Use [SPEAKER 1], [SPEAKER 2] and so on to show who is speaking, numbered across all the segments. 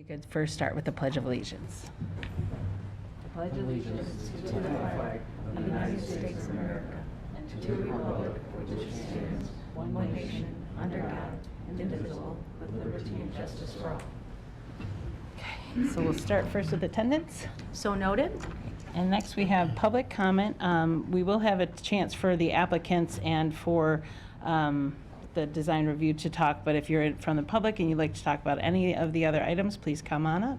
[SPEAKER 1] We could first start with the Pledge of Allegiance. I pledge allegiance to the flag of the United States of America and to the republic for which it stands, one nation, under God, indivisible, with liberty and justice for all. Okay, so we'll start first with attendance.
[SPEAKER 2] So noted.
[SPEAKER 1] And next we have public comment. We will have a chance for the applicants and for the design review to talk, but if you're from the public and you'd like to talk about any of the other items, please come on up.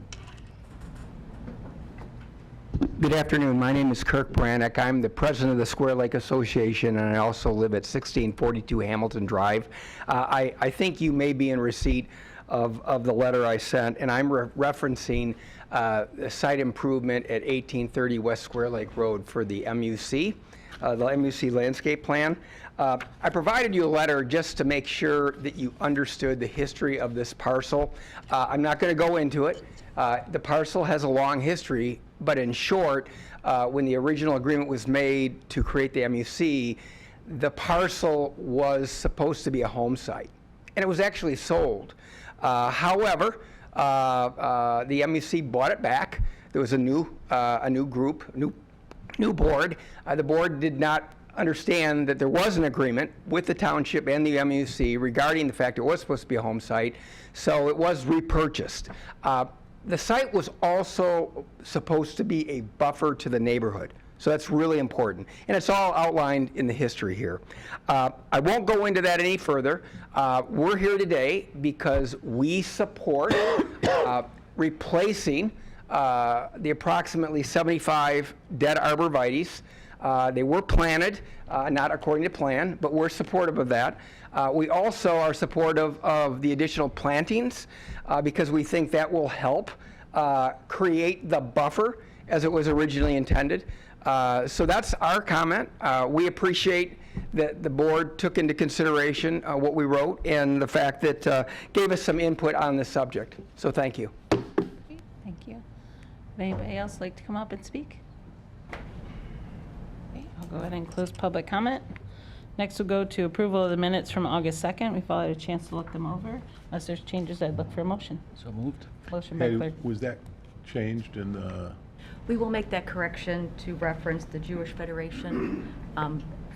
[SPEAKER 3] Good afternoon. My name is Kirk Brannick. I'm the president of the Square Lake Association, and I also live at 1642 Hamilton Drive. I think you may be in receipt of the letter I sent, and I'm referencing the site improvement at 1830 West Square Lake Road for the MUC, the MUC landscape plan. I provided you a letter just to make sure that you understood the history of this parcel. I'm not going to go into it. The parcel has a long history, but in short, when the original agreement was made to create the MUC, the parcel was supposed to be a home site, and it was actually sold. However, the MUC bought it back. There was a new group, new board. The board did not understand that there was an agreement with the township and the MUC regarding the fact it was supposed to be a home site, so it was repurchased. The site was also supposed to be a buffer to the neighborhood, so that's really important, and it's all outlined in the history here. I won't go into that any further. We're here today because we support replacing the approximately 75 dead arborvitaes. They were planted, not according to plan, but we're supportive of that. We also are supportive of the additional plantings because we think that will help create the buffer as it was originally intended. So that's our comment. We appreciate that the board took into consideration what we wrote and the fact that gave us some input on this subject. So thank you.
[SPEAKER 1] Thank you. Would anybody else like to come up and speak? Okay, I'll go ahead and close public comment. Next we'll go to approval of the minutes from August 2nd. We've all had a chance to look them over. Unless there's changes, I'd look for a motion.
[SPEAKER 4] So moved.
[SPEAKER 1] Motion by
[SPEAKER 5] Hey,
[SPEAKER 1] clerk.
[SPEAKER 5] was that changed in the,
[SPEAKER 2] We will make that correction to reference the Jewish Federation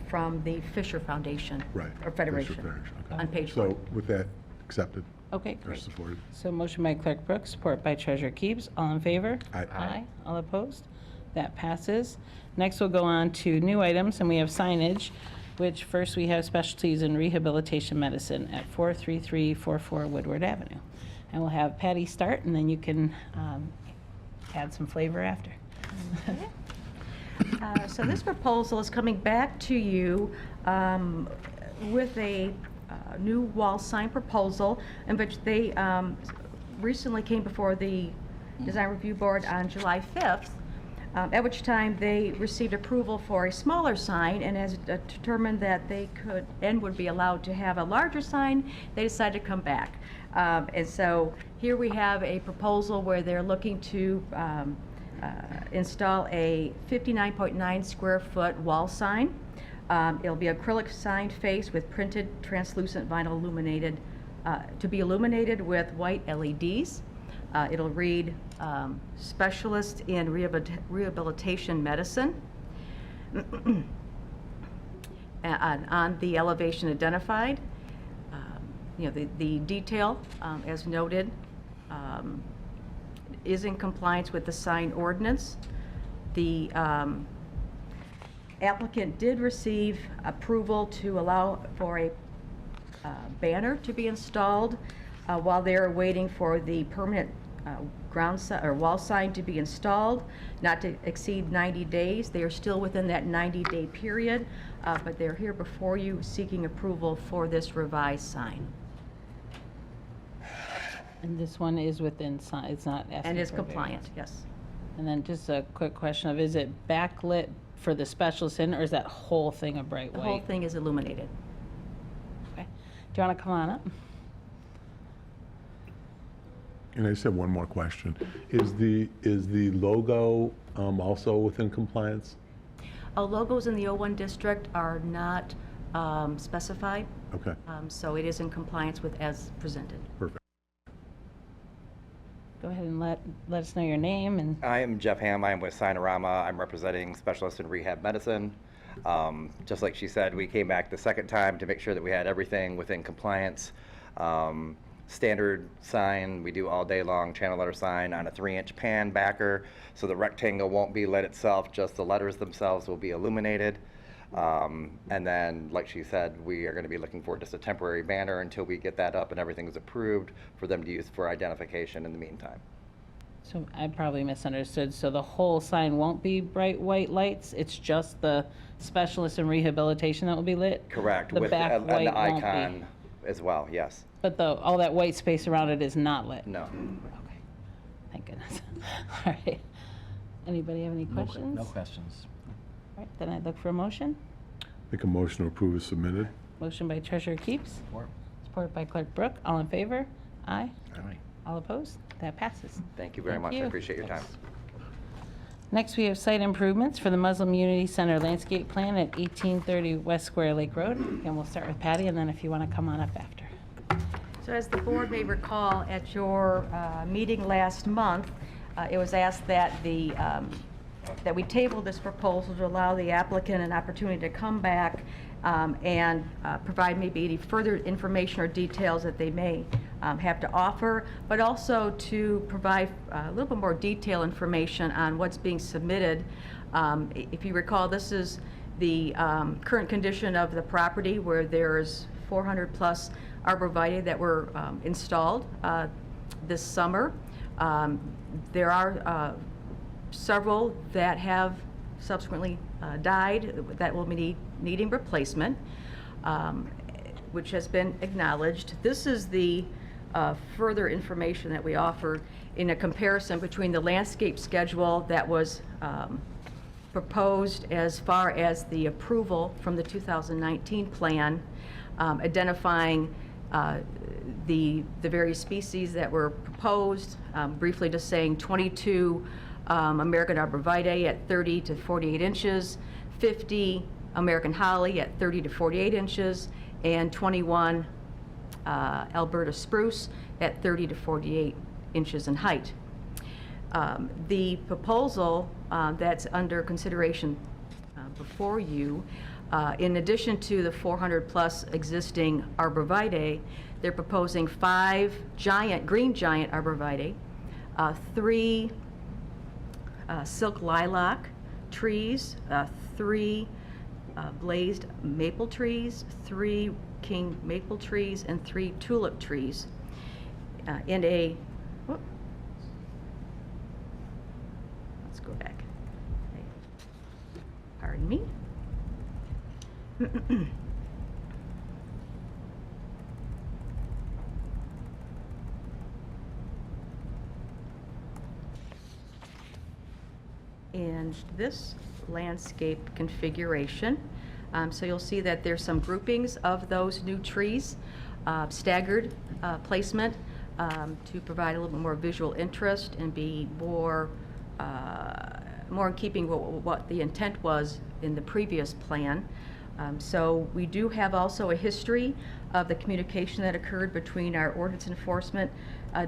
[SPEAKER 2] from the Fisher Foundation.
[SPEAKER 5] right?
[SPEAKER 2] Or Federation.
[SPEAKER 5] Fisher Federation, okay.
[SPEAKER 2] On page
[SPEAKER 5] So
[SPEAKER 2] 1.
[SPEAKER 5] with that accepted
[SPEAKER 1] Okay,
[SPEAKER 5] or
[SPEAKER 1] great.
[SPEAKER 5] supported?
[SPEAKER 1] So motion by Clerk Brooks, support by Treasurer Keeps. All in favor?
[SPEAKER 5] Aye.
[SPEAKER 1] Aye. All opposed? That passes. Next, we'll go on to new items, and we have signage, which first we have specialties in rehabilitation medicine at 43344 Woodward Avenue. And we'll have Patty start, and then you can add some flavor after.
[SPEAKER 2] So this proposal is coming back to you with a new wall sign proposal in which they recently came before the Design Review Board on July 5th, at which time they received approval for a smaller sign, and as determined that they could and would be allowed to have a larger sign, they decided to come back. And so here we have a proposal where they're looking to install a 59.9 square foot wall sign. It'll be acrylic sign face with printed translucent vinyl illuminated, to be illuminated with white LEDs. It'll read specialist in rehabilitation medicine. And on the elevation identified, the detail, as noted, is in compliance with the sign ordinance. The applicant did receive approval to allow for a banner to be installed while they're waiting for the permanent wall sign to be installed, not to exceed 90 days. They are still within that 90-day period, but they're here before you seeking approval for this revised sign.
[SPEAKER 1] And this one is within, it's not asking
[SPEAKER 2] And is
[SPEAKER 1] for
[SPEAKER 2] compliant,
[SPEAKER 1] variance.
[SPEAKER 2] yes.
[SPEAKER 1] And then just a quick question of, is it backlit for the specialist in, or is that whole thing a bright
[SPEAKER 2] The
[SPEAKER 1] white?
[SPEAKER 2] whole thing is illuminated.
[SPEAKER 1] Okay. Do you want to come on up?
[SPEAKER 5] And I just have one more question. Is the logo also within compliance?
[SPEAKER 2] Logos in the O1 district are not specified,
[SPEAKER 5] Okay,
[SPEAKER 2] so it is in compliance with as presented.
[SPEAKER 5] perfect.
[SPEAKER 4] go ahead and let us know your name and,
[SPEAKER 6] I am Jeff Ham. I'm with Sinorama. I'm representing specialists in rehab medicine. Just like she said, we came back the second time to make sure that we had everything within compliance. Standard sign, we do all day long, channel letter sign on a 3-inch pan backer, so the rectangle won't be lit itself, just the letters themselves will be illuminated. And then, like she said, we are going to be looking for just a temporary banner until we get that up and everything's approved for them to use for identification in the meantime.
[SPEAKER 4] so I probably misunderstood. So the whole sign won't be bright white lights? It's just the specialist in rehabilitation that will be lit?
[SPEAKER 6] Correct,
[SPEAKER 4] The
[SPEAKER 6] with
[SPEAKER 4] back
[SPEAKER 6] an
[SPEAKER 4] white won't be.
[SPEAKER 6] icon as well, yes.
[SPEAKER 4] But all that white space around it is not lit?
[SPEAKER 6] No.
[SPEAKER 4] Okay, thank goodness. All right. Anybody have any questions?
[SPEAKER 7] No questions.
[SPEAKER 4] All right, then I'd look for a motion.
[SPEAKER 5] Make a motion to approve as submitted.
[SPEAKER 4] Motion by Treasurer Keeps,
[SPEAKER 7] Support.
[SPEAKER 4] supported by Clerk Brooke. All in favor? Aye.
[SPEAKER 7] Aye.
[SPEAKER 4] All opposed? That passes.
[SPEAKER 6] Thank you very
[SPEAKER 4] Thank
[SPEAKER 6] much. I
[SPEAKER 4] you.
[SPEAKER 6] appreciate your time.
[SPEAKER 4] Next, we have site improvements for the Muslim Unity Center landscape plan at 1830 West Square Lake Road. And we'll start with Patty, and then if you want to come on up after.
[SPEAKER 2] So as the board may recall, at your meeting last month, it was asked that that we table this proposal to allow the applicant an opportunity to come back and provide maybe any further information or details that they may have to offer, but also to provide a little bit more detailed information on what's being submitted. If you recall, this is the current condition of the property where there's 400+ arborvitae that were installed this summer. There are several that have subsequently died that will be needing replacement, which has been acknowledged. This is the further information that we offer in a comparison between the landscape schedule that was proposed as far as the approval from the 2019 plan, identifying the various species that were proposed, briefly just saying 22 American arborvitae at 30 to 48 inches, 50 American holly at 30 to 48 inches, and 21 Alberta spruce at 30 to 48 inches in height. The proposal that's under consideration before you, in addition to the 400+ existing arborvitae, they're proposing 5 green giant arborvitae, 3 silk lilac trees, 3 blazed maple trees, 3 king maple trees, and 3 tulip trees, in a, let's go back. Pardon me. And this landscape configuration, so you'll see that there's some groupings of those new trees, staggered placement to provide a little bit more visual interest and be more in keeping with what the intent was in the previous plan. So we do have also a history of the communication that occurred between our Ordinance Enforcement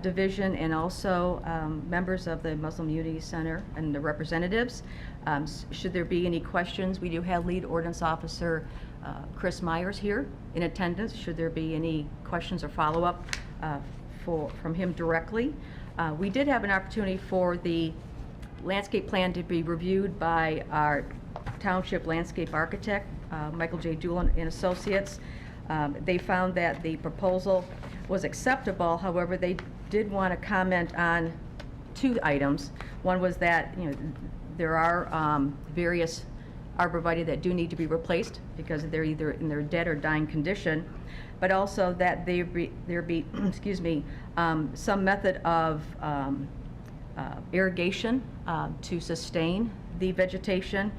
[SPEAKER 2] Division and also members of the Muslim Unity Center and the representatives. Should there be any questions, we do have Lead Ordinance Officer Chris Myers here in attendance. Should there be any questions or follow-up from him directly. We did have an opportunity for the landscape plan to be reviewed by our township landscape architect, Michael J. Doolin and Associates. They found that the proposal was acceptable. However, they did want to comment on 2 items. One was that there are various arborvitae that do need to be replaced because they're either in their dead or dying condition, but also that there be excuse me, some method of irrigation to sustain the vegetation,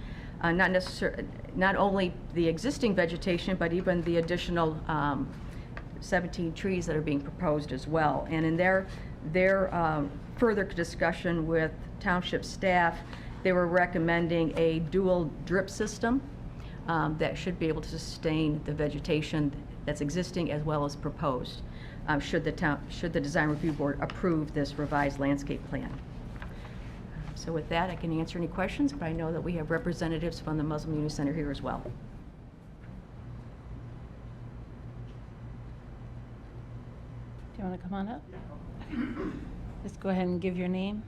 [SPEAKER 2] not only the existing vegetation, but even the additional 17 trees that are being proposed as well. And in their further discussion with township staff, they were recommending a dual drip system that should be able to sustain the vegetation that's existing as well as proposed. should the Design Review Board approve this revised landscape plan. So with that, I can answer any questions, but I know that we have representatives from the Muslim Unity Center here as well.
[SPEAKER 4] Do you want to come on up? Okay. Just go ahead and give your name.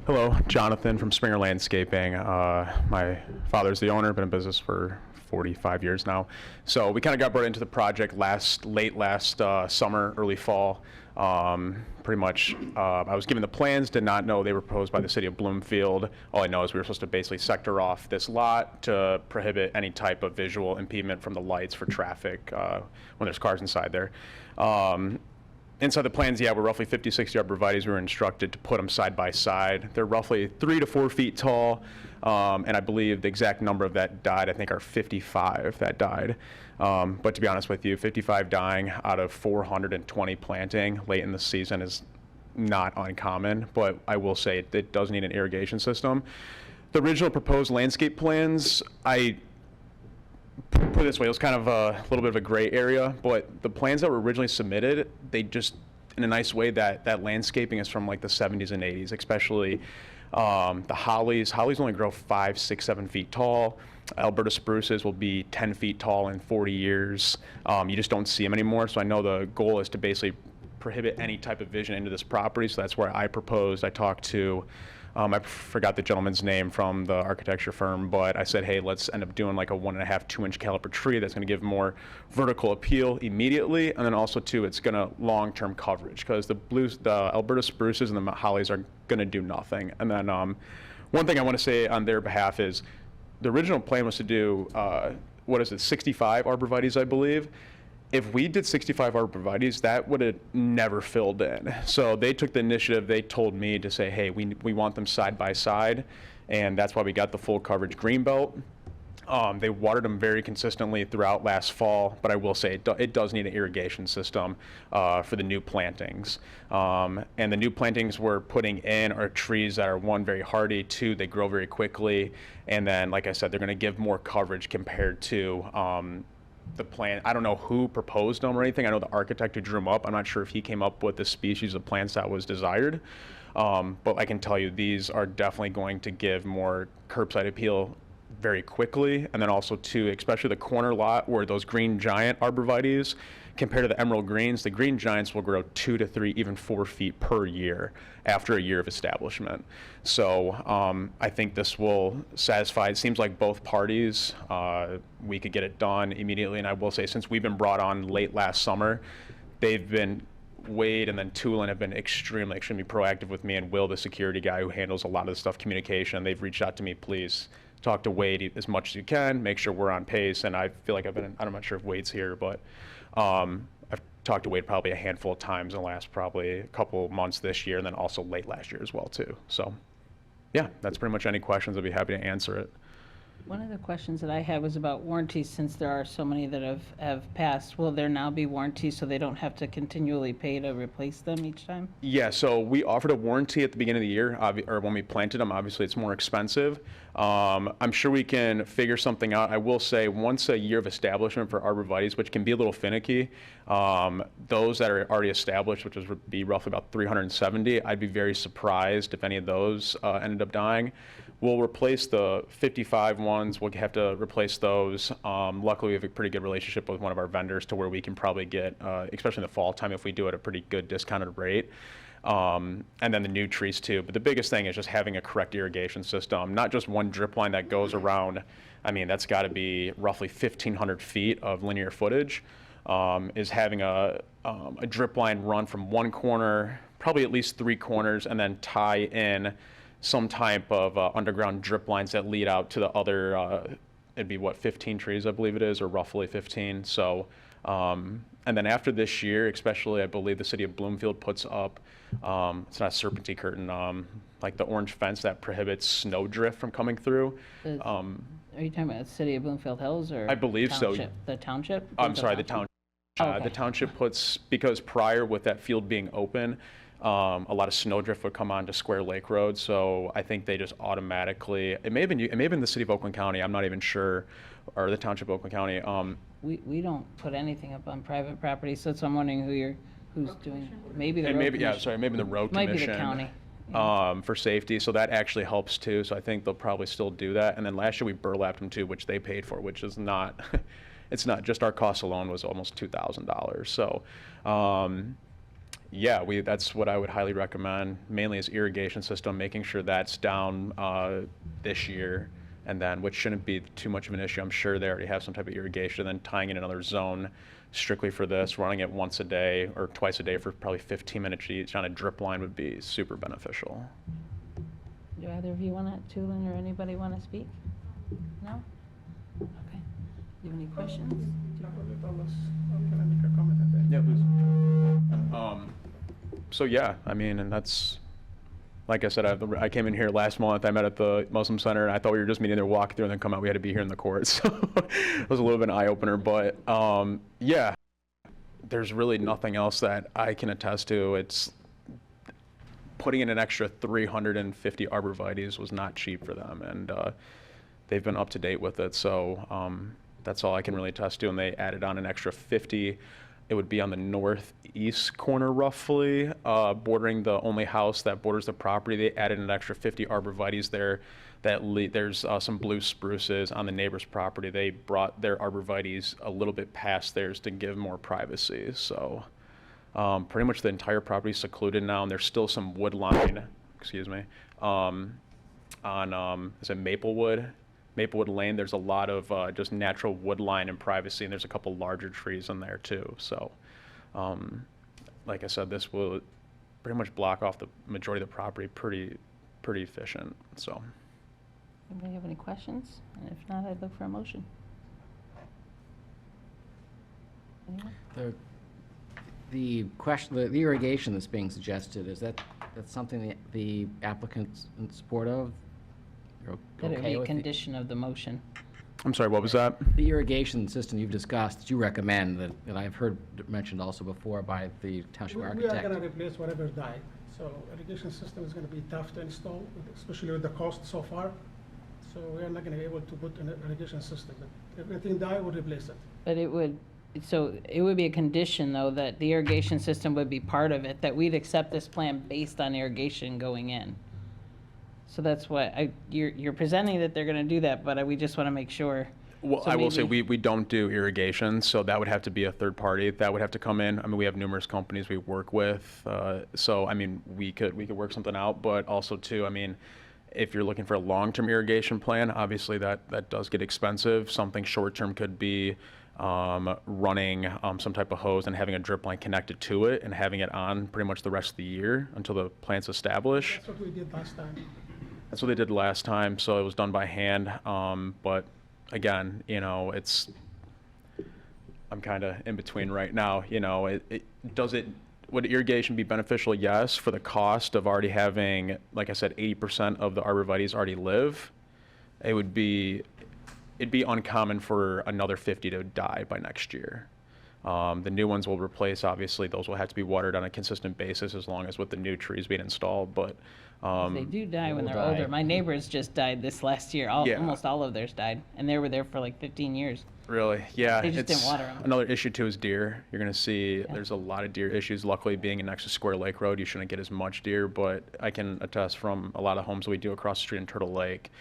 [SPEAKER 7] Hello, Jonathan from Springer Landscaping. My father's the owner, been in business for 45 years now. So we kind of got brought into the project late last summer, early fall. Pretty much, I was given the plans, did not know they were proposed by the city of Bloomfield. All I know is we were supposed to basically sector off this lot to prohibit any type of visual impediment from the lights for traffic when there's cars inside there. Inside the plans, yeah, we're roughly 56 arborvitaes. We were instructed to put them side by side. They're roughly 3 to 4 feet tall, and I believe the exact number of that died, I think, are 55 that died. But to be honest with you, 55 dying out of 420 planting late in the season is not uncommon, but I will say it does need an irrigation system. The original proposed landscape plans, I put it this way, it was kind of a little bit of a gray area, but the plans that were originally submitted, they just, in a nice way, that landscaping is from like the 70s and 80s, especially the hollies. Hollies only grow 5, 6, 7 feet tall. Alberta spruces will be 10 feet tall in 40 years. You just don't see them anymore, so I know the goal is to basically prohibit any type of vision into this property, so that's where I proposed. I talked to I forgot the gentleman's name from the architecture firm, but I said, hey, let's end up doing like a 1.5, 2-inch caliper tree that's going to give more vertical appeal immediately, and then also too, it's going to long-term coverage because the Alberta spruces and the hollies are going to do nothing. And then one thing I want to say on their behalf is the original plan was to do 65 arborvitaes, I believe. If we did 65 arborvitaes, that would have never filled in. So they took the initiative. They told me to say, hey, we want them side by side, and that's why we got the full coverage green belt. They watered them very consistently throughout last fall, but I will say it does need an irrigation system for the new plantings. And the new plantings we're putting in are trees that are, one, very hardy, two, they grow very quickly, and then, like I said, they're going to give more coverage compared to the plan. I don't know who proposed them or anything. I know the architect who drew them up. I'm not sure if he came up with the species of plants that was desired. But I can tell you these are definitely going to give more curbside appeal very quickly. And then also too, especially the corner lot where those green giant arborvitaes, compared to the emerald greens, the green giants will grow 2 to 3, even 4 feet per year after a year of establishment. So I think this will satisfy, it seems like both parties, we could get it done immediately. And I will say, since we've been brought on late last summer, they've been, Wade and then Tulin have been extremely proactive with me, and Will, the security guy who handles a lot of the stuff, communication, they've reached out to me, please talk to Wade as much as you can, make sure we're on pace. And I feel like I'm not sure if Wade's here, but I've talked to Wade probably a handful of times in the last probably a couple months this year, and then also late last year as well too. So yeah, that's pretty much any questions. I'd be happy to answer it.
[SPEAKER 4] One of the questions that I had was about warranties, since there are so many that have passed. Will there now be warranties so they don't have to continually pay to replace them each time?
[SPEAKER 7] Yeah, so we offered a warranty at the beginning of the year, or when we planted them. Obviously, it's more expensive. I'm sure we can figure something out. I will say, once a year of establishment for arborvitaes, which can be a little finicky, those that are already established, which would be roughly about 370, I'd be very surprised if any of those ended up dying. We'll replace the 55 ones. We'll have to replace those. Luckily, we have a pretty good relationship with one of our vendors to where we can probably get, especially in the fall time, if we do it at a pretty good discounted rate. And then the new trees too. But the biggest thing is just having a correct irrigation system, not just one drip line that goes around. I mean, that's got to be roughly 1,500 feet of linear footage. Is having a drip line run from one corner, probably at least 3 corners, and then tie in some type of underground drip lines that lead out to the other, it'd be what, 15 trees, I believe it is, or roughly 15. So, and then after this year, especially, I believe the city of Bloomfield puts up, it's not a serpentine curtain, like the orange fence that prohibits snow drift from coming through.
[SPEAKER 4] Are you talking about the city of Bloomfield Hills or?
[SPEAKER 7] I believe
[SPEAKER 4] township?
[SPEAKER 7] so.
[SPEAKER 4] The township?
[SPEAKER 7] I'm sorry, the township.
[SPEAKER 4] Oh, okay.
[SPEAKER 7] The township puts, because prior with that field being open, a lot of snowdrift would come onto Square Lake Road. So I think they just automatically, it may have been the city of Oakland County, I'm not even sure, or the township of Oakland County.
[SPEAKER 4] We don't put anything up on private property, so I'm wondering who's doing, maybe the road
[SPEAKER 7] Maybe, yeah,
[SPEAKER 4] commission.
[SPEAKER 7] sorry, maybe the road
[SPEAKER 4] Might be
[SPEAKER 7] commission.
[SPEAKER 4] the county.
[SPEAKER 7] For safety, so that actually helps too. So I think they'll probably still do that. And then last year we burlapped them too, which they paid for, which is not, it's not, just our cost alone was almost $2,000. So, yeah, that's what I would highly recommend, mainly is irrigation system, making sure that's down this year. And then, which shouldn't be too much of an issue. I'm sure they already have some type of irrigation, and then tying in another zone strictly for this, running it once a day or twice a day for probably 15 minutes each on a drip line would be super beneficial.
[SPEAKER 4] Do either of you want to, Tulin or anybody want to speak? No? Okay. Do you have any questions?
[SPEAKER 8] Can I make a comment at that?
[SPEAKER 7] Yeah, please. So yeah, I mean, and that's, like I said, I came in here last month. I met at the Muslim Center, and I thought we were just meeting there, walk through, and then come out. We had to be here in the court, so it was a little bit of an eye-opener. But yeah, there's really nothing else that I can attest to. It's putting in an extra 350 arborvitaes was not cheap for them, and they've been up to date with it. So that's all I can really attest to. And they added on an extra 50. It would be on the northeast corner, roughly, bordering the only house that borders the property. They added an extra 50 arborvitaes there. There's some blue spruces on the neighbor's property. They brought their arborvitaes a little bit past theirs to give more privacy. So pretty much the entire property is secluded now, and there's still some wood line, excuse me, on is it Maplewood Lane. There's a lot of just natural wood line and privacy, and there's a couple larger trees in there too. So like I said, this will pretty much block off the majority of the property pretty efficient. So
[SPEAKER 4] Anybody have any questions? And if not, I'd look for a motion. Anyone?
[SPEAKER 9] The question, the irrigation that's being suggested, that's something that the applicant's in support of? You're
[SPEAKER 4] That it
[SPEAKER 9] okay
[SPEAKER 4] be a
[SPEAKER 9] with
[SPEAKER 4] condition of the motion.
[SPEAKER 7] I'm sorry, what was that?
[SPEAKER 9] the irrigation system you've discussed, that you recommend, that I've heard mentioned also before by the township
[SPEAKER 8] We are
[SPEAKER 9] architect?
[SPEAKER 8] gonna replace whatever died, so irrigation system is gonna be tough to install, especially with the cost so far. So we are not gonna be able to put an irrigation system, but if everything die, we'll replace it.
[SPEAKER 4] But it would be a condition, though, that the irrigation system would be part of it, that we'd accept this plan based on irrigation going in. So that's what, you're presenting that they're gonna do that, but we just wanna make sure.
[SPEAKER 7] Well,
[SPEAKER 4] So
[SPEAKER 7] I will say,
[SPEAKER 4] maybe-
[SPEAKER 7] we don't do irrigation, so that would have to be a third party. That would have to come in. I mean, we have numerous companies we work with. So, I mean, we could work something out, but also too, I mean, if you're looking for a long-term irrigation plan, obviously that does get expensive. Something short-term could be running some type of hose and having a drip line connected to it and having it on pretty much the rest of the year until the plant's established.
[SPEAKER 8] That's what we did last time.
[SPEAKER 7] That's what they did last time, so it was done by hand. But again, you know, I'm kind of in between right now. You know, would irrigation be beneficial? Yes, for the cost of already having, like I said, 80% of the arborvitaes already live. It'd be uncommon for another 50 to die by next year. The new ones will replace, obviously, those will have to be watered on a consistent basis as long as with the new trees being installed, but.
[SPEAKER 4] They do die when
[SPEAKER 9] will
[SPEAKER 4] they're
[SPEAKER 9] die.
[SPEAKER 4] older. My neighbors just died this last year.
[SPEAKER 7] Yeah.
[SPEAKER 4] Almost all of theirs died, and they were there for like 15 years.
[SPEAKER 7] Really? Yeah.
[SPEAKER 4] They just didn't
[SPEAKER 7] it's-
[SPEAKER 4] water 'em.
[SPEAKER 7] Another issue too is deer. You're gonna see there's a lot of deer issues. Luckily, being next to Square Lake Road, you shouldn't get as much deer, but I can attest from a lot of homes we do across the street in Turtle Lake,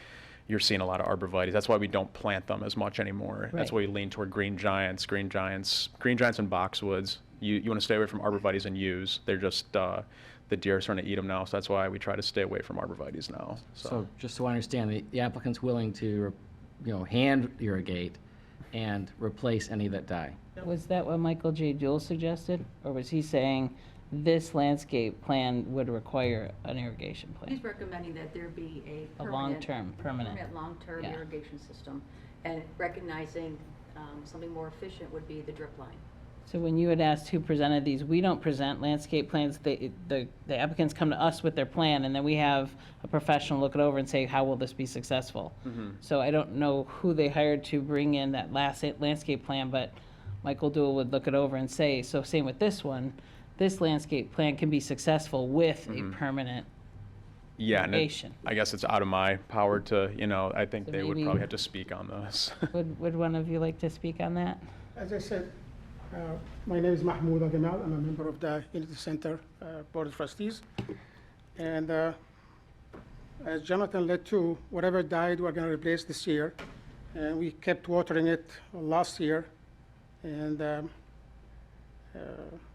[SPEAKER 7] you're seeing a lot of arborvitaes. That's why we don't plant them as much anymore. That's
[SPEAKER 4] Right.
[SPEAKER 7] why we lean toward green giants and boxwoods. You want to stay away from arborvitaes and yews. They're just, the deer are starting to eat them now, so that's why we try to stay away from arborvitaes now.
[SPEAKER 9] So just so I understand, the applicant's willing to, hand irrigate and replace any that die?
[SPEAKER 4] Was that what Michael J. Jewell suggested, or was he saying this landscape plan would require an irrigation plan?
[SPEAKER 2] He's recommending that there be a
[SPEAKER 4] A
[SPEAKER 2] permanent.
[SPEAKER 4] long-term, permanent.
[SPEAKER 2] long-term
[SPEAKER 4] Yeah.
[SPEAKER 2] irrigation system, and recognizing something more efficient would be the drip line.
[SPEAKER 4] So when you had asked who presented these, we don't present landscape plans. The applicants come to us with their plan, and then we have a professional look it over and say, how will this be successful? So I don't know who they hired to bring in that last landscape plan, but Michael Jewell would look it over and say, so same with this one, this landscape plan can be successful with a permanent
[SPEAKER 7] Yeah, and
[SPEAKER 4] irrigation.
[SPEAKER 7] I guess it's out of my power to, I think
[SPEAKER 4] So
[SPEAKER 7] they would
[SPEAKER 4] maybe-
[SPEAKER 7] probably have to speak on this.
[SPEAKER 4] Would one of you like to speak on that?
[SPEAKER 8] As I said, my name is Mahmoud Agamal. I'm a member of the Unity Center Board of Trustees. And as Jonathan led to, whatever died, we're going to replace this year. And we kept watering it last year. And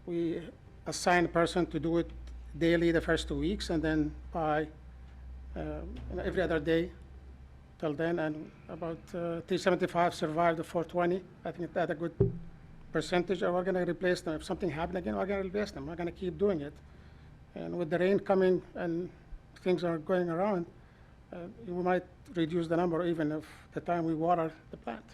[SPEAKER 8] we assigned a person to do it daily the first 2 weeks, and then by every other day till then. And about 375 survived the 420. I think that's a good percentage. And we're going to replace them. If something happens again, we're going to replace them. We're going to keep doing it. And with the rain coming and things are going around, we might reduce the number even if the time we water the plant.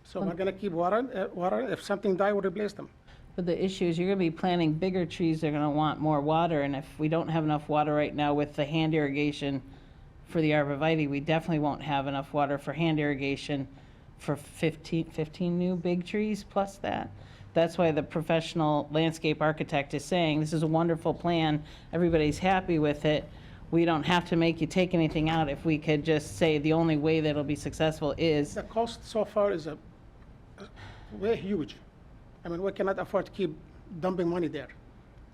[SPEAKER 8] So we're going to keep watering. If something die, we'll replace them.
[SPEAKER 4] But the issue is you're going to be planting bigger trees, they're going to want more water, and if we don't have enough water right now with the hand irrigation for the arborvitae, we definitely won't have enough water for hand irrigation for 15 new big trees plus that. That's why the professional landscape architect is saying, this is a wonderful plan, everybody's happy with it. We don't have to make you take anything out if we could just say the only way that it'll be successful is,
[SPEAKER 8] The cost so far is way huge. I mean, we cannot afford to keep dumping money there.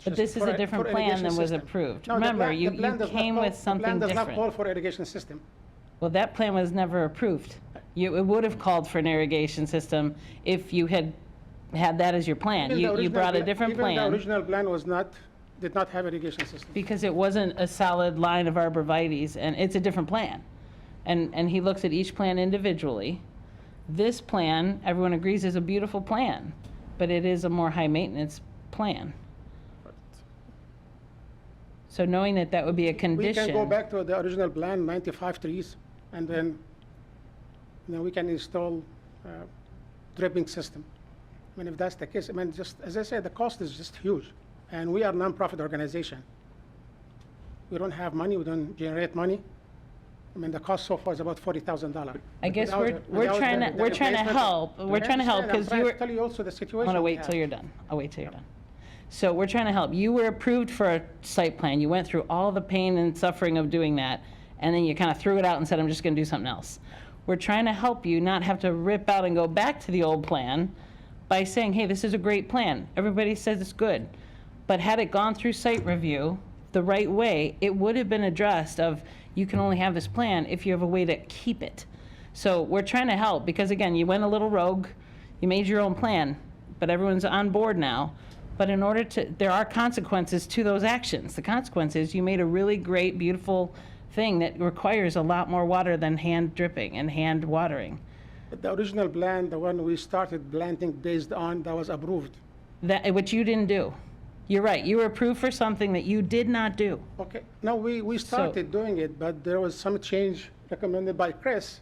[SPEAKER 4] but
[SPEAKER 8] Just
[SPEAKER 4] this is
[SPEAKER 8] for
[SPEAKER 4] a different
[SPEAKER 8] for
[SPEAKER 4] plan
[SPEAKER 8] irrigation
[SPEAKER 4] than was
[SPEAKER 8] system.
[SPEAKER 4] approved.
[SPEAKER 8] No, the
[SPEAKER 4] Remember,
[SPEAKER 8] plan-
[SPEAKER 4] you
[SPEAKER 8] the plan does not
[SPEAKER 4] came
[SPEAKER 8] call-
[SPEAKER 4] with something
[SPEAKER 8] The plan does not call
[SPEAKER 4] different.
[SPEAKER 8] for irrigation system.
[SPEAKER 4] Well, that plan was never approved. It would have called for an irrigation system if you had had that as your plan.
[SPEAKER 8] Even the
[SPEAKER 4] You
[SPEAKER 8] original
[SPEAKER 4] brought a
[SPEAKER 8] pla-
[SPEAKER 4] different
[SPEAKER 8] Even the
[SPEAKER 4] plan
[SPEAKER 8] original plan did not have irrigation system.
[SPEAKER 4] because it wasn't a solid line of arborvitaes, and it's a different plan. And he looks at each plan individually. This plan, everyone agrees, is a beautiful plan, but it is a more high-maintenance plan. So knowing that that would be a
[SPEAKER 8] We
[SPEAKER 4] condition.
[SPEAKER 8] can go back to the original plan, 95 trees, and then we can install dripping system. I mean, if that's the case, I mean, just, as I said, the cost is just huge. And we are a nonprofit organization. We don't have money, we don't generate money. I mean, the cost so far is about $40,000.
[SPEAKER 4] I guess
[SPEAKER 8] Without-
[SPEAKER 4] we're
[SPEAKER 8] without
[SPEAKER 4] trying
[SPEAKER 8] the-
[SPEAKER 4] to,
[SPEAKER 8] the
[SPEAKER 4] we're trying to
[SPEAKER 8] replacement-
[SPEAKER 4] help. We're trying to help
[SPEAKER 8] I'm
[SPEAKER 4] because
[SPEAKER 8] trying
[SPEAKER 4] you
[SPEAKER 8] to
[SPEAKER 4] were.
[SPEAKER 8] tell you also the
[SPEAKER 4] I
[SPEAKER 8] situation.
[SPEAKER 4] want to
[SPEAKER 8] we
[SPEAKER 4] wait
[SPEAKER 8] have.
[SPEAKER 4] till you're done. I'll wait till you're done. So we're trying to help. You were approved for a site plan. You went through all the pain and suffering of doing that, and then you kind of threw it out and said, I'm just going to do something else. We're trying to help you not have to rip out and go back to the old plan by saying, hey, this is a great plan. Everybody says it's good. But had it gone through site review the right way, it would have been addressed of, you can only have this plan if you have a way to keep it. So we're trying to help because, again, you went a little rogue. You made your own plan, but everyone's on board now. But in order to, there are consequences to those actions. The consequence is you made a really great, beautiful thing that requires a lot more water than hand dripping and hand watering.
[SPEAKER 8] But the original plan, the one we started planting based on, that was approved.
[SPEAKER 4] That, which you didn't do. You're right, you were approved for something that you did not do.
[SPEAKER 8] Okay, no, we started doing it, but there was some change recommended by Chris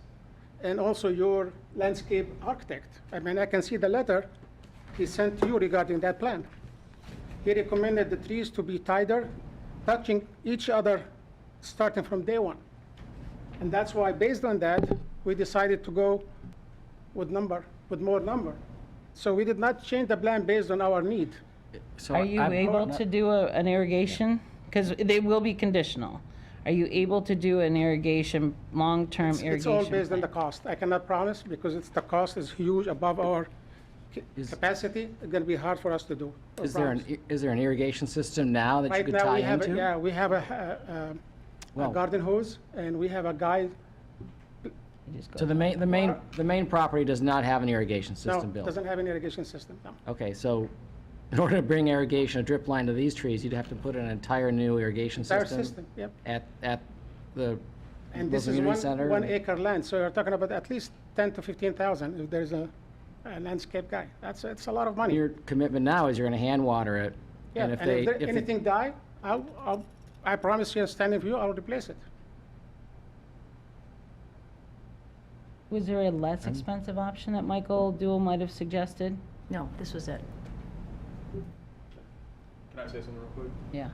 [SPEAKER 8] and also your landscape architect. I mean, I can see the letter he sent to you regarding that plan. He recommended the trees to be tighter, touching each other starting from day one. And that's why, based on that, we decided to go with more number. So we did not change the plan based on our need.
[SPEAKER 9] So
[SPEAKER 4] Are you
[SPEAKER 9] I'm-
[SPEAKER 4] able to do an irrigation? Because they will be conditional. Are you able to do an irrigation, long-term irrigation?
[SPEAKER 8] It's all based on the
[SPEAKER 4] plan?
[SPEAKER 8] cost. I cannot promise because the cost is huge above our
[SPEAKER 9] Is-
[SPEAKER 8] capacity. It's going to be hard for us to do. I
[SPEAKER 9] Is there
[SPEAKER 8] promise.
[SPEAKER 9] is there an irrigation system now that you
[SPEAKER 8] Right
[SPEAKER 9] could
[SPEAKER 8] now,
[SPEAKER 9] tie
[SPEAKER 8] we have,
[SPEAKER 9] into?
[SPEAKER 8] we have a
[SPEAKER 9] Well-
[SPEAKER 8] garden hose and we have a guy,
[SPEAKER 4] You just go
[SPEAKER 9] So the main property does not have an irrigation
[SPEAKER 8] no,
[SPEAKER 9] system built?
[SPEAKER 8] doesn't have any irrigation system, no.
[SPEAKER 9] Okay, so in order to bring irrigation, a drip line to these trees, you'd have to put an entire new irrigation
[SPEAKER 8] Entire
[SPEAKER 9] system?
[SPEAKER 8] system, yep.
[SPEAKER 9] At the
[SPEAKER 8] And
[SPEAKER 9] local
[SPEAKER 8] this is
[SPEAKER 9] community center?
[SPEAKER 8] 1 acre land, so you're talking about at least 10 to 15,000 if there's a landscape guy. It's a lot of money.
[SPEAKER 9] Your commitment now is you're going to hand water it?
[SPEAKER 8] Yeah,
[SPEAKER 9] and
[SPEAKER 8] and if there- anything die, I promise you, standing for you, I'll replace it.
[SPEAKER 4] Was there a less expensive option that Michael Duell might have suggested?
[SPEAKER 2] No, this was it.
[SPEAKER 7] Can I say something real quick?
[SPEAKER 4] Yeah.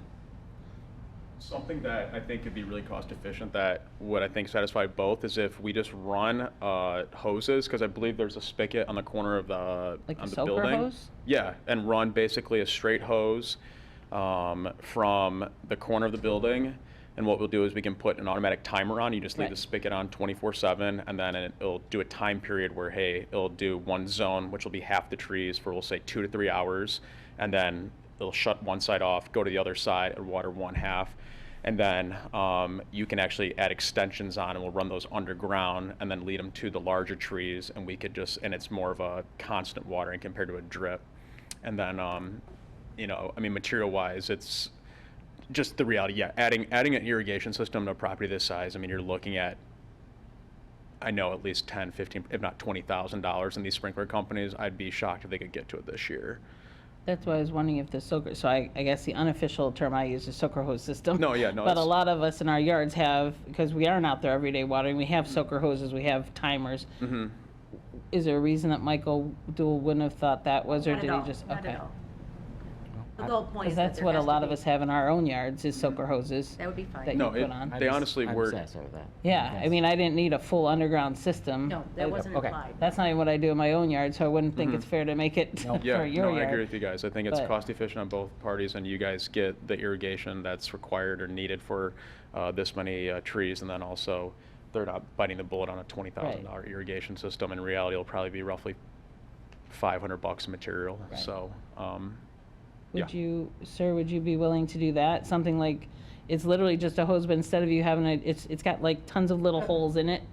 [SPEAKER 7] Something that I think could be really cost efficient that would, I think, satisfy both is if we just run hoses, because I believe there's a spigot on the corner of the,
[SPEAKER 4] Like a
[SPEAKER 7] on the
[SPEAKER 4] soaker
[SPEAKER 7] building.
[SPEAKER 4] hose?
[SPEAKER 7] Yeah, and run basically a straight hose from the corner of the building. And what we'll do is we can put an automatic timer on. You just leave
[SPEAKER 4] Right.
[SPEAKER 7] the spigot on 24/7, and then it'll do a time period where, hey, it'll do one zone, which will be half the trees for, we'll say, 2 to 3 hours, and then it'll shut one side off, go to the other side, and water one half. And then you can actually add extensions on, and we'll run those underground and then lead them to the larger trees, and we could just, and it's more of a constant watering compared to a drip. And then, you know, I mean, material-wise, it's just the reality. Yeah, adding an irrigation system to a property this size, I mean, you're looking at, I know, at least 10, 15, if not $20,000 in these sprinkler companies. I'd be shocked if they could get to it this year.
[SPEAKER 4] That's why I was wondering if the soaker, so I guess the unofficial term I use is soaker hose system.
[SPEAKER 7] No, yeah, no,
[SPEAKER 4] But a
[SPEAKER 7] that's-
[SPEAKER 4] lot of us in our yards have, because we aren't out there every day watering, we have soaker hoses, we have timers.
[SPEAKER 7] Mm-hmm.
[SPEAKER 4] Is there a reason that Michael Duell wouldn't have thought that was, or
[SPEAKER 1] Not
[SPEAKER 4] did
[SPEAKER 1] at
[SPEAKER 4] he
[SPEAKER 1] all,
[SPEAKER 4] just,
[SPEAKER 1] not
[SPEAKER 4] okay?
[SPEAKER 1] at all. The whole point
[SPEAKER 4] Because
[SPEAKER 1] is that
[SPEAKER 4] that's
[SPEAKER 1] there
[SPEAKER 4] what a
[SPEAKER 1] has to
[SPEAKER 4] lot of
[SPEAKER 1] be-
[SPEAKER 4] us have in our own yards, is soaker hoses.
[SPEAKER 1] That would be fine.
[SPEAKER 4] That
[SPEAKER 7] No,
[SPEAKER 4] you put
[SPEAKER 7] it-
[SPEAKER 4] on.
[SPEAKER 7] They honestly
[SPEAKER 9] I'm
[SPEAKER 7] were-
[SPEAKER 9] satisfied with that.
[SPEAKER 4] Yeah, I
[SPEAKER 9] Yes.
[SPEAKER 4] mean, I didn't need a full underground system.
[SPEAKER 1] No, that wasn't
[SPEAKER 9] okay.
[SPEAKER 1] implied.
[SPEAKER 4] That's not even what I do in my own yard, so I wouldn't think
[SPEAKER 7] Mhm.
[SPEAKER 4] it's fair to make it
[SPEAKER 9] Nope.
[SPEAKER 7] Yeah,
[SPEAKER 4] for your
[SPEAKER 7] no, I agree
[SPEAKER 4] yard.
[SPEAKER 7] with you guys. I think it's
[SPEAKER 4] But-
[SPEAKER 7] cost efficient on both parties, and you guys get the irrigation that's required or needed for this many trees, and then also they're not biting the bullet on a $20,000 irrigation system. In reality, it'll probably be roughly $500 in material.
[SPEAKER 4] Right.
[SPEAKER 7] So,
[SPEAKER 4] Would you, sir, would you be willing to do that? Something like, it's literally just a hose, but instead of you having it's got like tons of little holes in it.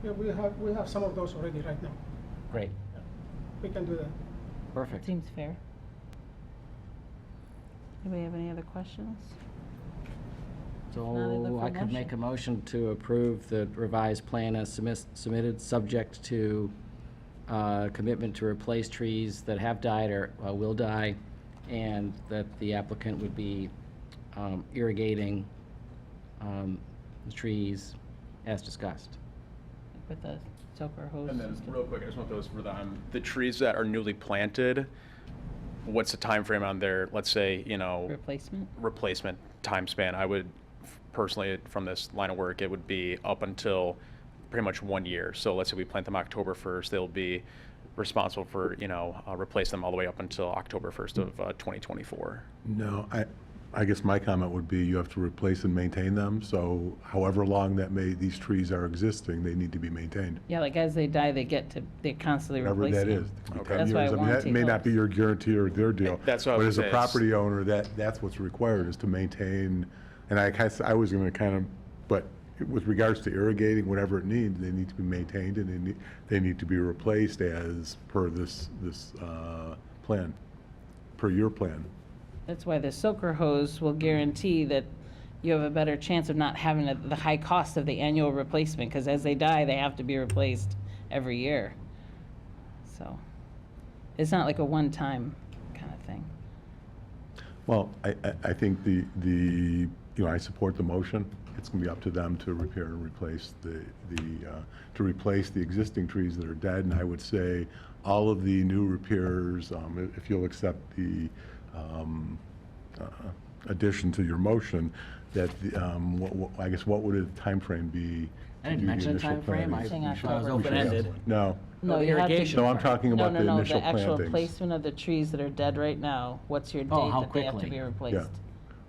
[SPEAKER 8] Yeah, we have some of those already right now.
[SPEAKER 9] Great,
[SPEAKER 8] We can do that.
[SPEAKER 9] perfect.
[SPEAKER 4] Seems fair. Anybody have any other questions? Not either
[SPEAKER 9] So
[SPEAKER 4] for
[SPEAKER 9] I could make
[SPEAKER 4] motion.
[SPEAKER 9] a motion to approve the revised plan as submitted, subject to commitment to replace trees that have died or will die, and that the applicant would be irrigating the trees as discussed.
[SPEAKER 4] With the soaker hose
[SPEAKER 7] and then
[SPEAKER 4] system?
[SPEAKER 7] real quick, I just want those for the trees that are newly planted. What's the time frame on their, let's say, you know,
[SPEAKER 4] Replacement?
[SPEAKER 7] replacement time span? I would personally, from this line of work, it would be up until pretty much 1 year. So let's say we plant them October 1st, they'll be responsible for, you know, replace them all the way up until October 1st of 2024.
[SPEAKER 5] No, I guess my comment would be you have to replace and maintain them, so however long these trees are existing, they need to be maintained.
[SPEAKER 4] Yeah, like as they die, they're constantly
[SPEAKER 5] Whatever
[SPEAKER 4] replacing
[SPEAKER 5] that
[SPEAKER 4] them.
[SPEAKER 5] is. It could be
[SPEAKER 7] Okay.
[SPEAKER 5] 10
[SPEAKER 4] That's why I
[SPEAKER 5] years. I mean,
[SPEAKER 4] warranty
[SPEAKER 5] that may not be
[SPEAKER 4] those.
[SPEAKER 5] your guarantee or their deal.
[SPEAKER 7] That's what I
[SPEAKER 5] But
[SPEAKER 7] was
[SPEAKER 5] as a
[SPEAKER 7] gonna say,
[SPEAKER 5] property owner, that's what's required, is to maintain, and I was gonna kind of, but with regards to irrigating, whatever it needs, they need to be maintained, and they need to be replaced as per this plan, per your plan.
[SPEAKER 4] That's why the soaker hose will guarantee that you have a better chance of not having the high cost of the annual replacement, because as they die, they have to be replaced every year. So, it's not like a one-time kind of thing.
[SPEAKER 5] Well, I think you know, I support the motion. It's going to be up to them to repair and replace to replace the existing trees that are dead. And I would say all of the new repairs, if you'll accept the addition to your motion, that I guess what would the timeframe be?
[SPEAKER 9] I
[SPEAKER 5] to
[SPEAKER 9] didn't
[SPEAKER 5] do the
[SPEAKER 9] mention a
[SPEAKER 5] initial
[SPEAKER 9] timeframe.
[SPEAKER 5] planting?
[SPEAKER 9] I
[SPEAKER 4] Saying
[SPEAKER 9] thought it was
[SPEAKER 4] October.
[SPEAKER 9] open-ended.
[SPEAKER 5] No.
[SPEAKER 4] No,
[SPEAKER 9] the
[SPEAKER 4] you have to-
[SPEAKER 9] irrigation
[SPEAKER 5] No, I'm talking about the initial
[SPEAKER 4] the actual
[SPEAKER 5] plantings.
[SPEAKER 4] placement of the trees that are dead right now. What's your
[SPEAKER 9] Oh,
[SPEAKER 4] date
[SPEAKER 9] how
[SPEAKER 4] that they have to
[SPEAKER 9] quickly?
[SPEAKER 4] be replaced?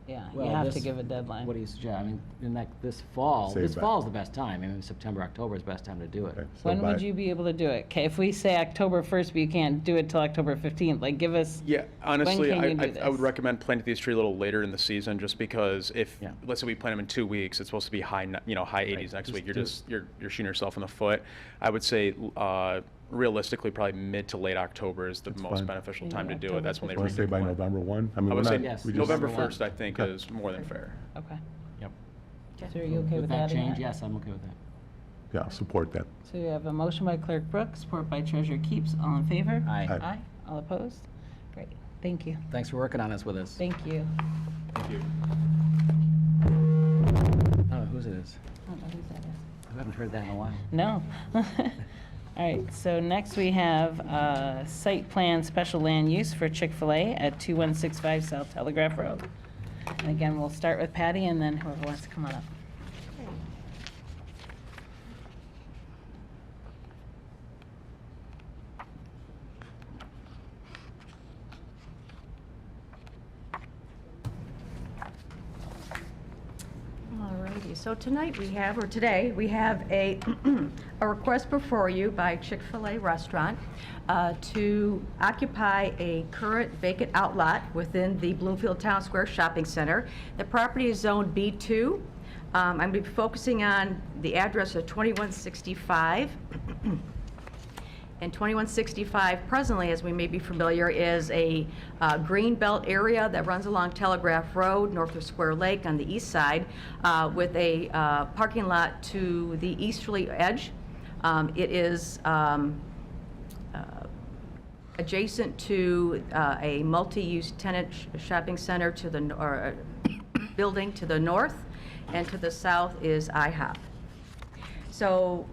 [SPEAKER 4] Yeah, you
[SPEAKER 9] Well,
[SPEAKER 4] have to
[SPEAKER 9] this-
[SPEAKER 4] give a deadline.
[SPEAKER 9] What do you suggest? I mean, in like this fall,
[SPEAKER 5] Say
[SPEAKER 9] this
[SPEAKER 5] about-
[SPEAKER 9] fall is the best time. I mean, September, October is the best time to do it.
[SPEAKER 5] Okay, so
[SPEAKER 4] When
[SPEAKER 5] by-
[SPEAKER 4] would you be able to do it? Okay, if we say October 1st, but you can't do it till October 15th, like give us,
[SPEAKER 7] Yeah, honestly,
[SPEAKER 4] can you do
[SPEAKER 7] I would
[SPEAKER 4] this?
[SPEAKER 7] recommend planting these trees a little later in the season, just because if,
[SPEAKER 9] Yeah.
[SPEAKER 7] let's say we plant them in 2 weeks, it's supposed to be high 80s next week. You're shooting yourself in the foot. I would say realistically, probably mid to late October is the most
[SPEAKER 5] fine.
[SPEAKER 7] beneficial
[SPEAKER 4] Yeah,
[SPEAKER 7] time to do
[SPEAKER 4] October
[SPEAKER 7] it. That's when they
[SPEAKER 5] Want to say by
[SPEAKER 7] replant.
[SPEAKER 5] November 1? I mean,
[SPEAKER 7] I
[SPEAKER 5] we're
[SPEAKER 7] would say
[SPEAKER 5] not-
[SPEAKER 9] Yes,
[SPEAKER 5] we just-
[SPEAKER 7] November
[SPEAKER 9] November
[SPEAKER 7] 1st, I think,
[SPEAKER 5] Okay.
[SPEAKER 7] is more than fair.
[SPEAKER 4] okay.
[SPEAKER 9] Yep.
[SPEAKER 4] So are you okay with
[SPEAKER 9] that
[SPEAKER 4] adding
[SPEAKER 9] change?
[SPEAKER 4] that?
[SPEAKER 9] Yes, I'm okay with that.
[SPEAKER 5] Yeah, I'll support that.
[SPEAKER 4] So you have a motion by Clerk Brooks, support by Treasurer Keeps. All in favor?
[SPEAKER 9] Aye.
[SPEAKER 5] Aye.
[SPEAKER 4] Aye. All opposed? Great. Thank you.
[SPEAKER 9] Thanks for working on this with us.
[SPEAKER 4] Thank you.
[SPEAKER 7] Thank you.
[SPEAKER 9] I don't know whose it is.
[SPEAKER 4] I don't know who that is.
[SPEAKER 9] I haven't heard that in a while.
[SPEAKER 4] No. All right, so next we have site plan special land use for Chick-Fil-A at 2165 South Telegraph Road. And again, we'll start with Patty and then whoever wants to come on up.
[SPEAKER 2] So tonight we have, or today, we have a, a request before you by Chick-Fil-A restaurant to occupy a current vacant outlot within the Bloomfield Town Square Shopping Center. The property is zoned B2. I'm going to be focusing on the address of 2165. And 2165 presently, as we may be familiar, is a green belt area that runs along Telegraph Road, north of Square Lake on the east side, with a parking lot to the easterly edge. It is adjacent to a multi-use tenant shopping center to the, or building to the north, and to the south is IHOP. So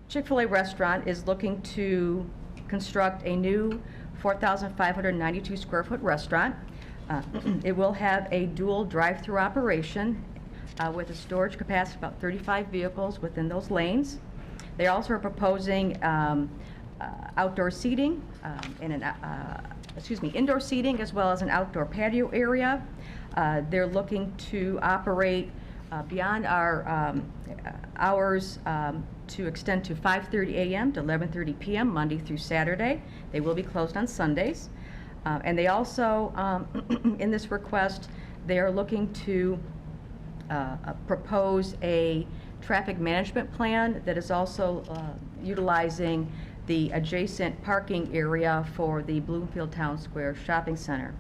[SPEAKER 2] Chick-fil-A restaurant is looking to construct a new 4,592 square foot restaurant. It will have a dual drive-through operation with a storage capacity of about 35 vehicles within those lanes. They also are proposing outdoor seating and an, indoor seating as well as an outdoor patio area. They're looking to operate beyond our hours to extend to 5:30 a.m. to 11:30 p.m. Monday through Saturday. They will be closed on Sundays. And they also, in this request, they are looking to propose a traffic management plan that is also utilizing the adjacent parking area for the Bloomfield Town Square Shopping Center.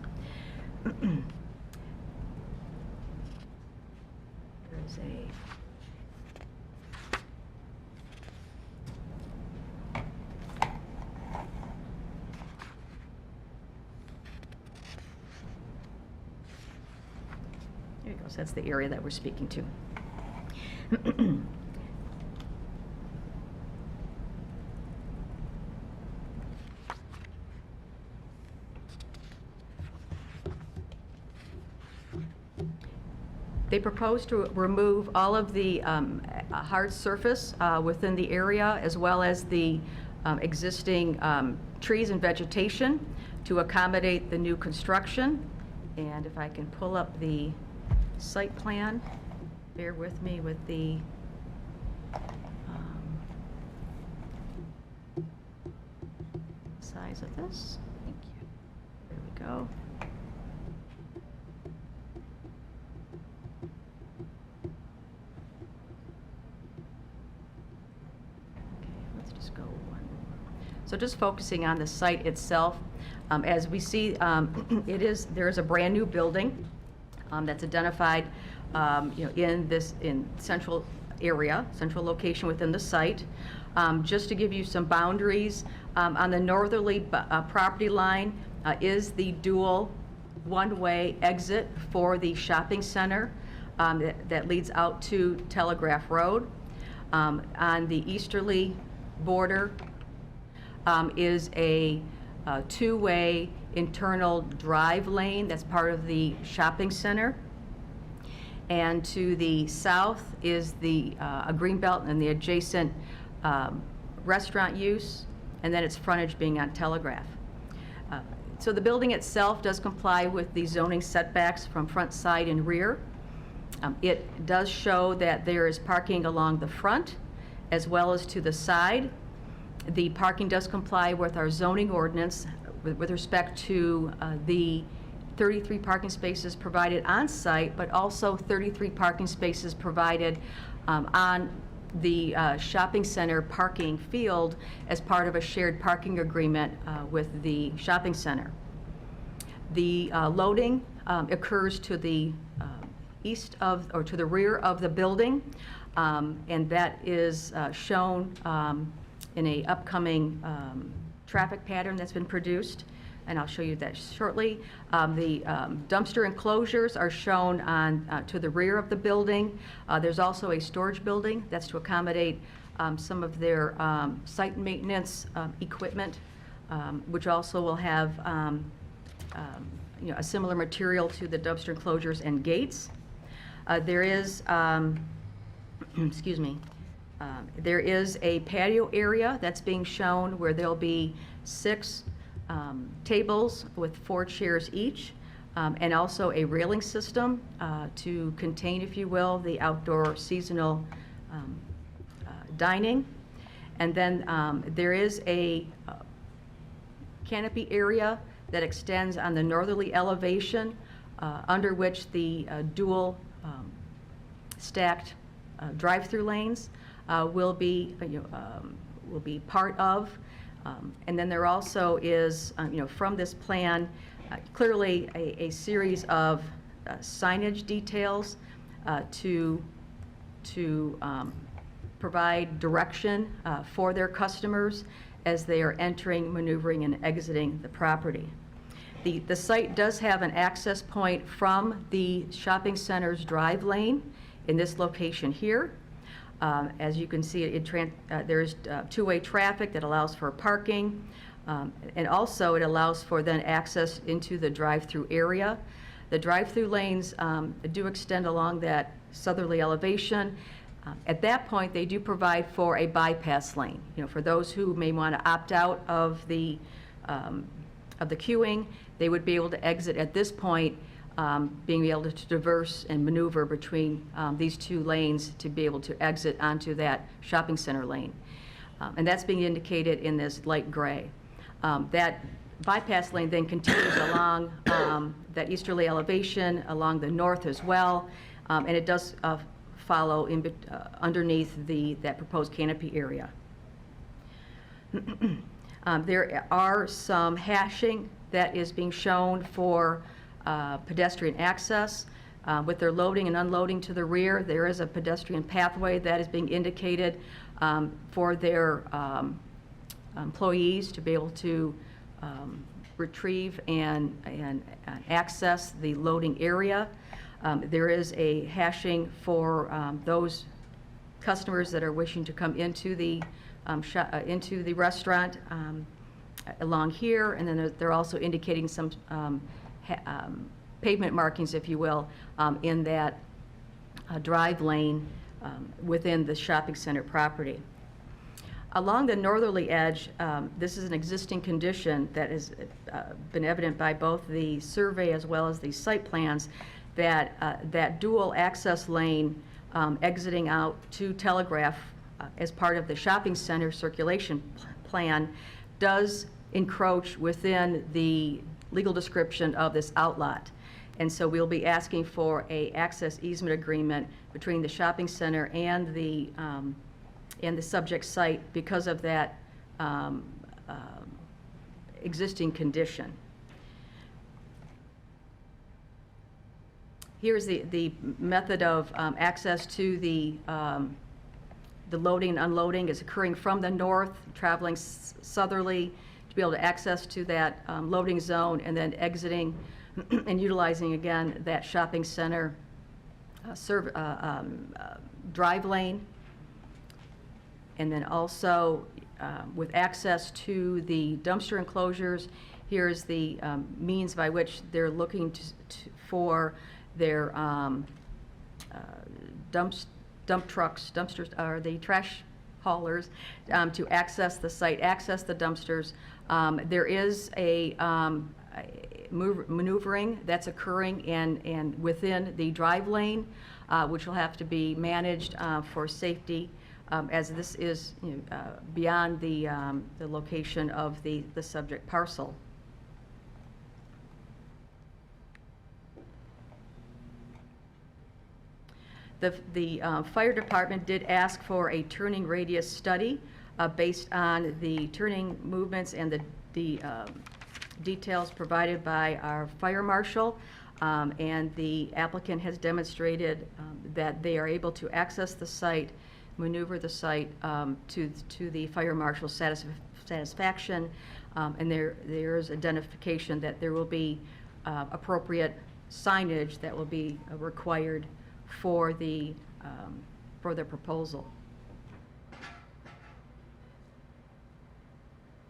[SPEAKER 2] There is a There you go. So that's the area that we're speaking to. They propose to remove all of the hard surface within the area, as well as the existing trees and vegetation to accommodate the new construction. And if I can pull up the site plan, bear with me with the size of this. Thank you. There we go. Let's just go one more. So just focusing on the site itself, as we see, there is a brand new building that's identified, in central area, central location within the site. Just to give you some boundaries, on the northerly property line is the dual one-way exit for the shopping center that leads out to Telegraph Road. On the easterly border is a two-way internal drive lane that's part of the shopping center. And to the south is the a green belt and the adjacent restaurant use, and then its frontage being on Telegraph. So the building itself does comply with the zoning setbacks from front, side, and rear. It does show that there is parking along the front as well as to the side. The parking does comply with our zoning ordinance with respect to the 33 parking spaces provided on site, but also 33 parking spaces provided on the shopping center parking field as part of a shared parking agreement with the shopping center. The loading occurs to the east of, or to the rear of the building, and that is shown in a upcoming traffic pattern that's been produced, and I'll show you that shortly. The dumpster enclosures are shown on to the rear of the building. There's also a storage building that's to accommodate some of their site maintenance equipment, which also will have a similar material to the dumpster enclosures and gates. There is, excuse me, there is a patio area that's being shown where there'll be 6 tables with 4 chairs each. and also a railing system to contain, if you will, the outdoor seasonal dining. And then there is a canopy area that extends on the northerly elevation, under which the dual stacked drive-through lanes will be part of. And then there also is, from this plan, clearly a series of signage details to provide direction for their customers as they are entering, maneuvering, and exiting the property. The site does have an access point from the shopping center's drive lane in this location here. As you can see, there's two-way traffic that allows for parking, and also it allows for then access into the drive-through area. The drive-through lanes do extend along that southerly elevation. At that point, they do provide for a bypass lane, for those who may want to opt out of the queuing. They would be able to exit at this point, being able to traverse and maneuver between these two lanes to be able to exit onto that shopping center lane. And that's being indicated in this light gray. That bypass lane then continues along that easterly elevation, along the north as well, and it does follow underneath that proposed canopy area. There are some hashing that is being shown for pedestrian access. With their loading and unloading to the rear, there is a pedestrian pathway that is being indicated for their employees to be able to retrieve and access the loading area. There is a hashing for those customers that are wishing to come into the restaurant along here, and then they're also indicating some pavement markings, if you will, in that drive lane within the shopping center property. Along the northerly edge, this is an existing condition that has been evident by both the survey as well as the site plans, that dual access lane exiting out to Telegraph as part of the shopping center circulation plan does encroach within the legal description of this outlot. And so we'll be asking for a access easement agreement between the shopping center and the subject site because of that existing condition. Here's the method of access to the loading and unloading is occurring from the north, traveling southerly to be able to access to that loading zone, and then exiting and utilizing again that shopping center drive lane. And then also with access to the dumpster enclosures, here's the means by which they're looking for their dump trucks, dumpsters, or the trash haulers to access the site, access the dumpsters. There is a maneuvering that's occurring and within the drive lane, which will have to be managed for safety, as this is beyond the location of the subject parcel. The fire department did ask for a turning radius study based on the turning movements and the details provided by our fire marshal, and the applicant has demonstrated that they are able to access the site, maneuver the site to the fire marshal's satisfaction, and there is identification that there will be appropriate signage that will be required for the proposal.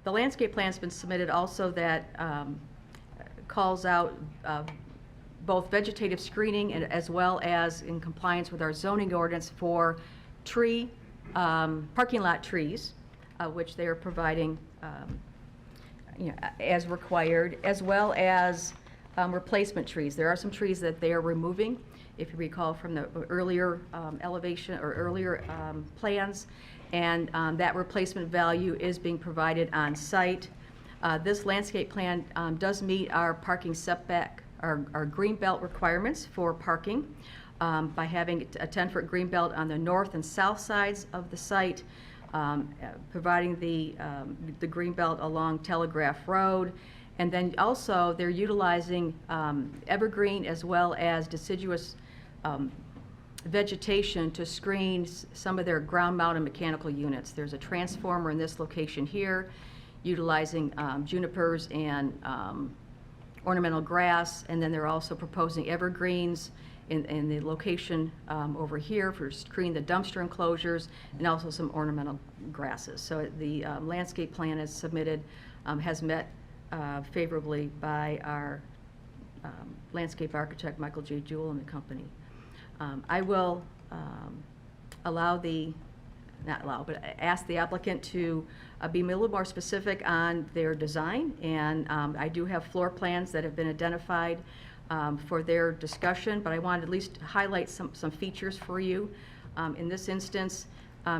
[SPEAKER 2] The landscape plan's been submitted also that calls out both vegetative screening and as well as in compliance with our zoning ordinance for parking lot trees, which they are providing as required, as well as replacement trees. There are some trees that they are removing, if you recall from the earlier elevation or earlier plans, and that replacement value is being provided on site. This landscape plan does meet our parking setback, our green belt requirements for parking by having a 10-foot green belt on the north and south sides of the site, providing the green belt along Telegraph Road. And then also, they're utilizing evergreen as well as deciduous vegetation to screen some of their ground-mounted mechanical units. There's a transformer in this location here, utilizing junipers and ornamental grass, and then they're also proposing evergreens in the location over here for screening the dumpster enclosures, and also some ornamental grasses. So the landscape plan as submitted has met favorably by our landscape architect, Michael J. Jewell, and the company. I will ask the applicant to be a little more specific on their design, and I do have floor plans that have been identified for their discussion, but I wanted at least to highlight some features for you. In this instance,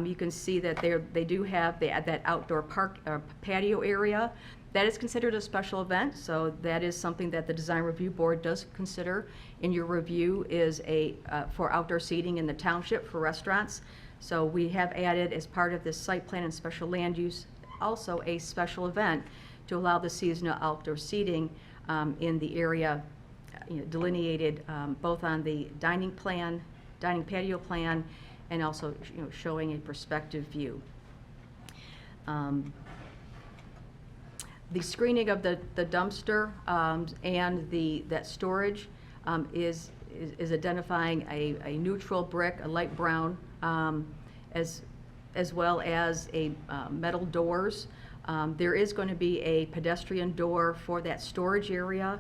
[SPEAKER 2] you can see that they do have that outdoor park patio area. That is considered a special event, so that is something that the Design Review Board does consider in your review is for outdoor seating in the township for restaurants. So we have added, as part of this site plan and special land use, also a special event to allow the seasonal outdoor seating in the area delineated both on the dining patio plan, and also showing a perspective view. The screening of the dumpster and that storage is identifying a neutral brick, a light brown, as well as a metal doors. There is going to be a pedestrian door for that storage area,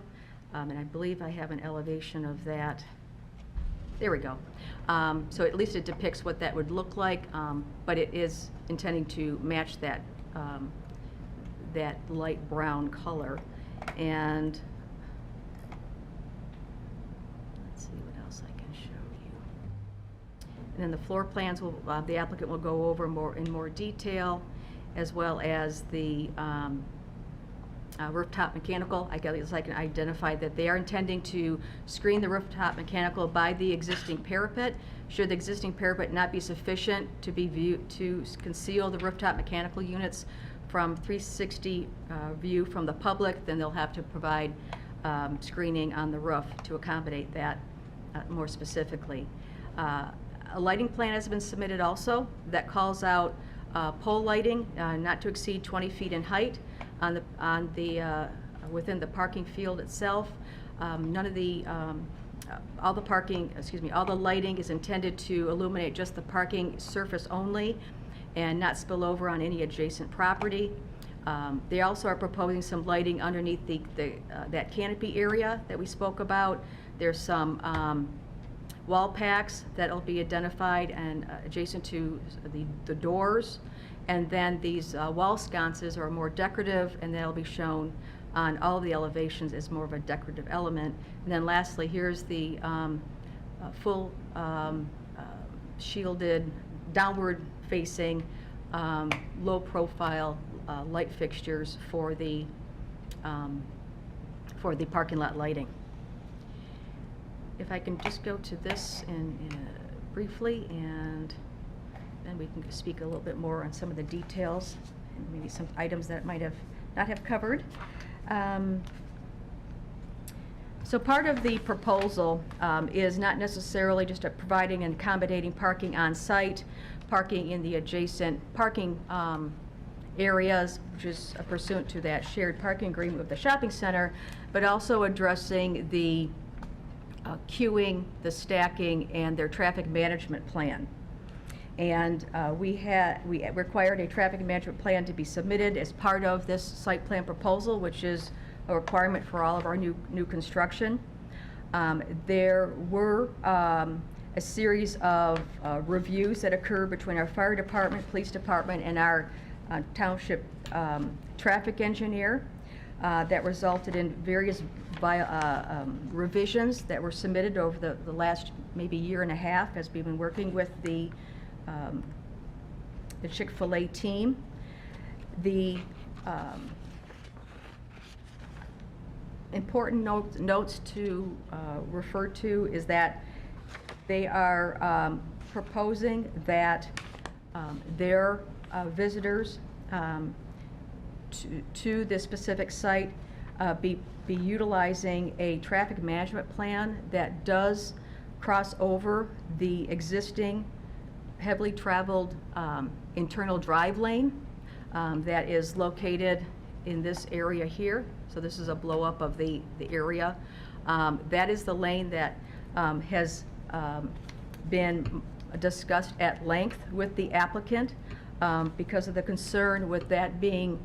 [SPEAKER 2] and I believe I have an elevation of that. There we go. So at least it depicts what that would look like, but it is intending to match that that light brown color. And let's see what else I can show you. And then the floor plans will the applicant will go over in more detail, as well as the rooftop mechanical. I guess I can identify that they are intending to screen the rooftop mechanical by the existing parapet. Should the existing parapet not be sufficient to be viewed to conceal the rooftop mechanical units from 360 view from the public, then they'll have to provide screening on the roof to accommodate that more specifically. A lighting plan has been submitted also that calls out pole lighting not to exceed 20 feet in height within the parking field itself. None of the all the lighting is intended to illuminate just the parking surface only, and not spill over on any adjacent property. They also are proposing some lighting underneath that canopy area that we spoke about. There's some wall packs that'll be identified and adjacent to the doors. And then these wall sconces are more decorative, and that'll be shown on all the elevations as more of a decorative element. And then lastly, here's the full shielded, downward facing, low profile light fixtures for the parking lot lighting. If I can just go to this briefly, and then we can speak a little bit more on some of the details and maybe some items that might have not have covered. So part of the proposal is not necessarily just providing and accommodating parking on site, parking in the adjacent parking areas, which is pursuant to that shared parking agreement with the shopping center, but also addressing the queuing, the stacking, and their traffic management plan. And we required a traffic management plan to be submitted as part of this site plan proposal, which is a requirement for all of our new construction. There were a series of reviews that occurred between our fire department, police department, and our township traffic engineer. that resulted in various revisions that were submitted over the last maybe year and a half as we've been working with the Chick-Fil-A team. The important notes to refer to is that they are proposing that their visitors to this specific site be utilizing a traffic management plan that does cross over the existing heavily traveled internal drive lane that is located in this area here. So this is a blow up of the area. That is the lane that has been discussed at length with the applicant because of the concern with that being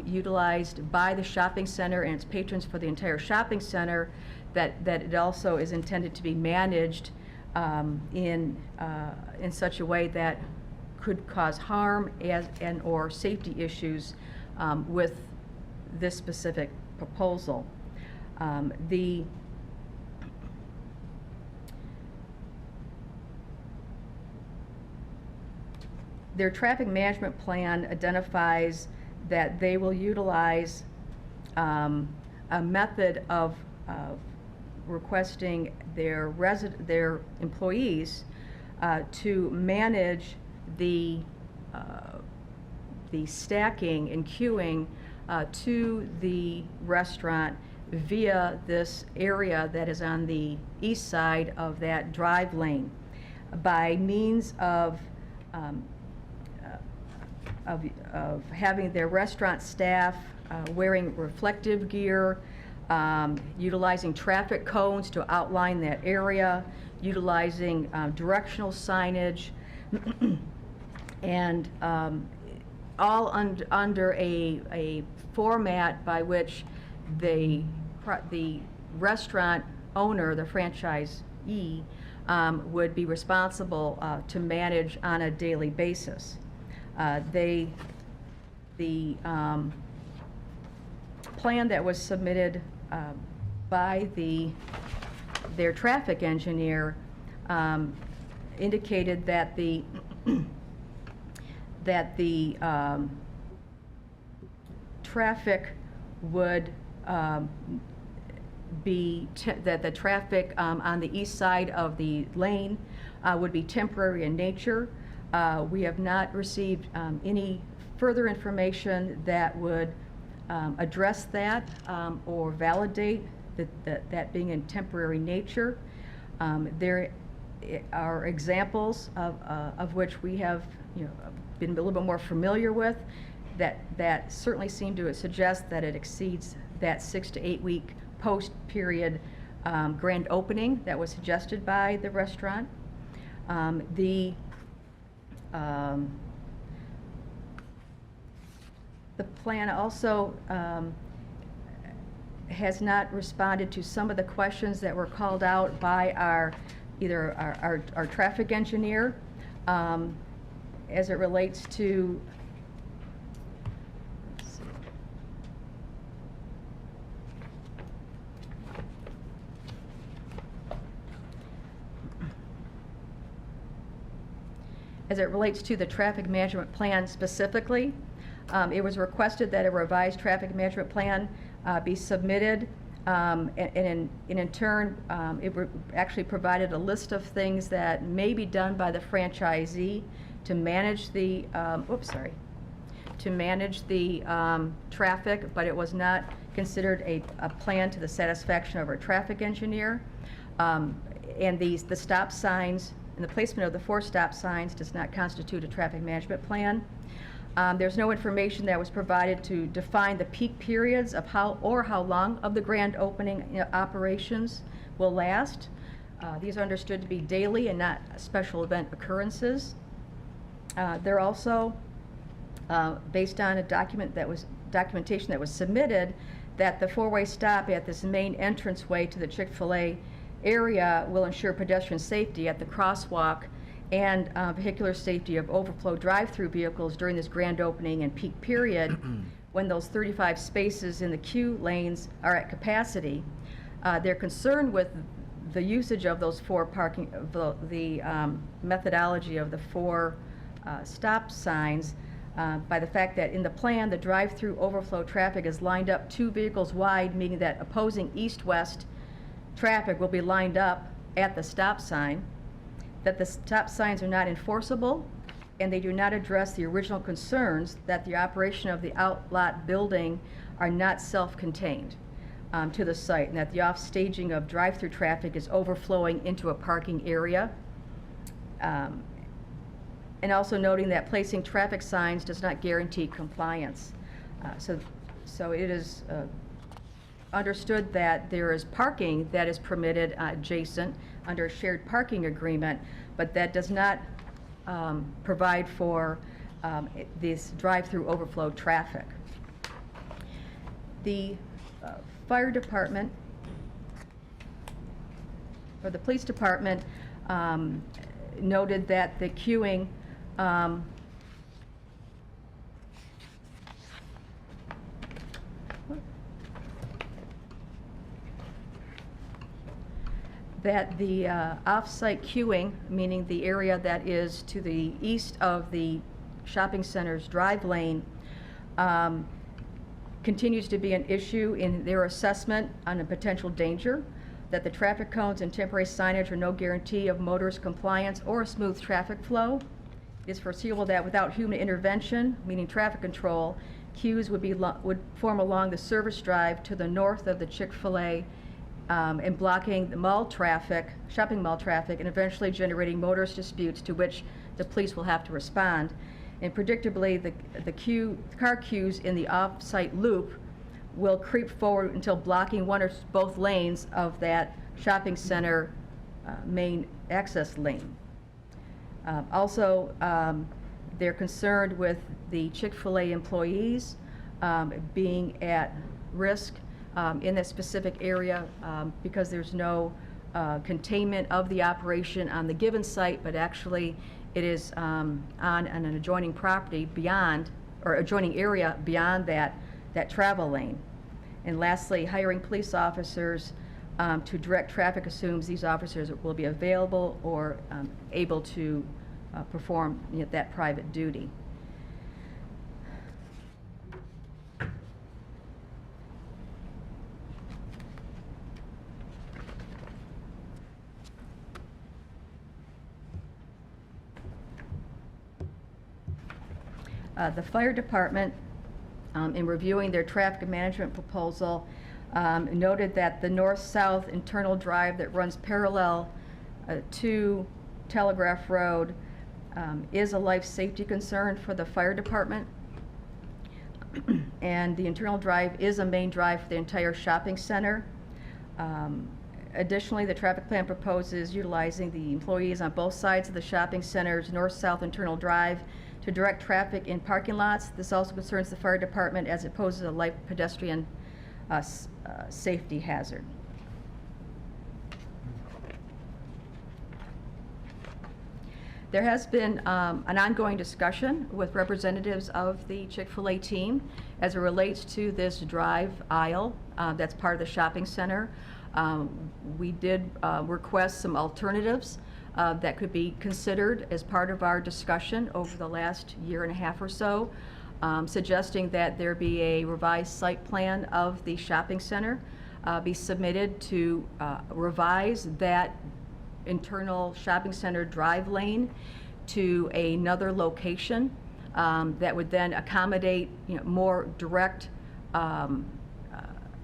[SPEAKER 2] utilized by the shopping center and its patrons for the entire shopping center, that it also is intended to be managed in such a way that could cause harm or safety issues with this specific proposal. Their traffic management plan identifies that they will utilize a method of requesting their employees to manage the stacking and queuing to the restaurant via this area that is on the east side of that drive lane by means of having their restaurant staff wearing reflective gear, utilizing traffic cones to outline that area, utilizing directional signage, and all under a format by which the restaurant owner, the franchisee, would be responsible to manage on a daily basis. The plan that was submitted by their traffic engineer indicated that the traffic would that the traffic on the east side of the lane would be temporary in nature. We have not received any further information that would address that or validate that being in temporary nature. There are examples of which we have been a little bit more familiar with that certainly seem to suggest that it exceeds that 6 to 8 week post period grand opening that was suggested by the restaurant. The plan also has not responded to some of the questions that were called out by our traffic engineer as it relates to, let's see. As it relates to the traffic management plan specifically, it was requested that a revised traffic management plan be submitted, and in turn, it actually provided a list of things that may be done by the franchisee to manage the, traffic, but it was not considered a plan to the satisfaction of our traffic engineer. And the stop signs and the placement of the 4 stop signs does not constitute a traffic management plan. There's no information that was provided to define the peak periods of how long of the grand opening operations will last. These are understood to be daily and not special event occurrences. They're also based on a documentation that was submitted that the 4-way stop at this main entranceway to the Chick-Fil-A area will ensure pedestrian safety at the crosswalk and vehicular safety of overflow drive-through vehicles during this grand opening and peak period, when those 35 spaces in the queue lanes are at capacity. They're concerned with the usage of those four parking, the methodology of the four stop signs by the fact that in the plan, the drive-through overflow traffic is lined up 2 vehicles wide, meaning that opposing east-west traffic will be lined up at the stop sign, that the stop signs are not enforceable, and they do not address the original concerns that the operation of the outlot building are not self-contained to the site, and that the off-staging of drive-through traffic is overflowing into a parking area. And also noting that placing traffic signs does not guarantee compliance. So it is understood that there is parking that is permitted adjacent under a shared parking agreement, but that does not provide for this drive-through overflow traffic. The fire department, or the police department, noted that the queuing that the off-site queuing, meaning the area that is to the east of the shopping center's drive lane, continues to be an issue in their assessment on a potential danger, that the traffic cones and temporary signage are no guarantee of motorist compliance or a smooth traffic flow. It is foreseeable that without human intervention, meaning traffic control, queues would form along the service drive to the north of the Chick-Fil-A and blocking the mall traffic, shopping mall traffic, and eventually generating motorist disputes to which the police will have to respond. And predictably, the car queues in the off-site loop will creep forward until blocking one or both lanes of that shopping center main access lane. Also, they're concerned with the Chick-fil-A employees being at risk in that specific area because there's no containment of the operation on the given site, but actually it is on an adjoining property beyond, or adjoining area beyond that travel lane. And lastly, hiring police officers to direct traffic assumes these officers will be available or able to perform that private duty. The fire department, in reviewing their traffic management proposal, noted that the north-south internal drive that runs parallel to Telegraph Road is a life safety concern for the fire department. And the internal drive is a main drive for the entire shopping center. Additionally, the traffic plan proposes utilizing the employees on both sides of the shopping center's north-south internal drive to direct traffic in parking lots. This also concerns the fire department as it poses a light pedestrian safety hazard. There has been an ongoing discussion with representatives of the Chick-fil-A team as it relates to this drive aisle that's part of the shopping center. We did request some alternatives that could be considered as part of our discussion over the last year and a half or so, suggesting that there be a revised site plan of the shopping center be submitted to revise that internal shopping center drive lane to another location that would then accommodate more direct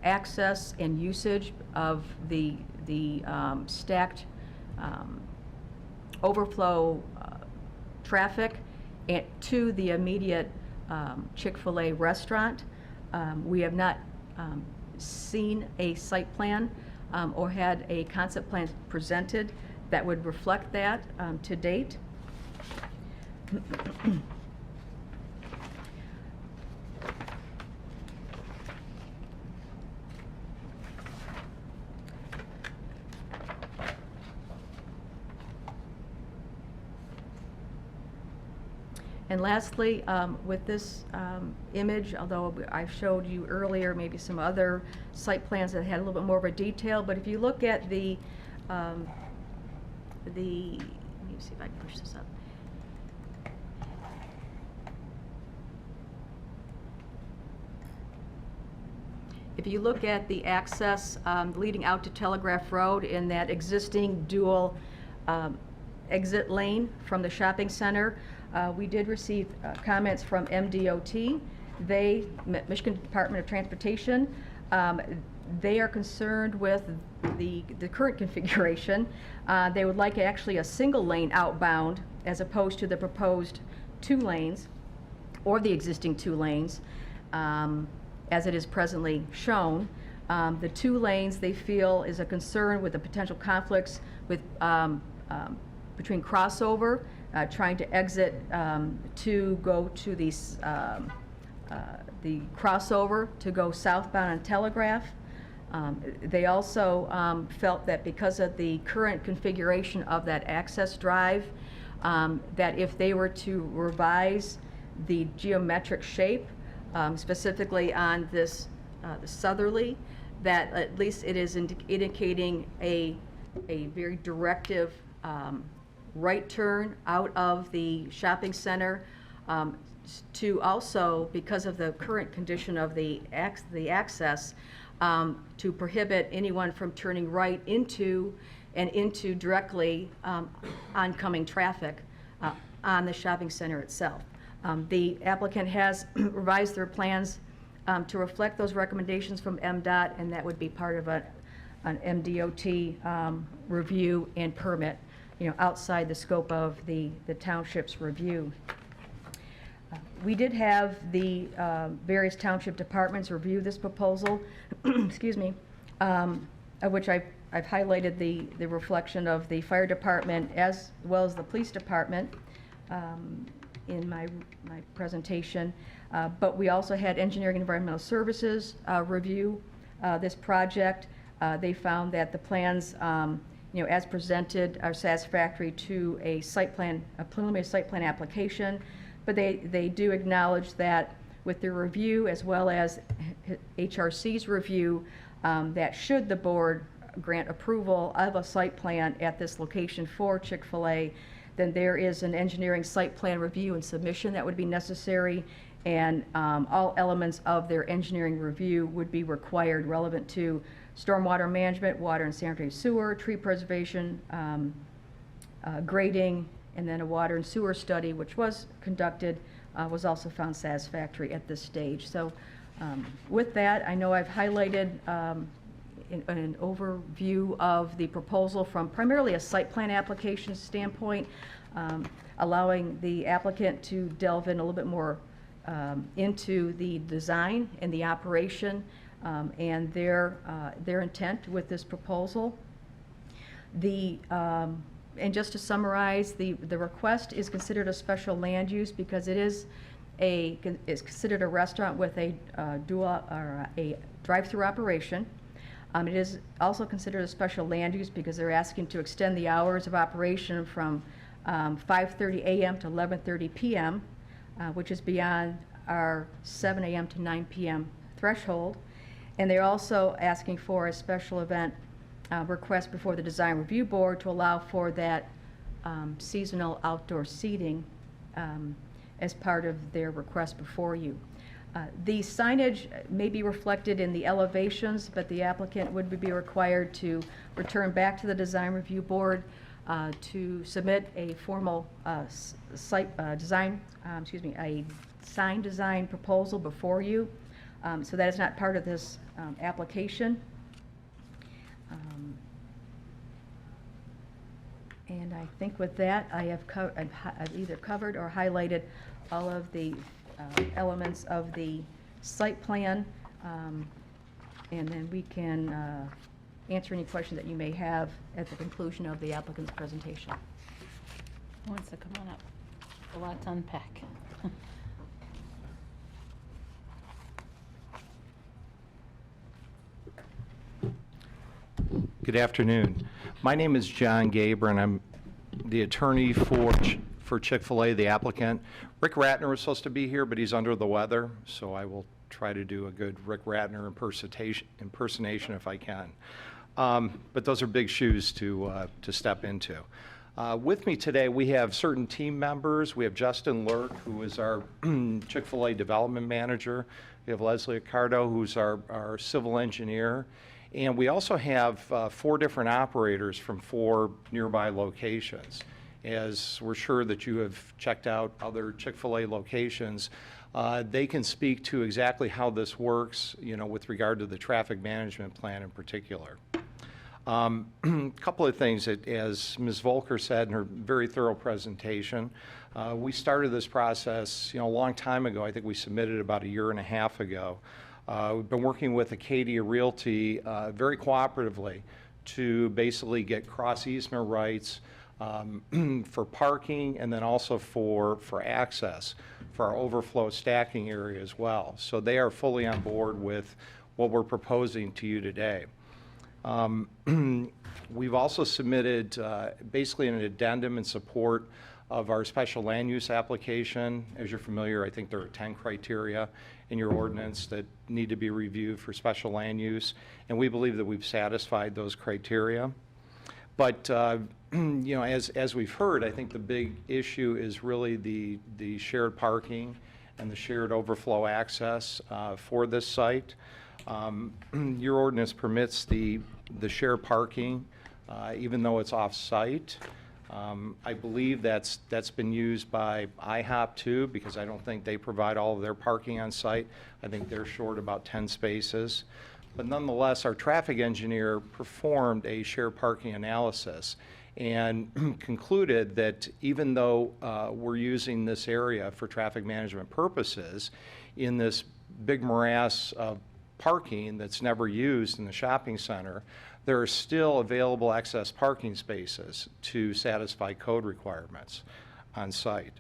[SPEAKER 2] access and usage of the stacked overflow traffic to the immediate Chick-fil-A restaurant. We have not seen a site plan or had a concept plan presented that would reflect that to date. And lastly, with this image, although I showed you earlier maybe some other site plans that had a little bit more of a detail, but if you look at let me see if I can push this up. If you look at the access leading out to Telegraph Road in that existing dual exit lane from the shopping center, we did receive comments from MDOT. Michigan Department of Transportation, they are concerned with the current configuration. They would like actually a single lane outbound as opposed to the proposed 2 lanes or the existing 2 lanes. As it is presently shown. The 2 lanes they feel is a concern with the potential conflicts with between crossover, trying to exit to go to the crossover to go southbound on Telegraph. They also felt that because of the current configuration of that access drive, that if they were to revise the geometric shape, specifically on this the southerly, that at least it is indicating a very directive right turn out of the shopping center, to also, because of the current condition of the access, to prohibit anyone from turning right into directly oncoming traffic on the shopping center itself. The applicant has revised their plans to reflect those recommendations from MDOT, and that would be part of an MDOT review and permit, outside the scope of the township's review. We did have the various township departments review this proposal, excuse me, of which I've highlighted the reflection of the fire department as well as the police department in my presentation. But we also had Engineering and Environmental Services review this project. They found that the plans, as presented, are satisfactory to a preliminary site plan application. But they do acknowledge that with their review as well as HRC's review, that should the board grant approval of a site plan at this location for Chick-Fil-A, then there is an engineering site plan review and submission that would be necessary, and all elements of their engineering review would be required relevant to stormwater management, water and sanitary sewer, tree preservation, grading, and then a water and sewer study, which was conducted, was also found satisfactory at this stage. So with that, I know I've highlighted an overview of the proposal from primarily a site plan application standpoint, allowing the applicant to delve in a little bit more into the design and the operation and their intent with this proposal. And just to summarize, the request is considered a special land use because it is considered a restaurant with a dual or a drive-through operation. It is also considered a special land use because they're asking to extend the hours of operation from 5:30 a.m. to 11:30 p.m., which is beyond our 7 a.m. to 9 p.m. threshold. And they're also asking for a special event request before the Design Review Board to allow for that seasonal outdoor seating as part of their request before you. The signage may be reflected in the elevations, but the applicant would be required to return back to the Design Review Board to submit a formal a sign design proposal before you. So that is not part of this application. And I think with that, I've either covered or highlighted all of the elements of the site plan, and then we can answer any questions that you may have at the conclusion of the applicant's presentation.
[SPEAKER 4] Who wants to come on up? A lot to unpack.
[SPEAKER 10] Good afternoon. My name is John Gaber, and I'm the attorney for for Chick-fil-A, the applicant. Rick Ratner was supposed to be here, but he's under the weather, so I will try to do a good Rick Ratner impersonation if I can. But those are big shoes to step into. With me today, we have certain team members. We have Justin Lurk, who is our Chick-fil-A development manager. We have Leslie Accardo, who's our civil engineer. And we also have 4 different operators from 4 nearby locations. As we're sure that you have checked out other Chick-fil-A locations, they can speak to exactly how this works, with regard to the traffic management plan in particular. A couple of things that, as Ms. Volker said in her very thorough presentation, we started this process, a long time ago. I think we submitted about a year and a half ago. We've been working with Acadia Realty very cooperatively to basically get cross easement rights for parking and then also for access for our overflow stacking area as well. So they are fully on board with what we're proposing to you today. We've also submitted basically an addendum in support of our special land use application. As you're familiar, I think there are 10 criteria in your ordinance that need to be reviewed for special land use, and we believe that we've satisfied those criteria. But as we've heard, I think the big issue is really the shared parking and the shared overflow access for this site. Your ordinance permits the shared parking, even though it's off-site. I believe that's been used by IHOP too, because I don't think they provide all of their parking on site. I think they're short about 10 spaces. But nonetheless, our traffic engineer performed a shared parking analysis and concluded that even though we're using this area for traffic management purposes, in this big morass of parking that's never used in the shopping center, there are still available excess parking spaces to satisfy code requirements on site.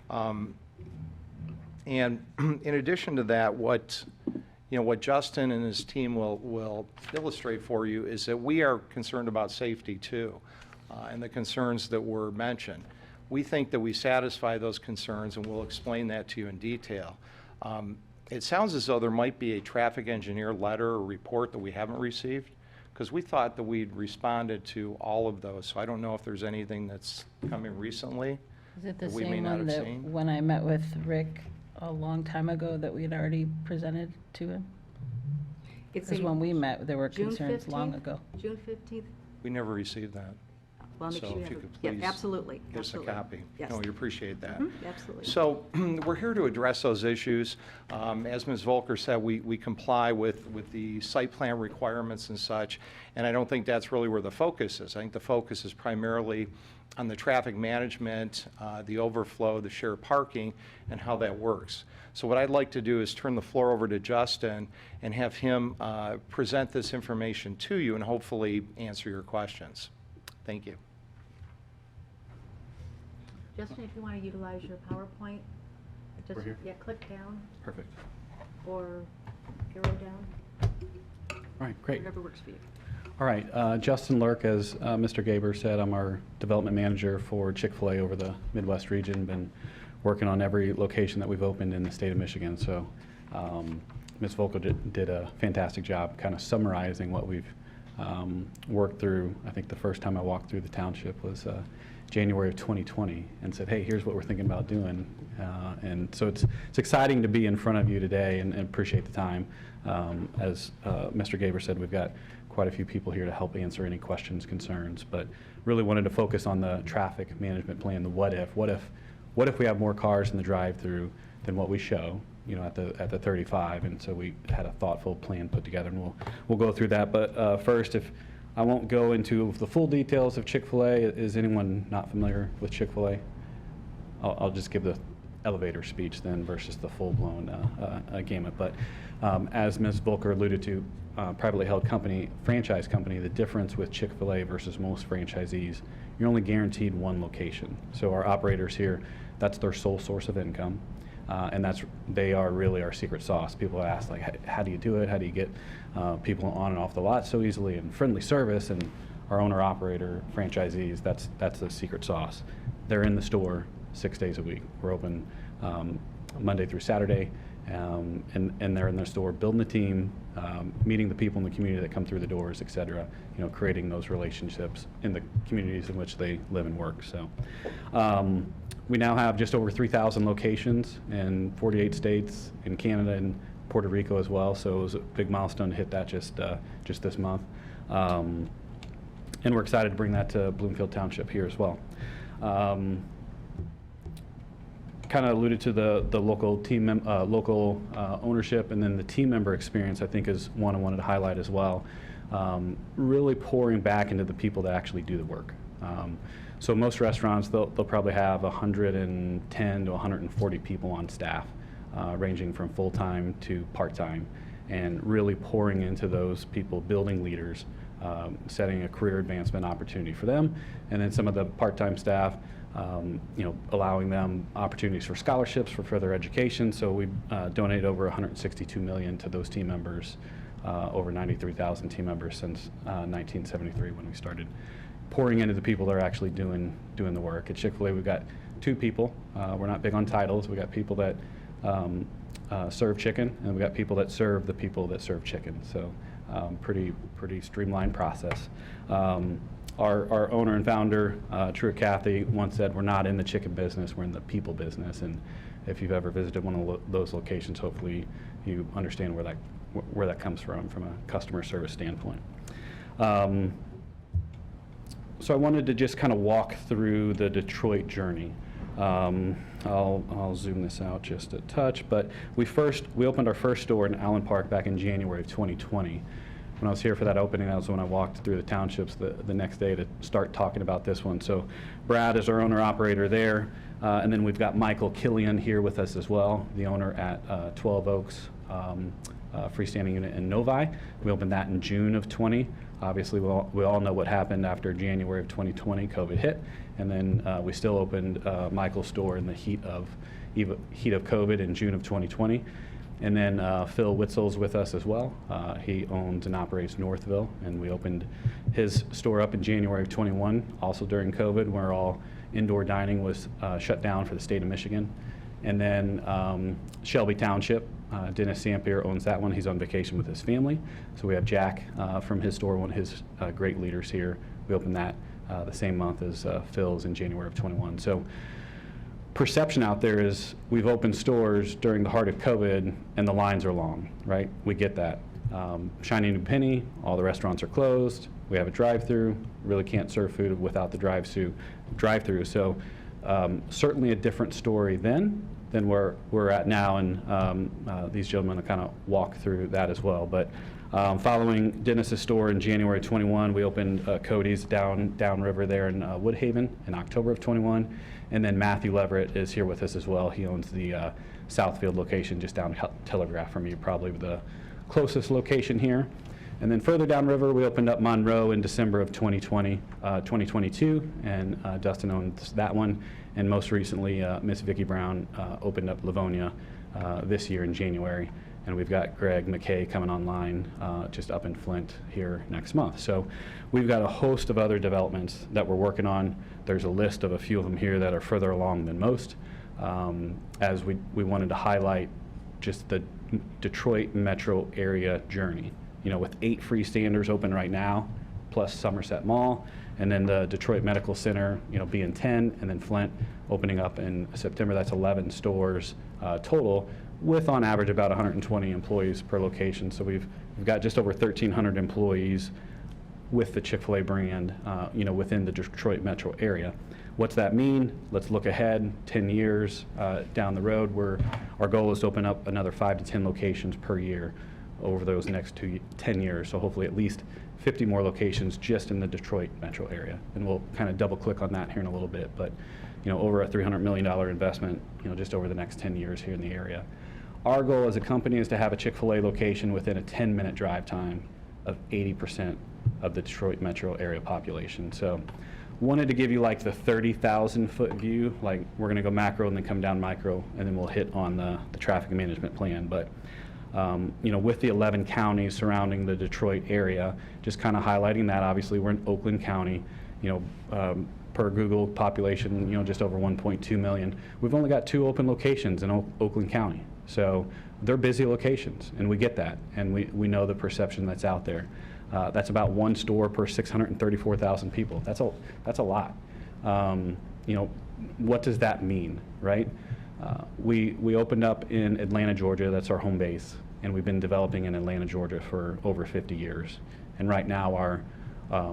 [SPEAKER 10] And in addition to that, what Justin and his team will illustrate for you is that we are concerned about safety too, and the concerns that were mentioned. We think that we satisfy those concerns, and we'll explain that to you in detail. It sounds as though there might be a traffic engineer letter or report that we haven't received, because we thought that we'd responded to all of those. So I don't know if there's anything that's coming recently
[SPEAKER 4] Is it the
[SPEAKER 10] that we may
[SPEAKER 4] same
[SPEAKER 10] not
[SPEAKER 4] one
[SPEAKER 10] have
[SPEAKER 4] that
[SPEAKER 10] seen.
[SPEAKER 4] when I met with Rick a long time ago that we had already presented to him?
[SPEAKER 1] It's
[SPEAKER 4] Because
[SPEAKER 1] a
[SPEAKER 4] when we met, there were
[SPEAKER 1] June
[SPEAKER 4] concerns long
[SPEAKER 1] 15th?
[SPEAKER 4] ago.
[SPEAKER 1] June 15th?
[SPEAKER 10] We never received that.
[SPEAKER 1] Well, I'll make
[SPEAKER 10] So
[SPEAKER 1] sure you
[SPEAKER 10] if
[SPEAKER 1] have
[SPEAKER 10] you
[SPEAKER 1] it.
[SPEAKER 10] could
[SPEAKER 1] Yeah,
[SPEAKER 10] please
[SPEAKER 1] absolutely.
[SPEAKER 10] Give us a
[SPEAKER 1] Absolutely.
[SPEAKER 10] copy.
[SPEAKER 1] Yes.
[SPEAKER 10] No, we appreciate that.
[SPEAKER 1] Absolutely.
[SPEAKER 10] So we're here to address those issues. As Ms. Volker said, we comply with the site plan requirements and such, and I don't think that's really where the focus is. I think the focus is primarily on the traffic management, the overflow, the shared parking, and how that works. So what I'd like to do is turn the floor over to Justin and have him present this information to you and hopefully answer your questions. Thank you.
[SPEAKER 1] Justin, if you want to utilize your PowerPoint, just,
[SPEAKER 11] Right here?
[SPEAKER 1] yeah, click down
[SPEAKER 11] Perfect.
[SPEAKER 1] or arrow down,
[SPEAKER 11] All right, great.
[SPEAKER 1] whatever works for you.
[SPEAKER 11] All right, Justin Lurk, as Mr. Gaber said, I'm our development manager for Chick-fil-A over the Midwest region. Been working on every location that we've opened in the state of Michigan. So Ms. Volker did a fantastic job kind of summarizing what we've worked through. I think the first time I walked through the township was January of 2020 and said, hey, here's what we're thinking about doing. And so it's exciting to be in front of you today and appreciate the time. As Mr. Gaber said, we've got quite a few people here to help answer any questions, concerns, but really wanted to focus on the traffic management plan, the what if. What if we have more cars in the drive-through than what we show, at the 35? And so we had a thoughtful plan put together, and we'll go through that. But first, I won't go into the full details of Chick-fil-A. Is anyone not familiar with Chick-fil-A? I'll just give the elevator speech then versus the full-blown gamut. But as Ms. Volker alluded to, privately held company, franchise company, the difference with Chick-fil-A versus most franchisees, you're only guaranteed one location. So our operators here, that's their sole source of income. And they are really our secret sauce. People ask, like, how do you do it? How do you get people on and off the lot so easily? And friendly service, and our owner-operator franchisees, that's the secret sauce. They're in the store 6 days a week. We're open Monday through Saturday, and they're in their store building the team, meeting the people in the community that come through the doors, et cetera, creating those relationships in the communities in which they live and work. So we now have just over 3,000 locations in 48 states, in Canada and Puerto Rico as well. So it was a big milestone to hit that just this month. And we're excited to bring that to Bloomfield Township here as well. Kind of alluded to the local team, local ownership, and then the team member experience, I think, is one I wanted to highlight as well. Really pouring back into the people that actually do the work. So most restaurants, they'll probably have 110 to 140 people on staff, ranging from full-time to part-time, and really pouring into those people, building leaders, setting a career advancement opportunity for them, and then some of the part-time staff, allowing them opportunities for scholarships for further education. So we donated over $162 million to those team members, over 93,000 team members since 1973 when we started pouring into the people that are actually doing the work. At Chick-fil-A, we've got 2 people. We're not big on titles. We got people that serve chicken, and we got people that serve the people that serve chicken. So pretty streamlined process. Our owner and founder, Truett Cathy, once said, "We're not in the chicken business, we're in the people business." And if you've ever visited one of those locations, hopefully you understand where that comes from a customer service standpoint. So I wanted to just kind of walk through the Detroit journey. I'll zoom this out just a touch, but we opened our first store in Allen Park back in January of 2020. When I was here for that opening, that was when I walked through the townships the next day to start talking about this one. So Brad is our owner-operator there, and then we've got Michael Killian here with us as well, the owner at 12 Oaks freestanding unit in Novi. We opened that in June of 20. Obviously, we all know what happened after January of 2020, COVID hit, and then we still opened Michael's store in the heat of COVID in June of 2020. And then Phil Witzel's with us as well. He owns and operates Northville, and we opened his store up in January of 21, also during COVID, where all indoor dining was shut down for the state of Michigan. And then Shelby Township, Dennis Sampier owns that one. He's on vacation with his family. So we have Jack from his store, one of his great leaders here. We opened that the same month as Phil's in January of 21. So perception out there is we've opened stores during the heart of COVID and the lines are long, right? We get that. Shiny new penny, all the restaurants are closed. We have a drive-through, really can't serve food without the drive-through. So certainly a different story then than where we're at now, and these gentlemen will kind of walk through that as well. But following Dennis's store in January 21, we opened Cody's downriver there in Woodhaven in October of 21. And then Matthew Leverett is here with us as well. He owns the Southfield location just down Telegraph from you, probably the closest location here. And then further downriver, we opened up Monroe in December of 2022, and Dustin owns that one. And most recently, Miss Vicki Brown opened up Livonia this year in January. And we've got Greg McKay coming online just up in Flint here next month. So we've got a host of other developments that we're working on. There's a list of a few of them here that are further along than most, as we wanted to highlight just the Detroit metro area journey. With 8 freestanders open right now, plus Somerset Mall, and then the Detroit Medical Center, being 10, and then Flint opening up in September. That's 11 stores total, with on average about 120 employees per location. So we've got just over 1,300 employees with the Chick-fil-A brand, within the Detroit metro area. What's that mean? Let's look ahead 10 years down the road, where our goal is to open up another 5 to 10 locations per year over those next 10 years. So hopefully at least 50 more locations just in the Detroit metro area. And we'll kind of double click on that here in a little bit. But over a $300 million investment, just over the next 10 years here in the area. Our goal as a company is to have a Chick-fil-A location within a 10-minute drive time of 80% of the Detroit metro area population. So wanted to give you like the 30,000 foot view, like we're gonna go macro and then come down micro, and then we'll hit on the traffic management plan. But with the 11 counties surrounding the Detroit area, just kind of highlighting that. Obviously we're in Oakland County, Per Google, population, just over 1.2 million. We've only got 2 open locations in Oakland County. So they're busy locations, and we get that, and we know the perception that's out there. That's about 1 store per 634,000 people. That's a lot. What does that mean, right? We opened up in Atlanta, Georgia. That's our home base, and we've been developing in Atlanta, Georgia for over 50 years. And right now our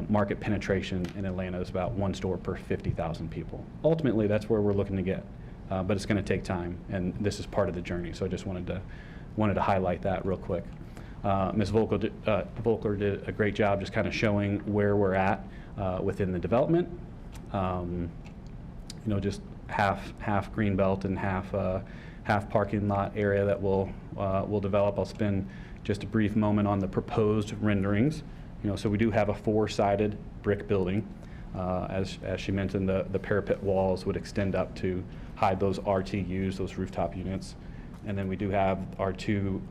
[SPEAKER 11] market penetration in Atlanta is about 1 store per 50,000 people. Ultimately, that's where we're looking to get, but it's going to take time, and this is part of the journey. So I just wanted to highlight that real quick. Ms. Volker did a great job just kind of showing where we're at within the development. Just half green belt and half parking lot area that we'll develop. I'll spend just a brief moment on the proposed renderings. So we do have a 4-sided brick building. As she mentioned, the parapet walls would extend up to hide those RTUs, those rooftop units. And then we do have our 2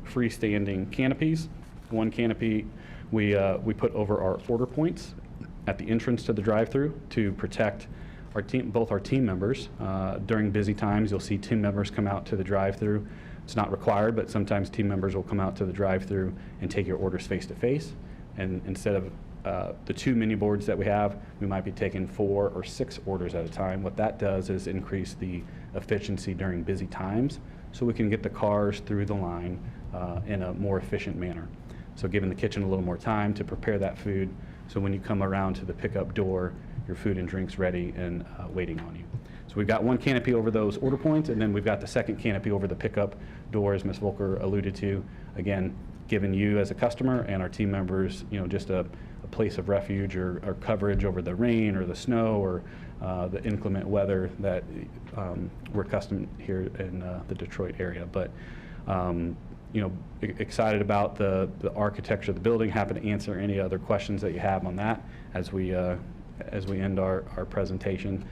[SPEAKER 11] freestanding canopies. One canopy we put over our order points at the entrance to the drive-through to protect both our team members. During busy times, you'll see team members come out to the drive-through. It's not required, but sometimes team members will come out to the drive-through and take your orders face-to-face. And instead of the 2 mini boards that we have, we might be taking 4 or 6 orders at a time. What that does is increase the efficiency during busy times, so we can get the cars through the line in a more efficient manner. So giving the kitchen a little more time to prepare that food, so when you come around to the pickup door, your food and drinks ready and waiting on you. So we've got 1 canopy over those order points, and then we've got the 2nd canopy over the pickup door, as Ms. Volker alluded to. Again, giving you as a customer and our team members, just a place of refuge or coverage over the rain or the snow or the inclement weather that we're accustomed here in the Detroit area. But excited about the architecture of the building. Happy to answer any other questions that you have on that as we end our presentation.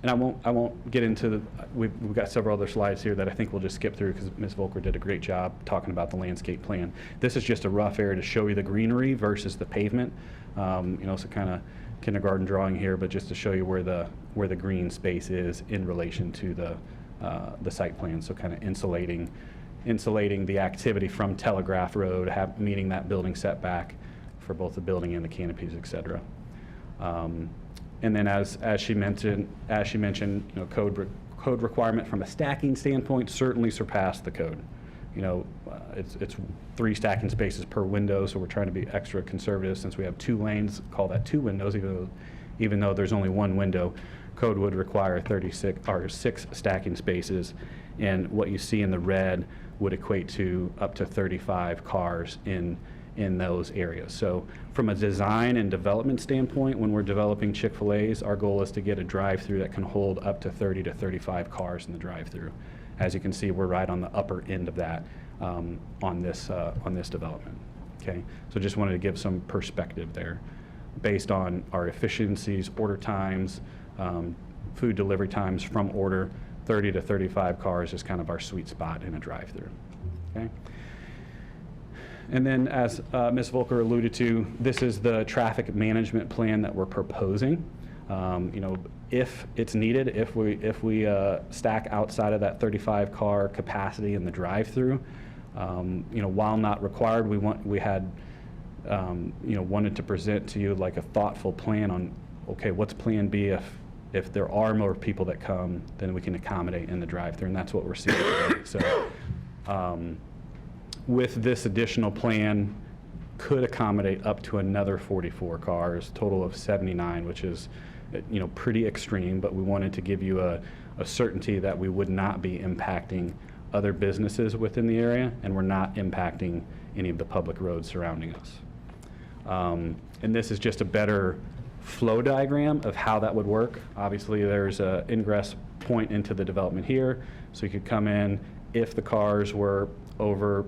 [SPEAKER 11] And I won't get into we've got several other slides here that I think we'll just skip through because Ms. Volker did a great job talking about the landscape plan. This is just a rough area to show you the greenery versus the pavement. So kind of kindergarten drawing here, but just to show you where the green space is in relation to the site plan. So kind of insulating the activity from Telegraph Road, meeting that building setback for both the building and the canopies, et cetera. And then as she mentioned, code requirement from a stacking standpoint certainly surpassed the code. It's 3 stacking spaces per window, so we're trying to be extra conservative since we have 2 lanes, call that 2 windows, even though there's only 1 window. Code would require 6 stacking spaces, and what you see in the red would equate to up to 35 cars in those areas. So from a design and development standpoint, when we're developing Chick-fil-A's, our goal is to get a drive-through that can hold up to 30 to 35 cars in the drive-through. As you can see, we're right on the upper end of that on this development. Okay, so just wanted to give some perspective there based on our efficiencies, order times, food delivery times from order. 30 to 35 cars is kind of our sweet spot in a drive-through. Okay. And then as Ms. Volker alluded to, this is the traffic management plan that we're proposing. If it's needed, if we stack outside of that 35 car capacity in the drive-through, while not required, we had wanted to present to you like a thoughtful plan on, okay, what's plan B if there are more people that come, then we can accommodate in the drive-through, and that's what we're seeing today. So with this additional plan, could accommodate up to another 44 cars, total of 79, which is pretty extreme, but we wanted to give you a certainty that we would not be impacting other businesses within the area, and we're not impacting any of the public roads surrounding us. And this is just a better flow diagram of how that would work. Obviously, there's an ingress point into the development here, so you could come in if the cars were over,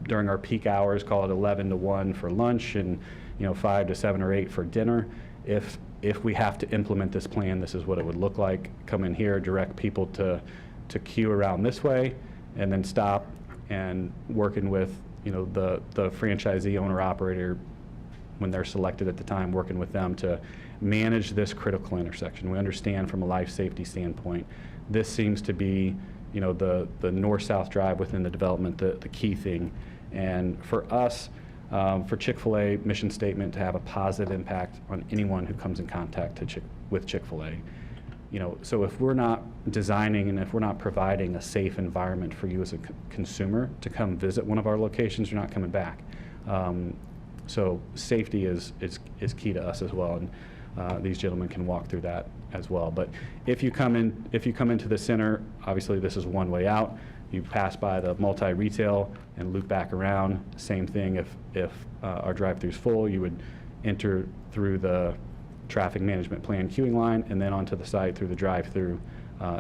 [SPEAKER 11] during our peak hours, call it 11 to 1 for lunch and 5 to 7 or 8 for dinner. If we have to implement this plan, this is what it would look like. Come in here, direct people to queue around this way, and then stop and working with the franchisee owner operator when they're selected at the time, working with them to manage this critical intersection. We understand from a life safety standpoint, this seems to be, you know, the north-south drive within the development, the key thing. And for us, for Chick-fil-A mission statement to have a positive impact on anyone who comes in contact with Chick-fil-A. You know, so if we're not designing and if we're not providing a safe environment for you as a consumer to come visit one of our locations, you're not coming back. So safety is key to us as well, and these gentlemen can walk through that as well. But if you come into the center, obviously this is one way out. You pass by the multi-retail and loop back around. Same thing if our drive-thru's full, you would enter through the traffic management plan queuing line and then onto the site through the drive-through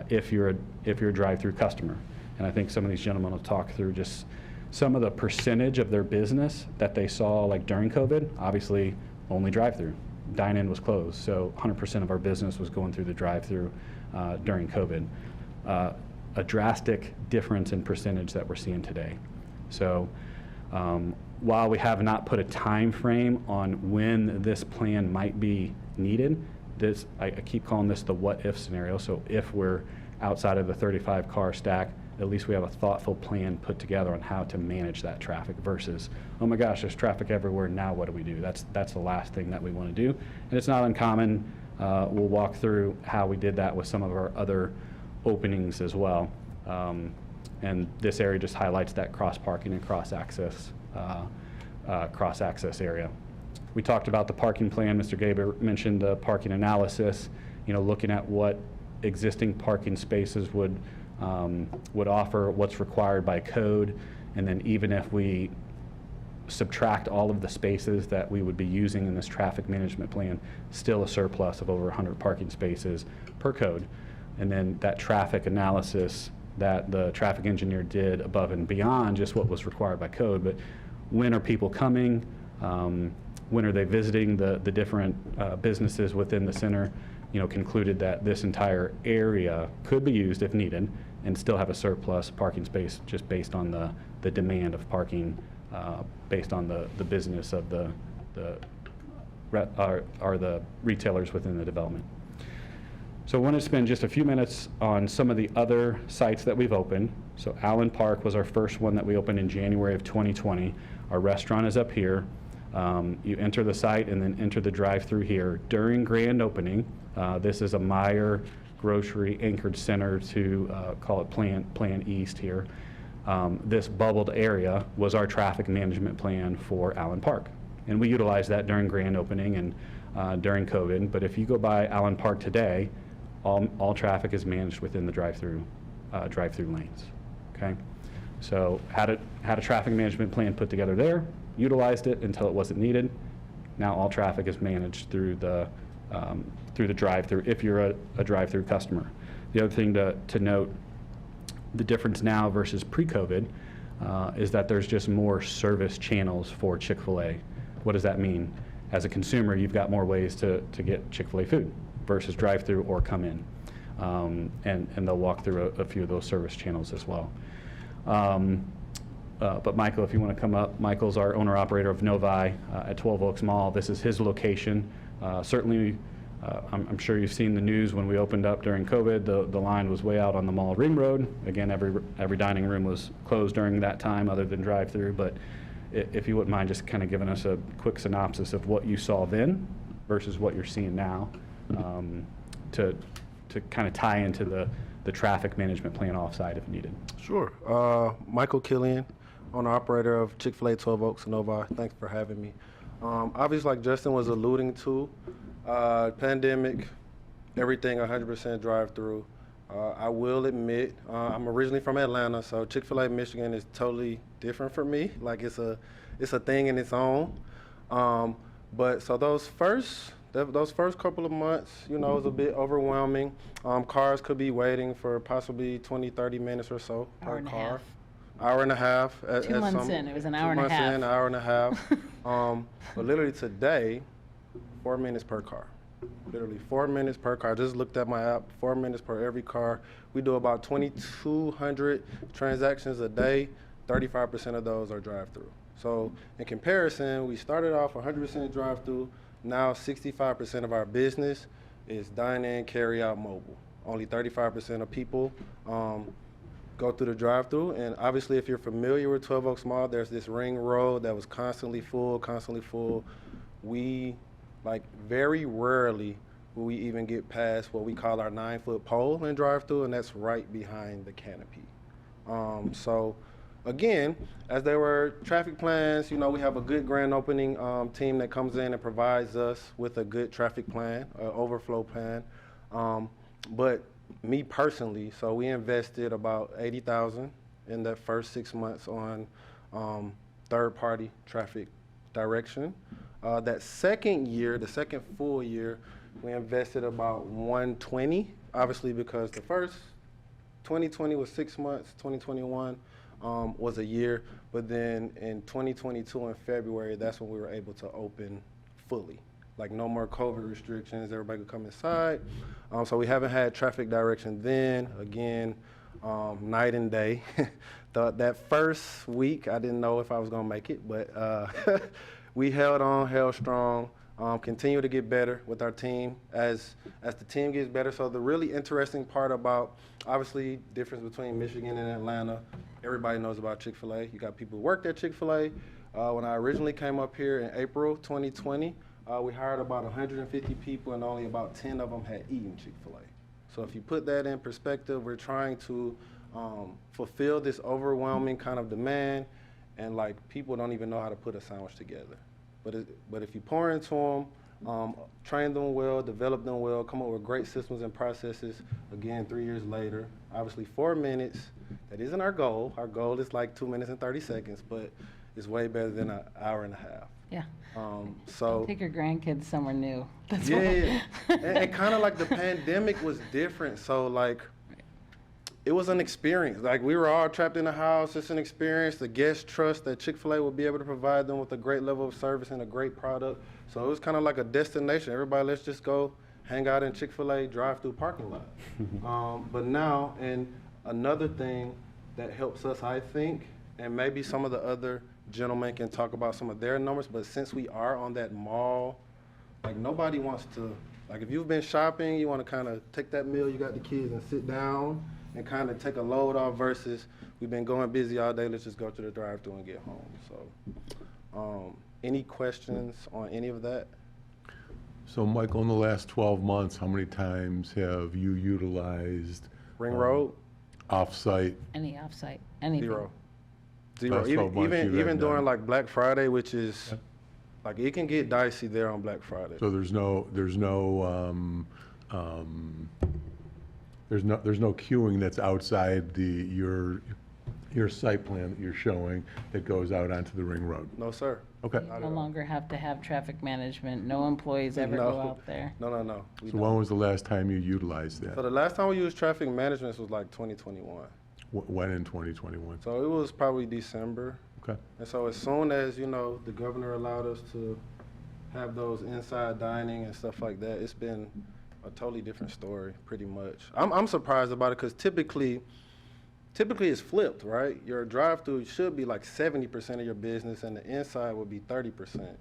[SPEAKER 11] if you're a drive-through customer. And I think some of these gentlemen will talk through just some of the percentage of their business that they saw like during COVID. Obviously only drive-through. Dine-in was closed, so 100% of our business was going through the drive-through during COVID. A drastic difference in percentage that we're seeing today. So while we have not put a time frame on when this plan might be needed, I keep calling this the what if scenario. So if we're outside of the 35 car stack, at least we have a thoughtful plan put together on how to manage that traffic versus, oh my gosh, there's traffic everywhere, now what do we do? That's the last thing that we want to do. And it's not uncommon. We'll walk through how we did that with some of our other openings as well. And this area just highlights that cross parking and cross access area. We talked about the parking plan. Mr. Gaber mentioned the parking analysis, you know, looking at what existing parking spaces would offer, what's required by code, and then even if we subtract all of the spaces that we would be using in this traffic management plan, still a surplus of over 100 parking spaces per code. And then that traffic analysis that the traffic engineer did above and beyond just what was required by code, but when are people coming? When are they visiting the different businesses within the center? You know, concluded that this entire area could be used if needed and still have a surplus parking space just based on the demand of parking, based on the business of the retailers within the development. So I want to spend just a few minutes on some of the other sites that we've opened. So Allen Park was our first one that we opened in January of 2020. Our restaurant is up here. You enter the site and then enter the drive-through here. During grand opening, this is a Meijer grocery anchored center to call it Plan East here. This bubbled area was our traffic management plan for Allen Park. And we utilized that during grand opening and during COVID. But if you go by Allen Park today, all traffic is managed within the drive-through lanes. Okay, so had a traffic management plan put together there, utilized it until it wasn't needed. Now all traffic is managed through the drive-through if you're a drive-through customer. The other thing to note, the difference now versus pre-COVID is that there's just more service channels for Chick-fil-A. What does that mean? As a consumer, you've got more ways to get Chick-fil-A food versus drive-through or come in. And they'll walk through a few of those service channels as well. But Michael, if you want to come up, Michael's our owner-operator of Novi at 12 Oaks Mall. This is his location. Certainly, I'm sure you've seen the news when we opened up during COVID, the line was way out on the mall ring road. Again, every dining room was closed during that time other than drive-through. But if you wouldn't mind just kind of giving us a quick synopsis of what you saw then versus what you're seeing now, to kind of tie into the traffic management plan offsite if needed.
[SPEAKER 12] Sure. Michael Killian, owner-operator of Chick-fil-A 12 Oaks Novi. Thanks for having me. Obviously, like Justin was alluding to, pandemic, everything 100% drive-through. I will admit, I'm originally from Atlanta, so Chick-fil-A Michigan is totally different for me. Like it's a thing in its own. But so those first couple of months, you know, it was a bit overwhelming. Cars could be waiting for possibly 20, 30 minutes or so per car. Hour and a half.
[SPEAKER 4] 2 months in, it was an hour and a half.
[SPEAKER 12] 2 months in, hour and a half. But literally today, 4 minutes per car. Literally 4 minutes per car. Just looked at my app, 4 minutes per every car. We do about 2,200 transactions a day. 35% of those are drive-through. So in comparison, we started off 100% drive-through. Now 65% of our business is dine-in, carry-out, mobile. Only 35% of people go through the drive-through. And obviously, if you're familiar with 12 Oaks Mall, there's this ring road that was constantly full, constantly full. We, like, very rarely will we even get past what we call our 9-foot pole in drive-through, and that's right behind the canopy. So again, as there were traffic plans, you know, we have a good grand opening team that comes in and provides us with a good traffic plan, overflow plan. But me personally, so we invested about $80,000 in that first 6 months on third-party traffic direction. That second year, the second full year, we invested about $120, obviously because the first 2020 was 6 months, 2021 was a year, but then in 2022 in February, that's when we were able to open fully. Like no more COVID restrictions, everybody could come inside. So we haven't had traffic direction then, again, night and day. That first week, I didn't know if I was gonna make it, but we held on, held strong, continue to get better with our team as the team gets better. So the really interesting part about, obviously, difference between Michigan and Atlanta, everybody knows about Chick-Fil-A. You got people who worked at Chick-Fil-A. When I originally came up here in April 2020, we hired about 150 people and only about 10 of them had eaten Chick-fil-A. So if you put that in perspective, we're trying to fulfill this overwhelming kind of demand, and like people don't even know how to put a sandwich together. But if you pour into them, train them well, develop them well, come up with great systems and processes, again, 3 years later, obviously 4 minutes, that isn't our goal. Our goal is like 2 minutes and 30 seconds, but it's way better than an hour and a half.
[SPEAKER 4] Yeah.
[SPEAKER 12] So
[SPEAKER 4] Take your grandkids somewhere new. That's
[SPEAKER 12] yeah, and kind of like the pandemic was different. So like, it was an experience. Like we were all trapped in the house. It's an experience. The guests trust that Chick-fil-A will be able to provide them with a great level of service and a great product. So it was kind of like a destination. Everybody, let's just go hang out in Chick-fil-A drive-through parking lot. But now, and another thing that helps us, I think, and maybe some of the other gentlemen can talk about some of their numbers, but since we are on that mall, like nobody wants to, like if you've been shopping, you want to kind of take that meal, you got the kids, and sit down and kind of take a load off versus we've been going busy all day, let's just go to the drive-thru and get home. So any questions on any of that?
[SPEAKER 5] So Michael, in the last 12 months, how many times have you utilized
[SPEAKER 12] Ring Road?
[SPEAKER 5] Off-site?
[SPEAKER 4] Any offsite, anything.
[SPEAKER 12] Zero.
[SPEAKER 5] Last 12 months you
[SPEAKER 12] Even
[SPEAKER 5] had
[SPEAKER 12] during
[SPEAKER 5] none.
[SPEAKER 12] like Black Friday, which is, like it can get dicey there on Black Friday.
[SPEAKER 5] So there's no queuing that's outside your site plan that you're showing that goes out onto the ring road?
[SPEAKER 12] No, sir.
[SPEAKER 5] Okay.
[SPEAKER 4] You no longer have to have traffic management. No employees ever go out there.
[SPEAKER 12] No. We
[SPEAKER 5] So
[SPEAKER 12] don't.
[SPEAKER 5] when was the last time you utilized
[SPEAKER 12] So
[SPEAKER 5] that?
[SPEAKER 12] the last time we used traffic management was like 2021.
[SPEAKER 5] When in 2021?
[SPEAKER 12] So it was probably December.
[SPEAKER 5] Okay.
[SPEAKER 12] And so as soon as, you know, the governor allowed us to have those inside dining and stuff like that, it's been a totally different story, pretty much. I'm surprised about it because typically it's flipped, right? Your drive-through should be like 70% of your business and the inside would be 30%.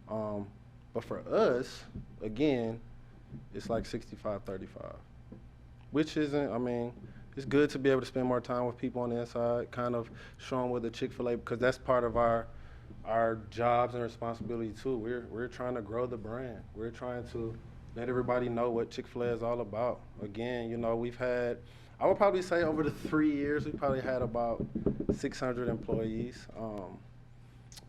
[SPEAKER 12] But for us, again, it's like 65-35, which isn't, I mean, it's good to be able to spend more time with people on the inside, kind of show them what the Chick-fil-A, because that's part of our jobs and responsibility too. We're trying to grow the brand. We're trying to let everybody know what Chick-fil-A is all about. Again, you know, we've had, I would probably say over the 3 years, we probably had about 600 employees.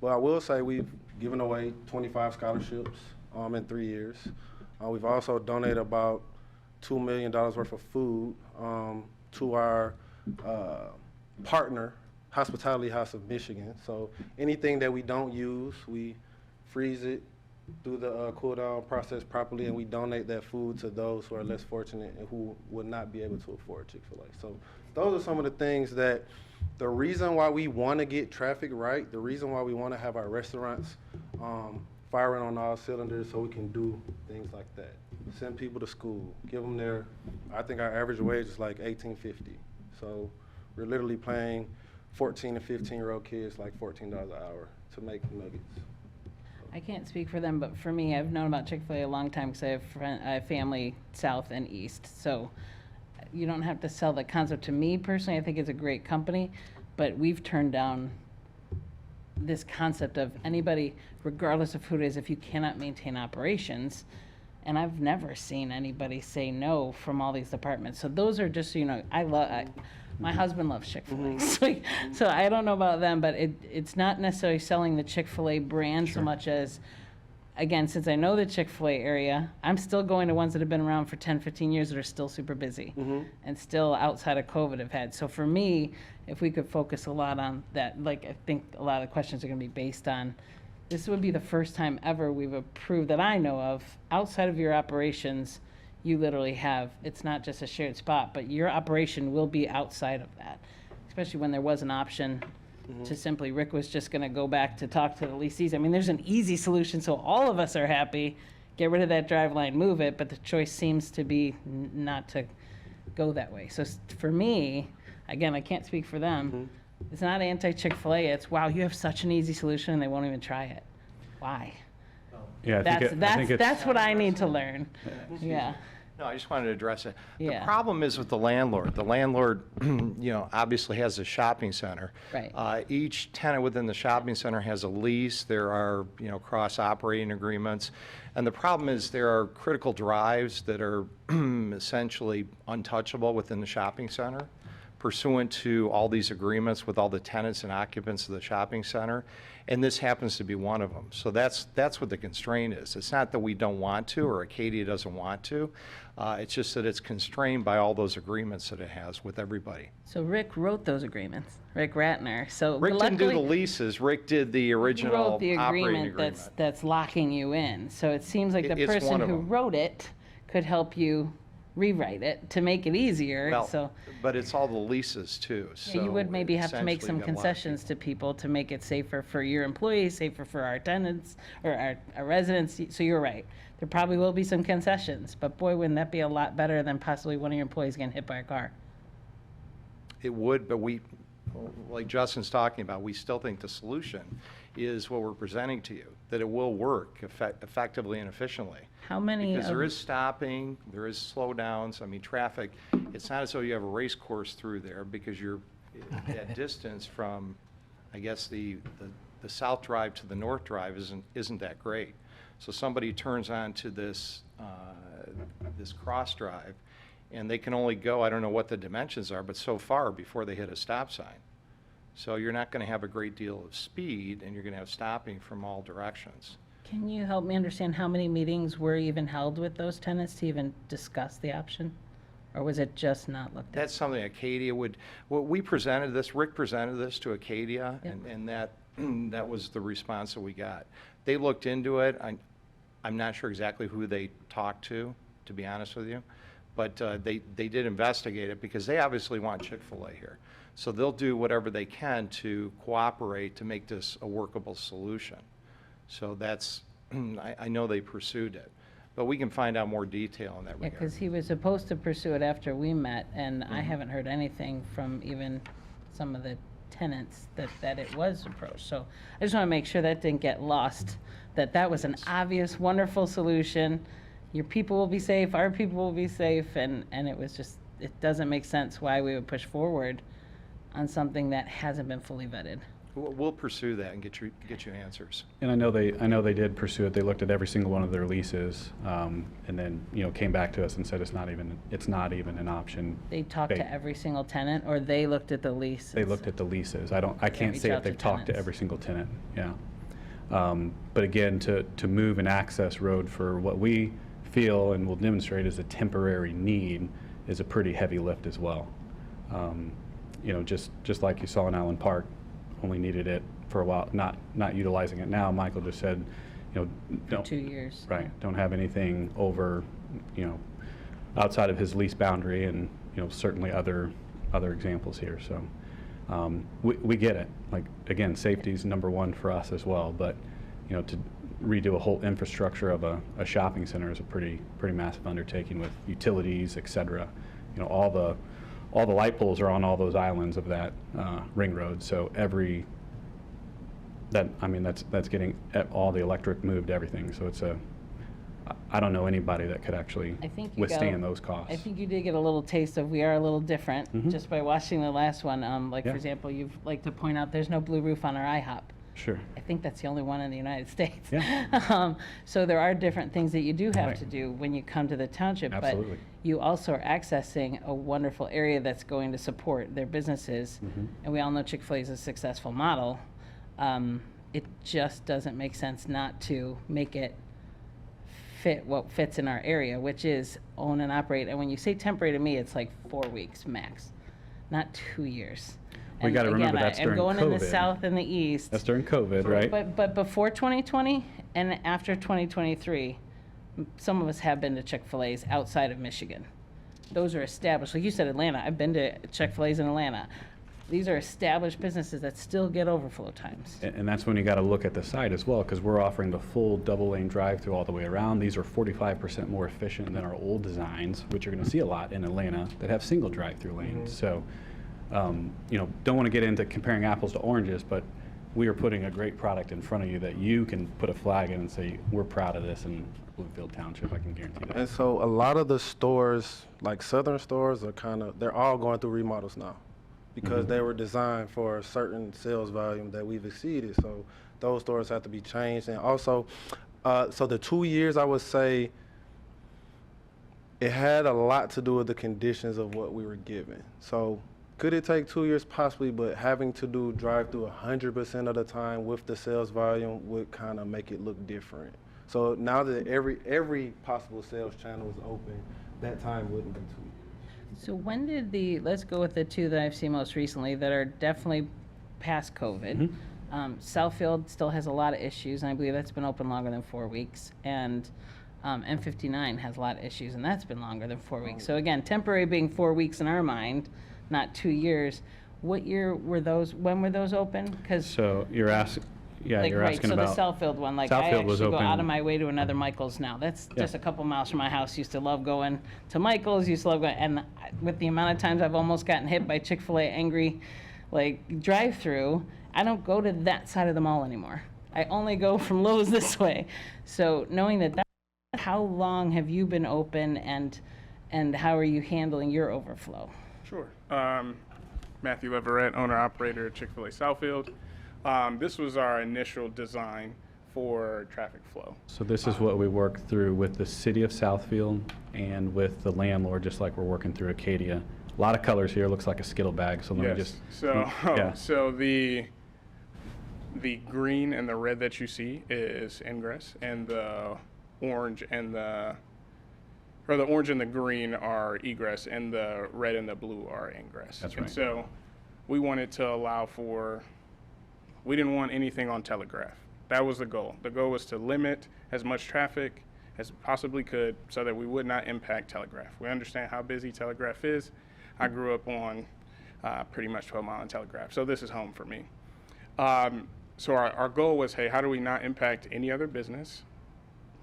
[SPEAKER 12] But I will say we've given away 25 scholarships in 3 years. We've also donated about $2 million worth of food to our partner, Hospitality House of Michigan. So anything that we don't use, we freeze it, do the cool down process properly, and we donate that food to those who are less fortunate and who would not be able to afford Chick-fil-A. So those are some of the things that, the reason why we want to get traffic right, the reason why we want to have our restaurants firing on all cylinders so we can do things like that. Send people to school, give them I think our average wage is like $18.50. So we're literally paying 14 and 15-year-old kids like $14 an hour to make nuggets.
[SPEAKER 4] I can't speak for them, but for me, I've known about Chick-fil-A a long time because I have family south and east. So you don't have to sell the concept to me personally. I think it's a great company, but we've turned down this concept of anybody, regardless of who it is, if you cannot maintain operations. And I've never seen anybody say no from all these departments. So those are just, my husband loves Chick-fil-A. So I don't know about them, but it's not necessarily selling the Chick-fil-A brand so much as, again, since I know the Chick-fil-A area, I'm still going to ones that have been around for 10, 15 years that are still super busy and still outside of COVID have had. So for me, if we could focus a lot on that, like I think a lot of the questions are going to be based on, this would be the first time ever we've approved that I know of, outside of your operations, you literally have, it's not just a shared spot, but your operation will be outside of that. Especially when there was an option to simply, Rick was just gonna go back to talk to the leasees. I mean, there's an easy solution, so all of us are happy. Get rid of that drive line, move it, but the choice seems to be not to go that way. So for me, again, I can't speak for them. It's not anti-Chick-fil-A, it's, wow, you have such an easy solution and they won't even try it. Why?
[SPEAKER 11] Yeah, I think it's.
[SPEAKER 4] That's what I need to learn. Yeah.
[SPEAKER 10] No, I just wanted to address it.
[SPEAKER 4] Yeah.
[SPEAKER 10] The problem is with the landlord. The landlord, obviously has a shopping center.
[SPEAKER 4] Right.
[SPEAKER 10] Each tenant within the shopping center has a lease. There are, cross-operating agreements. And the problem is there are critical drives that are essentially untouchable within the shopping center, pursuant to all these agreements with all the tenants and occupants of the shopping center, and this happens to be one of them. So that's what the constraint is. It's not that we don't want to or Acadia doesn't want to. It's just that it's constrained by all those agreements that it has with everybody.
[SPEAKER 4] So Rick wrote those agreements, Rick Ratner. So
[SPEAKER 10] Rick didn't do the
[SPEAKER 4] luckily,
[SPEAKER 10] leases. Rick did the
[SPEAKER 4] he
[SPEAKER 10] original
[SPEAKER 4] wrote the
[SPEAKER 10] operating
[SPEAKER 4] agreement that's locking you in. So it seems like the
[SPEAKER 10] It's
[SPEAKER 4] person
[SPEAKER 10] one of
[SPEAKER 4] who
[SPEAKER 10] them.
[SPEAKER 4] wrote it could help you rewrite it to make it easier.
[SPEAKER 10] Well,
[SPEAKER 4] So
[SPEAKER 10] but it's all the leases too.
[SPEAKER 4] yeah, you would
[SPEAKER 10] so
[SPEAKER 4] maybe have to make
[SPEAKER 10] essentially
[SPEAKER 4] some
[SPEAKER 10] got a lot of
[SPEAKER 4] concessions to people to make it safer for your employees, safer for our tenants or our residents. So you're right. There probably will be some concessions, but boy, wouldn't that be a lot better than possibly one of your employees getting hit by a car.
[SPEAKER 10] It would, but we, like Justin's talking about, we still think the solution is what we're presenting to you, that it will work effectively and efficiently.
[SPEAKER 4] How many
[SPEAKER 10] Because
[SPEAKER 4] of-
[SPEAKER 10] there is stopping, there is slowdowns, I mean, traffic, it's not as though you have a race course through there because you're at distance from, I guess, the south drive to the north drive isn't that great. So somebody turns onto this cross drive and they can only go, I don't know what the dimensions are, but so far before they hit a stop sign. So you're not going to have a great deal of speed and you're going to have stopping from all directions.
[SPEAKER 4] Can you help me understand how many meetings were even held with those tenants to even discuss the option? Or was it just not looked at?
[SPEAKER 10] That's something Acadia would, well, we presented this, Rick presented this to Acadia,
[SPEAKER 4] Yep.
[SPEAKER 10] and that was the response that we got. They looked into it. I'm not sure exactly who they talked to be honest with you, but they did investigate it because they obviously want Chick-fil-A here. So they'll do whatever they can to cooperate to make this a workable solution. So that's, I know they pursued it, but we can find out more detail in that
[SPEAKER 4] Yeah,
[SPEAKER 10] regard.
[SPEAKER 4] because he was supposed to pursue it after we met, and I haven't heard anything from even some of the tenants that it was approached. So I just want to make sure that didn't get lost, that was an obvious, wonderful solution. Your people will be safe, our people will be safe, and it was just, it doesn't make sense why we would push forward on something that hasn't been fully vetted.
[SPEAKER 10] We'll pursue that and get you answers.
[SPEAKER 11] And I know they did pursue it. They looked at every single one of their leases, and then, came back to us and said it's not even an option.
[SPEAKER 4] They talked to every single tenant, or they looked at the lease?
[SPEAKER 11] They looked at the leases. I can't
[SPEAKER 4] reach
[SPEAKER 11] say
[SPEAKER 4] out
[SPEAKER 11] if
[SPEAKER 4] to
[SPEAKER 11] they've talked to
[SPEAKER 4] tenants.
[SPEAKER 11] every single tenant, yeah. But again, to move an access road for what we feel and will demonstrate as a temporary need is a pretty heavy lift as well. Just like you saw in Allen Park, only needed it for a while, not utilizing it now. Michael just said, don't.
[SPEAKER 4] 2 years.
[SPEAKER 11] Right, don't have anything over, outside of his lease boundary, and, certainly other examples here, so. We get it, like, again, safety's number one for us as well, but, to redo a whole infrastructure of a shopping center is a pretty massive undertaking with utilities, et cetera. All all the light poles are on all those islands of that ring road. So that's getting all the electric moved, everything. So it's I don't know anybody that could actually
[SPEAKER 4] I think you
[SPEAKER 11] withstand
[SPEAKER 4] got-
[SPEAKER 11] those costs.
[SPEAKER 4] I think you did get a little taste of we are a little different
[SPEAKER 11] Mhm.
[SPEAKER 4] just by watching the last one. Like,
[SPEAKER 11] Yeah.
[SPEAKER 4] for example, you've like to point out there's no blue roof on our IHOP.
[SPEAKER 11] Sure.
[SPEAKER 4] I think that's the only one in the United States.
[SPEAKER 11] Yeah.
[SPEAKER 4] So there are different things that you do have
[SPEAKER 11] Right.
[SPEAKER 4] to do when you come to the township.
[SPEAKER 11] Absolutely.
[SPEAKER 4] But you also are accessing a wonderful area that's going to support their businesses.
[SPEAKER 11] Mhm.
[SPEAKER 4] And we all know Chick-fil-A is a successful model. It just doesn't make sense not to make it fit what fits in our area, which is own and operate. And when you say temporary, to me, it's like 4 weeks max, not 2 years.
[SPEAKER 11] We
[SPEAKER 4] And
[SPEAKER 11] gotta remember
[SPEAKER 4] again,
[SPEAKER 11] that's
[SPEAKER 4] I'm
[SPEAKER 11] during
[SPEAKER 4] going in the
[SPEAKER 11] COVID.
[SPEAKER 4] south and the east.
[SPEAKER 11] That's during COVID, right?
[SPEAKER 4] But before 2020 and after 2023, some of us have been to Chick-fil-A's outside of Michigan. Those are established. Like you said, Atlanta. I've been to Chick-fil-A's in Atlanta. These are established businesses that still get overflow times.
[SPEAKER 11] And that's when you got to look at the site as well, because we're offering the full double-lane drive-through all the way around. These are 45% more efficient than our old designs, which you're going to see a lot in Atlanta, that have single drive-through lanes. So, don't want to get into comparing apples to oranges, but we are putting a great product in front of you that you can put a flag in and say, we're proud of this in Bloomfield Township, I can guarantee that.
[SPEAKER 12] And so a lot of the stores, like Southern stores, they're all going through remodels now because they were designed for a certain sales volume that we've exceeded. So those stores have to be changed. And also, so the 2 years, I would say, it had a lot to do with the conditions of what we were given. So could it take 2 years? Possibly, but having to do drive-through 100% of the time with the sales volume would kind of make it look different. So now that every possible sales channel is open, that time wouldn't be 2 years.
[SPEAKER 4] So when did let's go with the two that I've seen most recently that are definitely past COVID. Southfield still has a lot of issues, and I believe that's been open longer than 4 weeks. And M59 has a lot of issues, and that's been longer than 4 weeks. So again, temporary being 4 weeks in our mind, not 2 years. What year were those, when were those open? Because
[SPEAKER 11] So you're asking, you're asking
[SPEAKER 4] so
[SPEAKER 11] about.
[SPEAKER 4] the Southfield one, like I
[SPEAKER 11] Southfield was
[SPEAKER 4] actually go out
[SPEAKER 11] open-
[SPEAKER 4] of my way to another Michael's now. That's
[SPEAKER 11] Yeah.
[SPEAKER 4] just a couple miles from my house. Used to love going to Michael's, used to love going, and with the amount of times I've almost gotten hit by Chick-fil-A angry, like drive-through, I don't go to that side of the mall anymore. I only go from Lowe's this way. So knowing that, how long have you been open, and how are you handling your overflow?
[SPEAKER 13] Sure. Matthew Leverett, owner-operator at Chick-fil-A Southfield. This was our initial design for traffic flow.
[SPEAKER 11] So this is what we work through with the city of Southfield and with the landlord, just like we're working through Acadia. A lot of colors here, looks like a Skittle bag, so let me
[SPEAKER 13] Yes.
[SPEAKER 11] just.
[SPEAKER 13] So,
[SPEAKER 11] Yeah.
[SPEAKER 13] so the green and the red that you see is ingress, and the orange and the orange and the green are egress, and the red and the blue are ingress.
[SPEAKER 11] That's
[SPEAKER 13] And
[SPEAKER 11] right.
[SPEAKER 13] so we wanted to allow for, we didn't want anything on Telegraph. That was the goal. The goal was to limit as much traffic as possibly could so that we would not impact Telegraph. We understand how busy Telegraph is. I grew up on pretty much 12 Mile and Telegraph, so this is home for me. So our goal was, hey, how do we not impact any other business?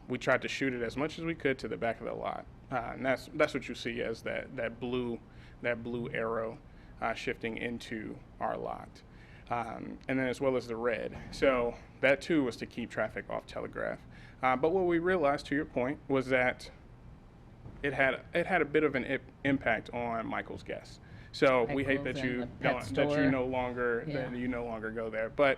[SPEAKER 13] We tried to shoot it as much as we could to the back of the lot. And that's what you see as that blue arrow shifting into our lot. And then as well as the red. So that too was to keep traffic off Telegraph. But what we realized, to your point, was that it had a bit of an impact on Michael's guests. So we hate
[SPEAKER 4] Michael's
[SPEAKER 13] that
[SPEAKER 4] and
[SPEAKER 13] you
[SPEAKER 4] the pet
[SPEAKER 13] don't, that
[SPEAKER 4] store.
[SPEAKER 13] you no longer
[SPEAKER 4] Yeah.
[SPEAKER 13] that you no longer go there. But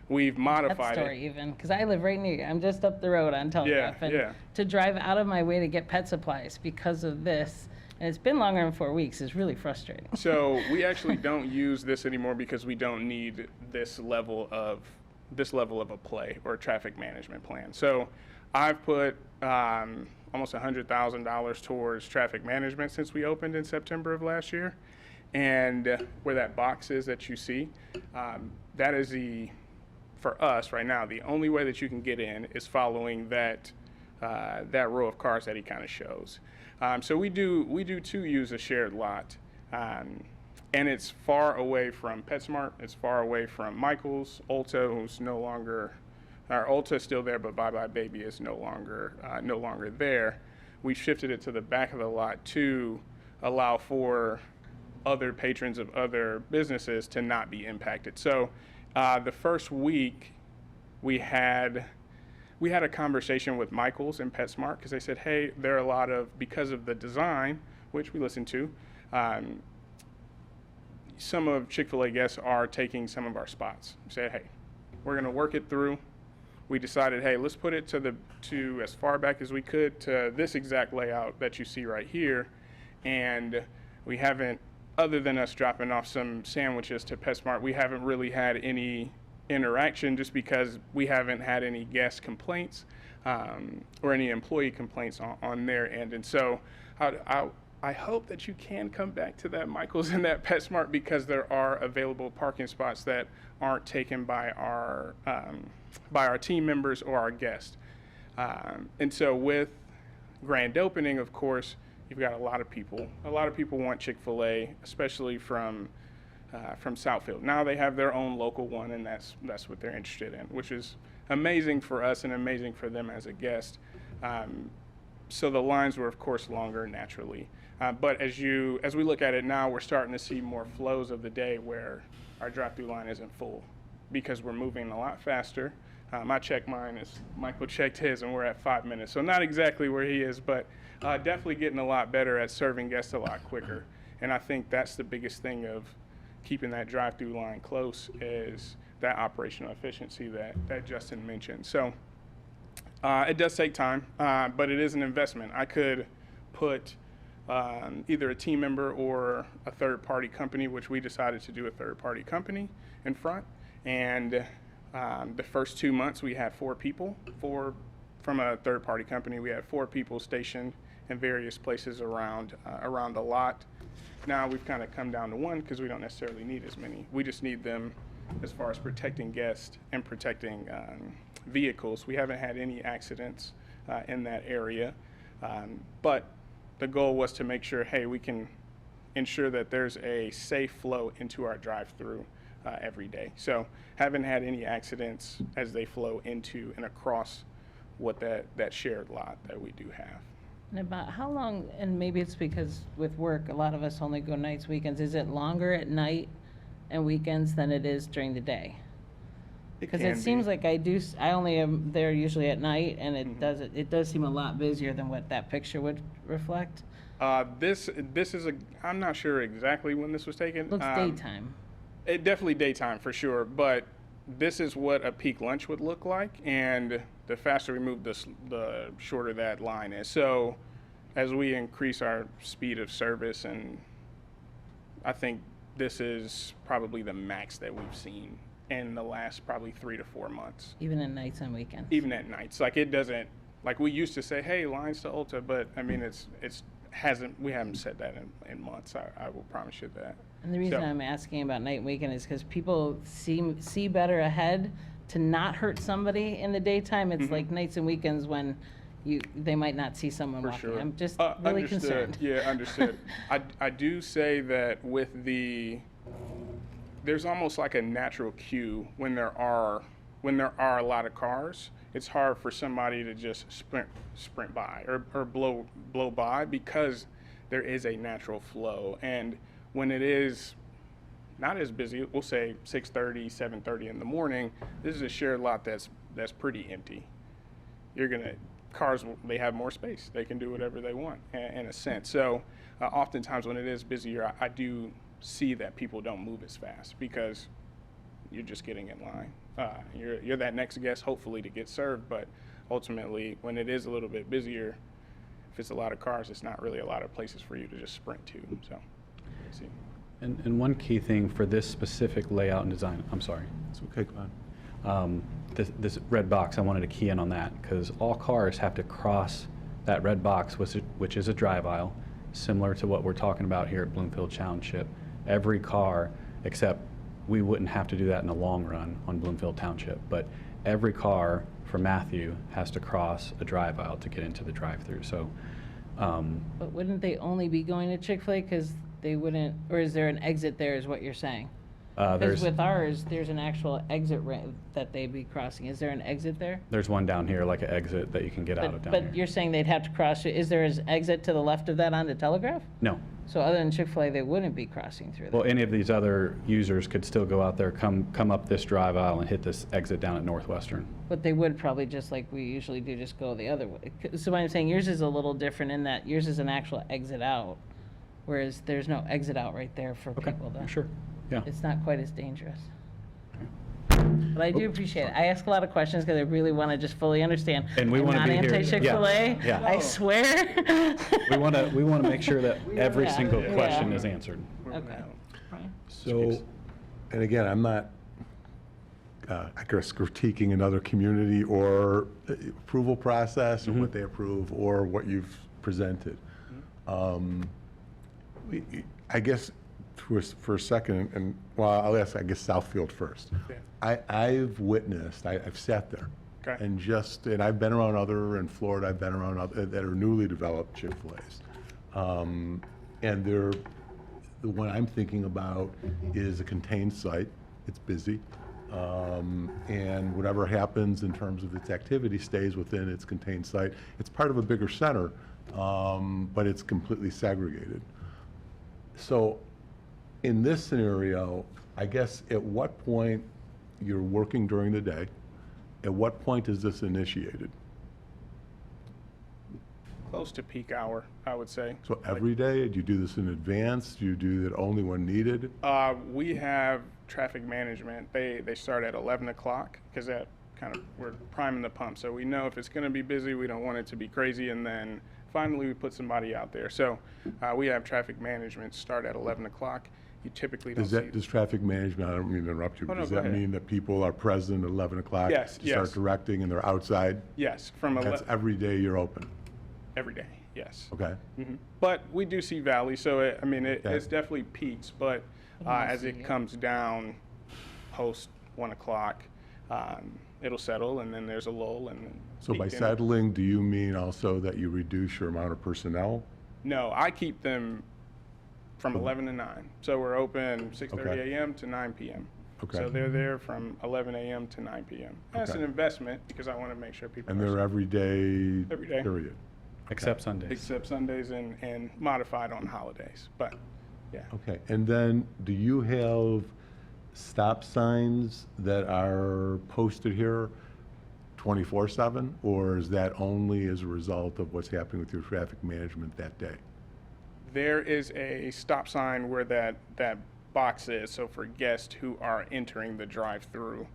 [SPEAKER 13] we've
[SPEAKER 4] Pet
[SPEAKER 13] modified
[SPEAKER 4] store
[SPEAKER 13] it.
[SPEAKER 4] even, because I live right near you. I'm just up the road on Telegraph.
[SPEAKER 13] Yeah,
[SPEAKER 4] and
[SPEAKER 13] yeah.
[SPEAKER 4] to drive out of my way to get pet supplies because of this, and it's been longer than 4 weeks, is really frustrating.
[SPEAKER 13] So we actually don't use this anymore because we don't need this level of a play or a traffic management plan. So I've put almost $100,000 towards traffic management since we opened in September of last year. And where that box is that you see, that is for us right now, the only way that you can get in is following that row of cars that he kind of shows. So we do too use a shared lot, and it's far away from PetSmart. It's far away from Michael's, Ulta, who's no longer, or Ulta's still there, but Bye Bye Baby is no longer there. We shifted it to the back of the lot to allow for other patrons of other businesses to not be impacted. So the first week we had a conversation with Michael's and PetSmart because they said, hey, there are a lot of, because of the design, which we listened to, some of Chick-fil-A guests are taking some of our spots. We said, hey, we're going to work it through. We decided, hey, let's put it to as far back as we could to this exact layout that you see right here. And we haven't, other than us dropping off some sandwiches to PetSmart, we haven't really had any interaction just because we haven't had any guest complaints or any employee complaints on their end. And so I hope that you can come back to that Michael's and that PetSmart because there are available parking spots that aren't taken by our team members or our guests. And so with grand opening, of course, you've got a lot of people. A lot of people want Chick-fil-A, especially from Southfield. Now they have their own local one, and that's what they're interested in, which is amazing for us and amazing for them as a guest. So the lines were, of course, longer naturally. But as we look at it now, we're starting to see more flows of the day where our drive-through line isn't full because we're moving a lot faster. I checked mine as Michael checked his, and we're at 5 minutes. So not exactly where he is, but definitely getting a lot better at serving guests a lot quicker. And I think that's the biggest thing of keeping that drive-through line close is that operational efficiency that Justin mentioned. So it does take time, but it is an investment. I could put either a team member or a third-party company, which we decided to do a third-party company in front. And the first 2 months, we had 4 people. From a third-party company, we had 4 people stationed in various places around the lot. Now we've kind of come down to 1 because we don't necessarily need as many. We just need them as far as protecting guests and protecting vehicles. We haven't had any accidents in that area, but the goal was to make sure, hey, we can ensure that there's a safe flow into our drive-through every day. So haven't had any accidents as they flow into and across what that shared lot that we do have.
[SPEAKER 4] And about how long, and maybe it's because with work, a lot of us only go nights, weekends, is it longer at night and weekends than it is during the day? Because it seems like I only am there usually at night, and it does seem a lot busier than what that picture would reflect.
[SPEAKER 13] This is I'm not sure exactly when this was taken.
[SPEAKER 4] Looks daytime.
[SPEAKER 13] It definitely daytime for sure, but this is what a peak lunch would look like, and the faster we move this, the shorter that line is. So as we increase our speed of service, and I think this is probably the max that we've seen in the last probably 3 to 4 months.
[SPEAKER 4] Even at nights and weekends?
[SPEAKER 13] Even at nights. Like it doesn't, like we used to say, hey, lines to Ulta, but I mean, we haven't said that in months. I will promise you that.
[SPEAKER 4] And the reason I'm asking about night and weekend is because people see better ahead to not hurt somebody in the daytime. It's like nights and weekends when they might not see someone
[SPEAKER 13] For
[SPEAKER 4] walking.
[SPEAKER 13] sure.
[SPEAKER 4] I'm just really
[SPEAKER 13] Understood.
[SPEAKER 4] concerned.
[SPEAKER 13] Yeah, understood. I do say that with there's almost like a natural cue when there are a lot of cars. It's hard for somebody to just sprint by or blow by because there is a natural flow. And when it is not as busy, we'll say 6:30, 7:30 in the morning, this is a shared lot that's pretty empty. Cars, they have more space. They can do whatever they want in a sense. So oftentimes when it is busier, I do see that people don't move as fast because you're just getting in line. You're that next guest, hopefully, to get served, but ultimately, when it is a little bit busier, if it's a lot of cars, it's not really a lot of places for you to just sprint to. So, let's see.
[SPEAKER 11] And one key thing for this specific layout and design, I'm sorry.
[SPEAKER 5] It's okay, go on.
[SPEAKER 11] This red box, I wanted to key in on that because all cars have to cross that red box, which is a drive aisle, similar to what we're talking about here at Bloomfield Township. Every car, except we wouldn't have to do that in the long run on Bloomfield Township, but every car for Matthew has to cross a drive aisle to get into the drive-through. So,
[SPEAKER 4] But wouldn't they only be going to Chick-fil-A because they wouldn't, or is there an exit there is what you're saying? Because
[SPEAKER 11] There's,
[SPEAKER 4] with ours, there's an actual exit that they'd be crossing. Is there an exit there?
[SPEAKER 11] there's one down here, like an exit that you can get out of down here.
[SPEAKER 4] But you're saying they'd have to cross, is there an exit to the left of that onto Telegraph?
[SPEAKER 11] No.
[SPEAKER 4] So other than Chick-fil-A, they wouldn't be crossing through
[SPEAKER 11] Well,
[SPEAKER 4] there?
[SPEAKER 11] any of these other users could still go out there, come up this drive aisle and hit this exit down at Northwestern.
[SPEAKER 4] But they would probably, just like we usually do, just go the other way. So what I'm saying, yours is a little different in that yours is an actual exit out, whereas there's no exit out right there for
[SPEAKER 11] Okay,
[SPEAKER 4] people to.
[SPEAKER 11] sure, yeah.
[SPEAKER 4] It's not quite as dangerous. But I do appreciate it. I ask a lot of questions because I really want to just fully understand.
[SPEAKER 11] And we wanna be here-
[SPEAKER 4] I'm not anti-Chick-fil-A.
[SPEAKER 11] yeah.
[SPEAKER 4] I swear.
[SPEAKER 11] We want to make sure that every
[SPEAKER 4] Yeah.
[SPEAKER 11] single
[SPEAKER 4] Yeah.
[SPEAKER 11] question is answered.
[SPEAKER 4] Okay. Right.
[SPEAKER 5] So, and again, I'm not, I guess, critiquing another community or approval process or what they approve or what you've presented. I guess for a second, and well, I'll ask, I guess, Southfield first.
[SPEAKER 13] Yeah.
[SPEAKER 5] I've witnessed, I've sat there.
[SPEAKER 13] Okay.
[SPEAKER 5] And I've been around other, in Florida, I've been around other that are newly developed Chick-fil-A's. And the one I'm thinking about is a contained site. It's busy. And whatever happens in terms of its activity stays within its contained site. It's part of a bigger center, but it's completely segregated. So in this scenario, I guess at what point you're working during the day, at what point is this initiated?
[SPEAKER 13] Close to peak hour, I would say.
[SPEAKER 5] So every day, do you do this in advance? Do you do it only when needed?
[SPEAKER 13] We have traffic management. They start at 11 o'clock because that kind of, we're priming the pump. So we know if it's going to be busy, we don't want it to be crazy. And then finally we put somebody out there. So we have traffic management start at 11 o'clock. You typically don't see.
[SPEAKER 5] Does traffic management, I don't mean to interrupt you,
[SPEAKER 13] Oh,
[SPEAKER 5] but
[SPEAKER 13] no,
[SPEAKER 5] does
[SPEAKER 13] go
[SPEAKER 5] that
[SPEAKER 13] ahead.
[SPEAKER 5] mean that people are present at 11 o'clock?
[SPEAKER 13] Yes,
[SPEAKER 5] To start
[SPEAKER 13] yes.
[SPEAKER 5] directing and they're outside?
[SPEAKER 13] Yes, from
[SPEAKER 5] That's every day you're open?
[SPEAKER 13] every day, yes.
[SPEAKER 5] Okay.
[SPEAKER 13] But we do see valleys, so
[SPEAKER 5] Okay.
[SPEAKER 13] it's definitely peaks, but as it comes down post 1 o'clock, it'll settle, and then there's a lull, and then
[SPEAKER 5] So by
[SPEAKER 13] peak in.
[SPEAKER 5] settling, do you mean also that you reduce your amount of personnel?
[SPEAKER 13] No, I keep them from 11 to 9. So we're open 6:30
[SPEAKER 5] Okay.
[SPEAKER 13] a.m. to 9 p.m.
[SPEAKER 5] Okay.
[SPEAKER 13] So they're there from 11 a.m. to 9 p.m. That's
[SPEAKER 5] Okay.
[SPEAKER 13] an investment because I want to make sure people
[SPEAKER 5] And
[SPEAKER 13] are
[SPEAKER 5] they're every day?
[SPEAKER 13] Every day.
[SPEAKER 5] Period?
[SPEAKER 11] Except Sundays.
[SPEAKER 13] except Sundays and modified on holidays. But yeah.
[SPEAKER 5] Okay, and then do you have stop signs that are posted here 24/7? Or is that only as a result of what's happening with your traffic management that day?
[SPEAKER 13] There is a stop sign where that box is, so for guests who are entering the drive-through.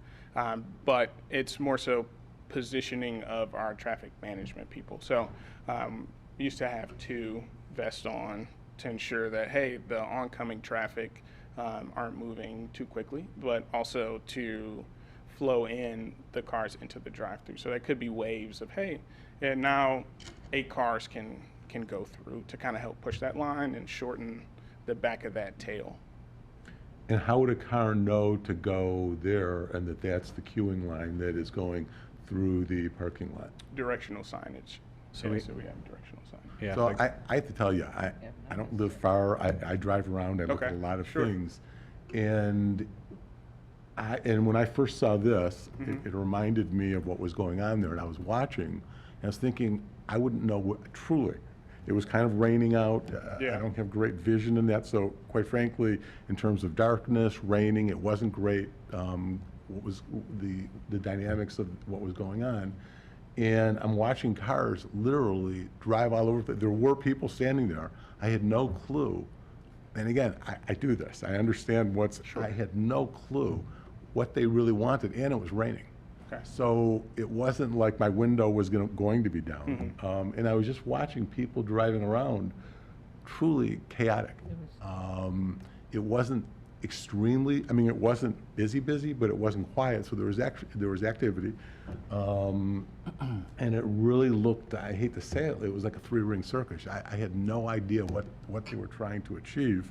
[SPEAKER 13] But it's more so positioning of our traffic management people. So we used to have 2 vests on to ensure that, hey, the oncoming traffic aren't moving too quickly, but also to flow in the cars into the drive-through. So that could be waves of, hey, and now 8 cars can go through to kind of help push that line and shorten the back of that tail.
[SPEAKER 5] And how would a car know to go there and that that's the queuing line that is going through the parking lot?
[SPEAKER 13] Directional signage.
[SPEAKER 11] So
[SPEAKER 13] Yeah,
[SPEAKER 11] we-
[SPEAKER 13] so we have directional signage.
[SPEAKER 11] Yeah,
[SPEAKER 5] So
[SPEAKER 11] like-
[SPEAKER 5] I have to tell you, I don't live far, I drive around, I look at a
[SPEAKER 13] Okay,
[SPEAKER 5] lot of
[SPEAKER 13] sure.
[SPEAKER 5] things. And when I first saw this,
[SPEAKER 13] Mm-hmm.
[SPEAKER 5] it reminded me of what was going on there, and I was watching, and I was thinking, I wouldn't know what, truly. It was kind of raining out.
[SPEAKER 13] Yeah.
[SPEAKER 5] I don't have great vision in that, so quite frankly, in terms of darkness, raining, it wasn't great, what was the dynamics of what was going on. And I'm watching cars literally drive all over. There were people standing there. I had no clue. And again, I do this. I understand I had no clue what they really wanted, and it was raining.
[SPEAKER 13] Okay.
[SPEAKER 5] So it wasn't like my window was going to be down. And I was just watching people driving around, truly chaotic. It wasn't extremely, I mean, it wasn't busy, but it wasn't quiet, so there was activity. And it really looked, I hate to say it was like a 3-ring circus. I had no idea what they were trying to achieve.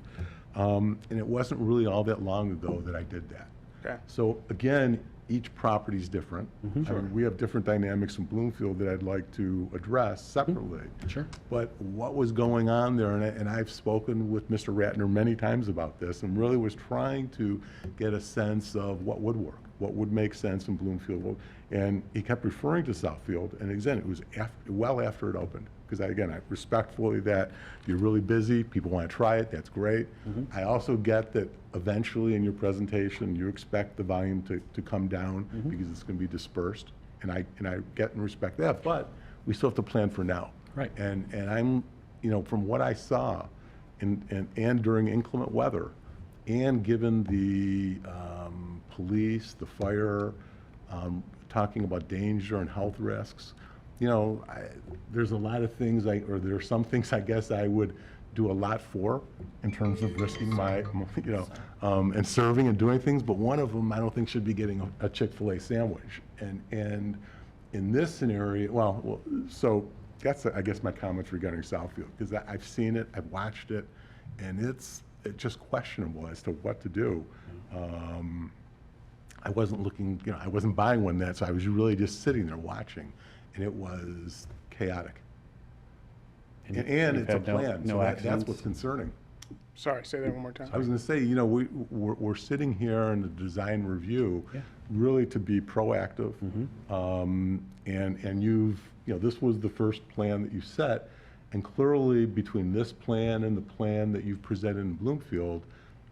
[SPEAKER 5] And it wasn't really all that long ago that I did that.
[SPEAKER 13] Okay.
[SPEAKER 5] So again, each property's different. I mean, we have different dynamics in Bloomfield that I'd like to address separately.
[SPEAKER 11] Sure.
[SPEAKER 5] But what was going on there, and I've spoken with Mr. Ratner many times about this, and really was trying to get a sense of what would work, what would make sense in Bloomfield. And he kept referring to Southfield, and again, it was well after it opened. Because again, I respectfully that you're really busy, people want to try it, that's great. I also get that eventually in your presentation, you expect the volume to come down because it's going to be dispersed. And I get and respect that, but we still have to plan for now.
[SPEAKER 11] Right.
[SPEAKER 5] And I'm, you know, from what I saw and during inclement weather, and given the police, the fire, talking about danger and health risks, you know, there's a lot of things or there are some things I guess I would do a lot for in terms of risking my, you know, and serving and doing things, but one of them I don't think should be getting a Chick-fil-A sandwich. And in this scenario, well, so that's, I guess, my comments regarding Southfield, because I've seen it, I've watched it, and it's just questionable as to what to do. I wasn't looking, you know, I wasn't buying one so I was really just sitting there watching. And it was chaotic. And it's a plan, so that's what's concerning.
[SPEAKER 13] Sorry, say that one more time.
[SPEAKER 5] I was going to say, you know, we're sitting here in the design review really to be proactive. And you've, you know, this was the first plan that you set. And clearly between this plan and the plan that you've presented in Bloomfield,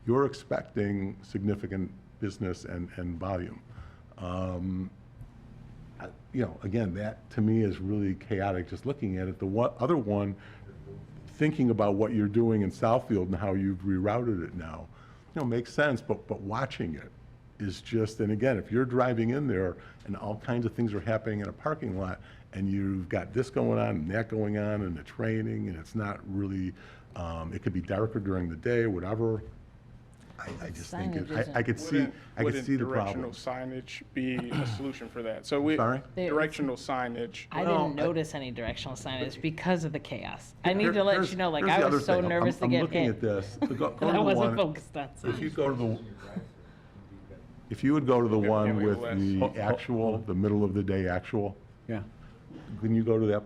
[SPEAKER 5] you're expecting significant business and volume. You know, again, that to me is really chaotic just looking at it. The other one, thinking about what you're doing in Southfield and how you've rerouted it now, you know, makes sense, but watching it is just, and again, if you're driving in there and all kinds of things are happening in a parking lot and you've got this going on and that going on and the training and it's not really, it could be darker during the day, whatever. I just think I could see the
[SPEAKER 13] Directional
[SPEAKER 5] problem.
[SPEAKER 13] signage be a solution for that? So
[SPEAKER 5] Sorry?
[SPEAKER 13] directional signage.
[SPEAKER 4] I didn't notice any directional signage because of the chaos. I need to let
[SPEAKER 5] Here's-
[SPEAKER 4] you know, like,
[SPEAKER 5] here's
[SPEAKER 4] I
[SPEAKER 5] the
[SPEAKER 4] was so
[SPEAKER 5] other thing.
[SPEAKER 4] nervous to
[SPEAKER 5] I'm
[SPEAKER 4] get
[SPEAKER 5] looking
[SPEAKER 4] in.
[SPEAKER 5] at this. Go to
[SPEAKER 4] I
[SPEAKER 5] the
[SPEAKER 4] wasn't
[SPEAKER 5] one-
[SPEAKER 4] focused on
[SPEAKER 5] If you
[SPEAKER 4] signage.
[SPEAKER 5] go to the, if you would go to the one
[SPEAKER 13] we
[SPEAKER 5] with
[SPEAKER 13] have
[SPEAKER 5] the actual, the middle of the day actual,
[SPEAKER 11] Yeah.
[SPEAKER 5] can you go to that?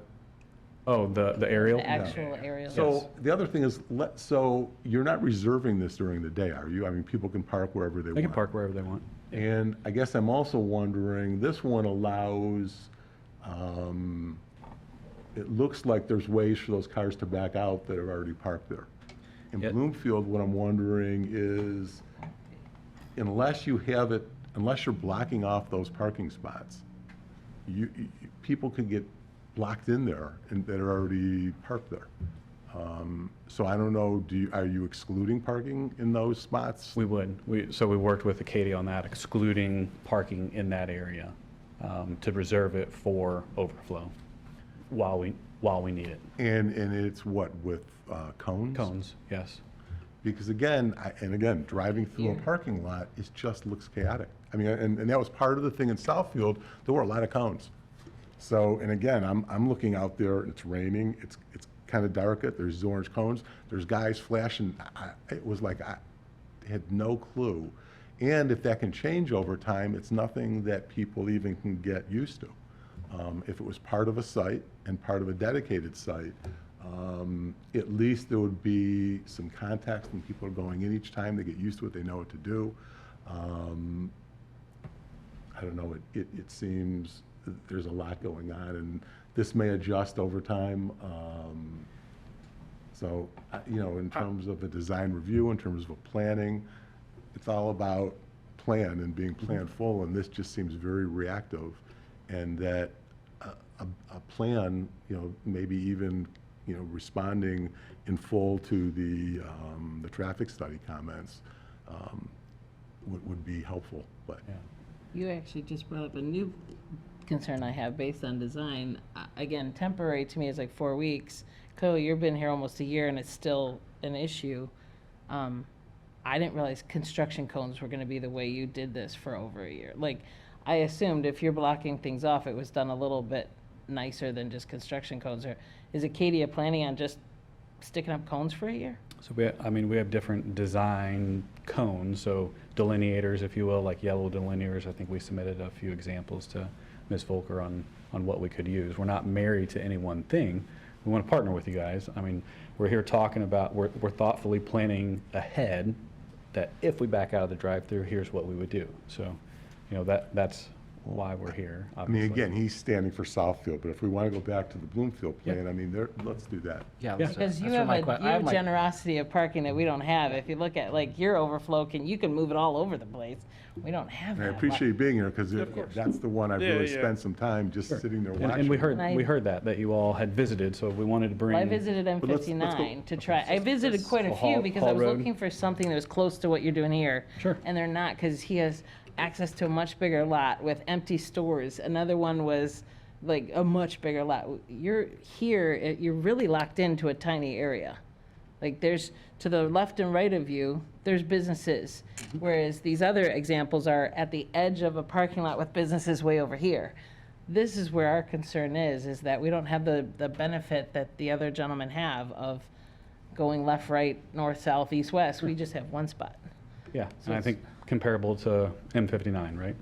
[SPEAKER 11] Oh, the aerial?
[SPEAKER 4] The actual aerial.
[SPEAKER 5] So the other thing is, so you're not reserving this during the day, are you? I mean, people can park wherever they want.
[SPEAKER 11] They can park wherever they want.
[SPEAKER 5] And I guess I'm also wondering, this one allows, it looks like there's ways for those cars to back out that are already parked there. In
[SPEAKER 11] Yep.
[SPEAKER 5] Bloomfield, what I'm wondering is, unless you have it, unless you're blocking off those parking spots, people could get blocked in there and that are already parked there. So I don't know, are you excluding parking in those spots?
[SPEAKER 11] We would. So we worked with Acadia on that, excluding parking in that area to reserve it for overflow while we need it.
[SPEAKER 5] And it's what, with cones?
[SPEAKER 11] Cones, yes.
[SPEAKER 5] Because again, driving through a parking lot, it just looks chaotic. I mean, and that was part of the thing in Southfield, there were a lot of cones. So, and again, I'm looking out there, it's raining, it's kind of dark, there's orange cones, there's guys flashing, it was like, I had no clue. And if that can change over time, it's nothing that people even can get used to. If it was part of a site and part of a dedicated site, at least there would be some context and people are going in each time, they get used to it, they know what to do. I don't know, it seems there's a lot going on, and this may adjust over time. So, you know, in terms of the design review, in terms of planning, it's all about plan and being planful, and this just seems very reactive, and that a plan, you know, maybe even, you know, responding in full to the traffic study comments would be helpful, but.
[SPEAKER 11] Yeah.
[SPEAKER 4] You actually just brought up a new concern I have based on design. Again, temporary to me is like 4 weeks. Clearly, you've been here almost a year and it's still an issue. I didn't realize construction cones were going to be the way you did this for over a year. Like, I assumed if you're blocking things off, it was done a little bit nicer than just construction cones. Or is Acadia planning on just sticking up cones for a year?
[SPEAKER 11] So we have different design cones. So delineators, if you will, like yellow delineators. I think we submitted a few examples to Ms. Volker on what we could use. We're not married to any one thing. We want to partner with you guys. I mean, we're here talking about, we're thoughtfully planning ahead that if we back out of the drive-through, here's what we would do. So, that's why we're here,
[SPEAKER 5] I
[SPEAKER 11] obviously.
[SPEAKER 5] mean, again, he's standing for Southfield, but if we want to go back to the Bloomfield plan, I mean, let's do that.
[SPEAKER 9] Yeah.
[SPEAKER 4] Because you have a generosity of parking that we don't have. If you look at like your overflow, you can move it all over the place. We don't have
[SPEAKER 5] And I
[SPEAKER 4] that.
[SPEAKER 5] appreciate you being here, because that's the one I've
[SPEAKER 13] Yeah,
[SPEAKER 5] really
[SPEAKER 13] yeah.
[SPEAKER 5] spent some time just sitting there watching.
[SPEAKER 11] And we heard,
[SPEAKER 4] And
[SPEAKER 11] we heard that you all had visited, so we wanted to bring.
[SPEAKER 4] Well, I visited
[SPEAKER 5] But let's go-
[SPEAKER 4] M59 to try. I visited quite a
[SPEAKER 11] So Hall-
[SPEAKER 4] few because I
[SPEAKER 11] Hall
[SPEAKER 4] was
[SPEAKER 11] Road.
[SPEAKER 4] looking for something that was close to what you're doing here.
[SPEAKER 11] Sure.
[SPEAKER 4] And they're not, because he has access to a much bigger lot with empty stores. Another one was like a much bigger lot. You're here, you're really locked into a tiny area. Like there's, to the left and right of you, there's businesses. Whereas these other examples are at the edge of a parking lot with businesses way over here. This is where our concern is that we don't have the benefit that the other gentlemen have of going left, right, north, south, east, west. We just have one spot.
[SPEAKER 11] Yeah,
[SPEAKER 4] So
[SPEAKER 11] and I
[SPEAKER 4] it's-
[SPEAKER 11] think comparable to M59, right?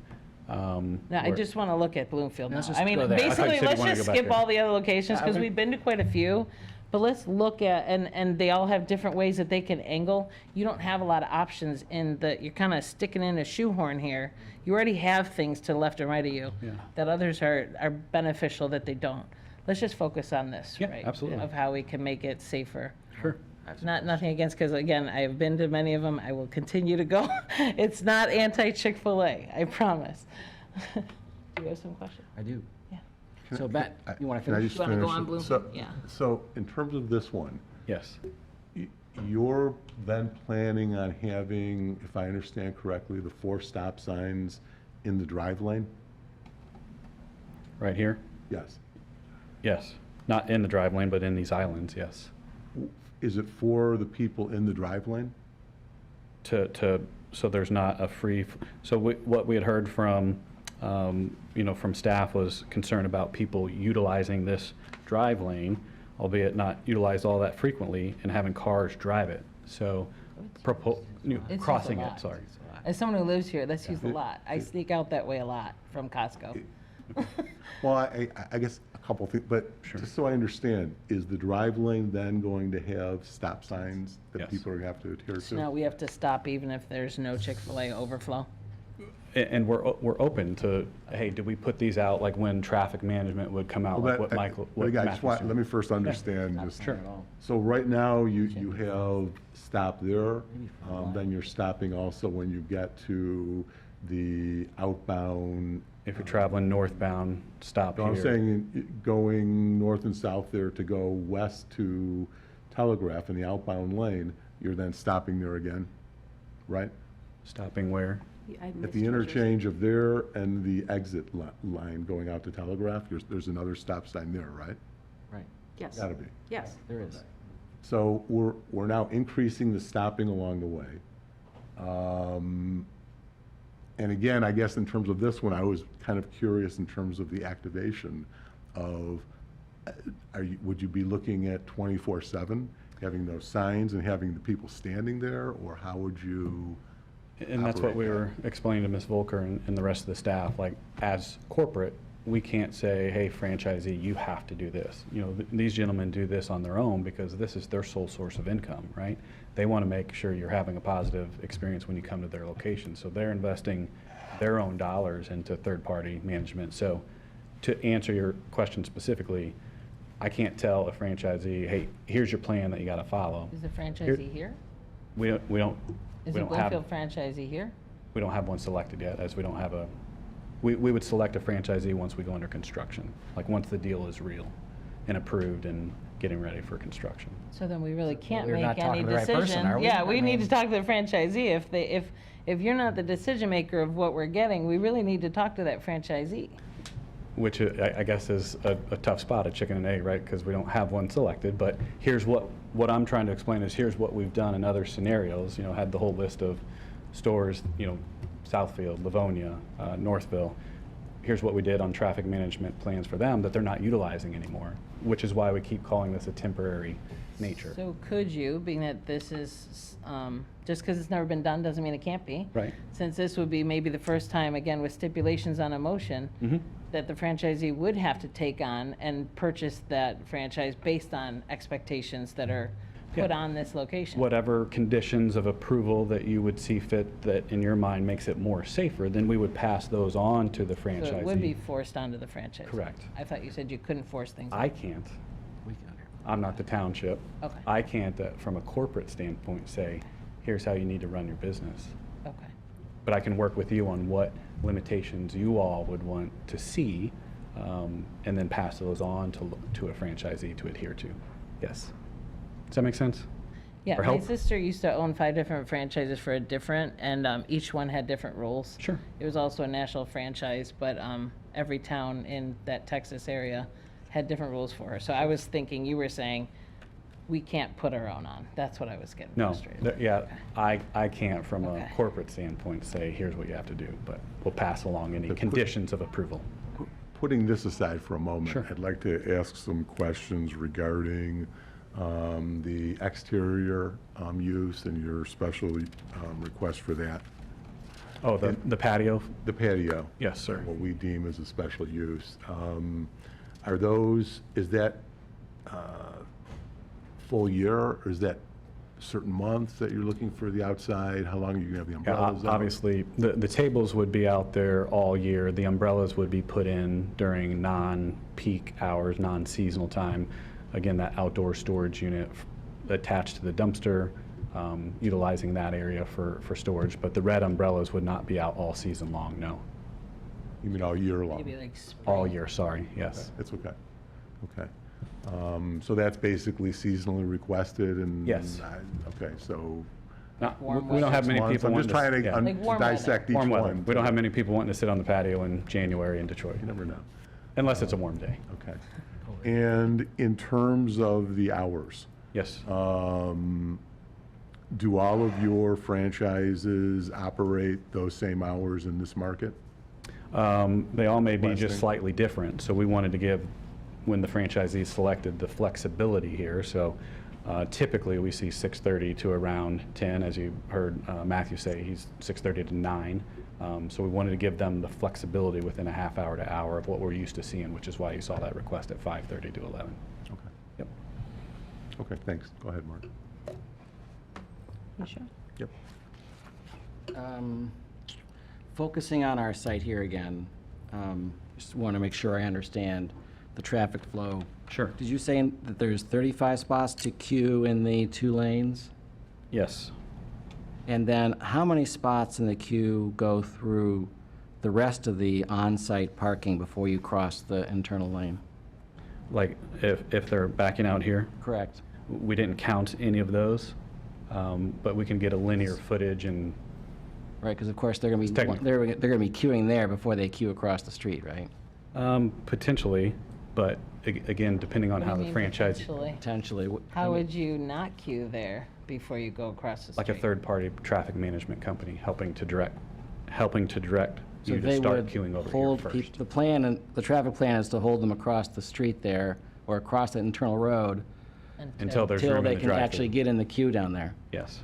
[SPEAKER 4] Now, I just want to look at Bloomfield now.
[SPEAKER 9] Let's just
[SPEAKER 4] I mean,
[SPEAKER 9] go there. I thought
[SPEAKER 11] you
[SPEAKER 4] basically,
[SPEAKER 11] said you
[SPEAKER 4] let's
[SPEAKER 11] wanted to
[SPEAKER 4] just
[SPEAKER 11] go back
[SPEAKER 4] skip
[SPEAKER 11] there.
[SPEAKER 4] all the other locations, because
[SPEAKER 11] okay.
[SPEAKER 4] we've been to quite a few. But let's look at, and they all have different ways that they can angle. You don't have a lot of options in you're kind of sticking in a shoehorn here. You already have things to the left and right of you
[SPEAKER 11] Yeah.
[SPEAKER 4] that others are beneficial that they don't. Let's just focus on this,
[SPEAKER 11] Yeah,
[SPEAKER 4] right?
[SPEAKER 11] absolutely.
[SPEAKER 4] Of how we can make it safer.
[SPEAKER 11] Sure.
[SPEAKER 4] Nothing against, because again, I have been to many of them. I will continue to go. It's not anti-Chick-fil-A, I promise. Do you have some questions?
[SPEAKER 9] I do.
[SPEAKER 4] Yeah.
[SPEAKER 9] So, Matt, you want to
[SPEAKER 5] Can I
[SPEAKER 9] finish?
[SPEAKER 5] just
[SPEAKER 4] You wanna go
[SPEAKER 5] finish
[SPEAKER 4] on
[SPEAKER 5] it?
[SPEAKER 4] Bloomfield?
[SPEAKER 5] So-
[SPEAKER 4] Yeah.
[SPEAKER 5] So in terms of this one,
[SPEAKER 11] Yes.
[SPEAKER 5] you're then planning on having, if I understand correctly, the 4 stop signs in the drive lane?
[SPEAKER 11] Right here?
[SPEAKER 5] Yes.
[SPEAKER 11] Yes. Not in the drive lane, but in these islands, yes.
[SPEAKER 5] Is it for the people in the drive lane?
[SPEAKER 11] So there's not a free, what we had heard from, from staff was concern about people utilizing this drive lane, albeit not utilized all that frequently, and having cars drive it. So,
[SPEAKER 4] It's
[SPEAKER 11] crossing
[SPEAKER 4] just a
[SPEAKER 11] it,
[SPEAKER 4] lot.
[SPEAKER 11] sorry.
[SPEAKER 4] As someone who lives here, let's use the lot. I sneak out that way a lot from Costco.
[SPEAKER 5] Well, I guess a couple things, but just so I understand, is the drive lane then going to have stop signs that
[SPEAKER 11] Yes.
[SPEAKER 5] people are going to have to adhere
[SPEAKER 4] So
[SPEAKER 5] to?
[SPEAKER 4] now we have to stop even if there's no Chick-fil-A overflow.
[SPEAKER 11] And we're open to, hey, do we put these out like when traffic management would come out,
[SPEAKER 5] Well,
[SPEAKER 11] like what
[SPEAKER 5] that-
[SPEAKER 11] Michael,
[SPEAKER 5] but
[SPEAKER 11] what
[SPEAKER 5] again, I
[SPEAKER 11] Matt
[SPEAKER 5] just
[SPEAKER 11] was
[SPEAKER 5] want, let
[SPEAKER 11] doing?
[SPEAKER 5] me first understand, just,
[SPEAKER 11] Sure.
[SPEAKER 5] so right now, you have stop there, then you're stopping also when you get to the outbound.
[SPEAKER 11] If you're traveling northbound, stop
[SPEAKER 5] No,
[SPEAKER 11] here.
[SPEAKER 5] I'm saying going north and south there to go west to Telegraph in the outbound lane, you're then stopping there again, right?
[SPEAKER 11] Stopping where?
[SPEAKER 5] At the interchange of there and the exit line going out to Telegraph, there's another stop sign there, right?
[SPEAKER 9] Right,
[SPEAKER 2] Yes.
[SPEAKER 5] Gotta be.
[SPEAKER 2] Yes.
[SPEAKER 9] there is.
[SPEAKER 5] So we're now increasing the stopping along the way. And again, I guess in terms of this one, I was kind of curious in terms of the activation of, would you be looking at 24/7, having those signs and having the people standing there, or how would you?
[SPEAKER 11] And that's what we
[SPEAKER 5] operate
[SPEAKER 11] were explaining to Ms. Volker and the rest of the staff, like, as corporate, we can't say, hey, franchisee, you have to do this. These gentlemen do this on their own because this is their sole source of income, right? They want to make sure you're having a positive experience when you come to their location. So they're investing their own dollars into third-party management. So to answer your question specifically, I can't tell a franchisee, hey, here's your plan that you got to follow.
[SPEAKER 4] Is the franchisee here?
[SPEAKER 11] We don't
[SPEAKER 4] Is
[SPEAKER 11] we
[SPEAKER 4] the
[SPEAKER 11] don't have.
[SPEAKER 4] Bloomfield franchisee here?
[SPEAKER 11] We don't have one selected yet, as we don't have we would select a franchisee once we go under construction, like once the deal is real and approved and getting ready for construction.
[SPEAKER 4] So then we really can't
[SPEAKER 9] we're
[SPEAKER 4] make
[SPEAKER 9] not talking
[SPEAKER 4] any
[SPEAKER 9] to the right person,
[SPEAKER 4] decision.
[SPEAKER 9] are we?
[SPEAKER 4] Yeah,
[SPEAKER 9] I
[SPEAKER 4] we need to
[SPEAKER 9] mean-
[SPEAKER 4] talk to the franchisee. If you're not the decision maker of what we're getting, we really need to talk to that franchisee.
[SPEAKER 11] Which I guess is a tough spot, a chicken and egg, right? Because we don't have one selected, but here's what I'm trying to explain is here's what we've done in other scenarios, had the whole list of stores, Southfield, Livonia, Northville. here's what we did on traffic management plans for them that they're not utilizing anymore, which is why we keep calling this a temporary nature.
[SPEAKER 4] So could you, being that this is, just because it's never been done doesn't mean it can't be.
[SPEAKER 11] Right.
[SPEAKER 4] Since this would be maybe the first time, again, with stipulations on a motion, that the franchisee would have to take on and purchase that franchise based on expectations that are put on this location.
[SPEAKER 11] Whatever conditions of approval that you would see fit that in your mind makes it more safer, then we would pass those on to the franchisee.
[SPEAKER 4] So it would be forced onto the franchise.
[SPEAKER 11] Correct.
[SPEAKER 4] I thought you said you couldn't force things.
[SPEAKER 11] I can't. I'm not the township.
[SPEAKER 4] Okay.
[SPEAKER 11] I can't, from a corporate standpoint, say, here's how you need to run your business.
[SPEAKER 4] Okay.
[SPEAKER 11] But I can work with you on what limitations you all would want to see, and then pass those on to a franchisee to adhere to. Yes. Does that make sense?
[SPEAKER 4] Yeah,
[SPEAKER 11] Or
[SPEAKER 4] my
[SPEAKER 11] help?
[SPEAKER 4] sister used to own 5 different franchises for a different, and each one had different rules.
[SPEAKER 11] Sure.
[SPEAKER 4] It was also a national franchise, but every town in that Texas area had different rules for her. So I was thinking, you were saying, we can't put our own on. That's what I was getting
[SPEAKER 11] No,
[SPEAKER 4] frustrated.
[SPEAKER 11] yeah, I can't from a
[SPEAKER 4] Okay.
[SPEAKER 11] corporate standpoint say, here's what you have to do, but we'll pass along any conditions of approval.
[SPEAKER 5] Putting this aside for a moment,
[SPEAKER 11] Sure.
[SPEAKER 5] I'd like to ask some questions regarding the exterior use and your special request for that.
[SPEAKER 11] Oh, the patio?
[SPEAKER 5] The patio.
[SPEAKER 11] Yes, sir.
[SPEAKER 5] What we deem as a special use. Is that full year, or is that certain months that you're looking for the outside? How long are you going to have the
[SPEAKER 11] Yeah,
[SPEAKER 5] umbrellas out?
[SPEAKER 11] obviously, the tables would be out there all year. The umbrellas would be put in during non-peak hours, non-seasonal time. Again, that outdoor storage unit attached to the dumpster, utilizing that area for storage. But the red umbrellas would not be out all season long, no.
[SPEAKER 5] You mean all year long?
[SPEAKER 4] Maybe like spring.
[SPEAKER 11] All year, sorry, yes.
[SPEAKER 5] It's okay. Okay. So that's basically seasonally requested and?
[SPEAKER 11] Yes.
[SPEAKER 5] Okay, so.
[SPEAKER 4] Warm
[SPEAKER 11] We don't have many
[SPEAKER 5] months.
[SPEAKER 11] people
[SPEAKER 5] I'm just
[SPEAKER 11] wanting
[SPEAKER 5] trying
[SPEAKER 11] to,
[SPEAKER 5] to
[SPEAKER 11] yeah.
[SPEAKER 4] Like warm weather.
[SPEAKER 5] dissect each
[SPEAKER 11] Warm weather.
[SPEAKER 5] one.
[SPEAKER 11] We don't have many people wanting to sit on the patio in January in Detroit,
[SPEAKER 5] You never know.
[SPEAKER 11] unless it's a warm day.
[SPEAKER 5] Okay. And in terms of the hours,
[SPEAKER 11] Yes.
[SPEAKER 5] do all of your franchises operate those same hours in this market?
[SPEAKER 11] They all may be
[SPEAKER 5] Westing.
[SPEAKER 11] just slightly different, so we wanted to give, when the franchisees selected, the flexibility here. So typically, we see 6:30 to around 10, as you heard Matthew say, he's 6:30 to 9. So we wanted to give them the flexibility within a half hour to hour of what we're used to seeing, which is why you saw that request at 5:30 to 11.
[SPEAKER 5] Okay.
[SPEAKER 11] Yep.
[SPEAKER 5] Okay, thanks. Go ahead, Mark.
[SPEAKER 4] You sure?
[SPEAKER 5] Yep.
[SPEAKER 9] Focusing on our site here again, just want to make sure I understand the traffic flow.
[SPEAKER 11] Sure.
[SPEAKER 9] Did you say that there's 35 spots to queue in the 2 lanes?
[SPEAKER 11] Yes.
[SPEAKER 9] And then how many spots in the queue go through the rest of the on-site parking before you cross the internal lane?
[SPEAKER 11] Like if they're backing out here,
[SPEAKER 9] Correct.
[SPEAKER 11] we didn't count any of those, but we can get a linear footage and
[SPEAKER 9] Right, because of course they're going to be
[SPEAKER 11] Technically.
[SPEAKER 9] they're going to be queuing there before they queue across the street, right?
[SPEAKER 11] potentially, but again, depending on
[SPEAKER 4] What do
[SPEAKER 11] how
[SPEAKER 4] you
[SPEAKER 11] the
[SPEAKER 4] mean
[SPEAKER 11] franchise,
[SPEAKER 4] potentially?
[SPEAKER 9] Potentially.
[SPEAKER 4] How would you not queue there before you go across the street?
[SPEAKER 11] like a third-party traffic management company helping to direct
[SPEAKER 9] So
[SPEAKER 11] you to
[SPEAKER 9] they
[SPEAKER 11] start
[SPEAKER 9] would
[SPEAKER 11] queuing over here
[SPEAKER 9] hold
[SPEAKER 11] first.
[SPEAKER 9] the plan, and the traffic plan is to hold them across the street there or across the internal road
[SPEAKER 11] Until there's
[SPEAKER 9] till
[SPEAKER 11] room
[SPEAKER 9] they
[SPEAKER 11] in the
[SPEAKER 9] can
[SPEAKER 11] drive-through.
[SPEAKER 9] actually get in the queue down there.
[SPEAKER 11] Yes.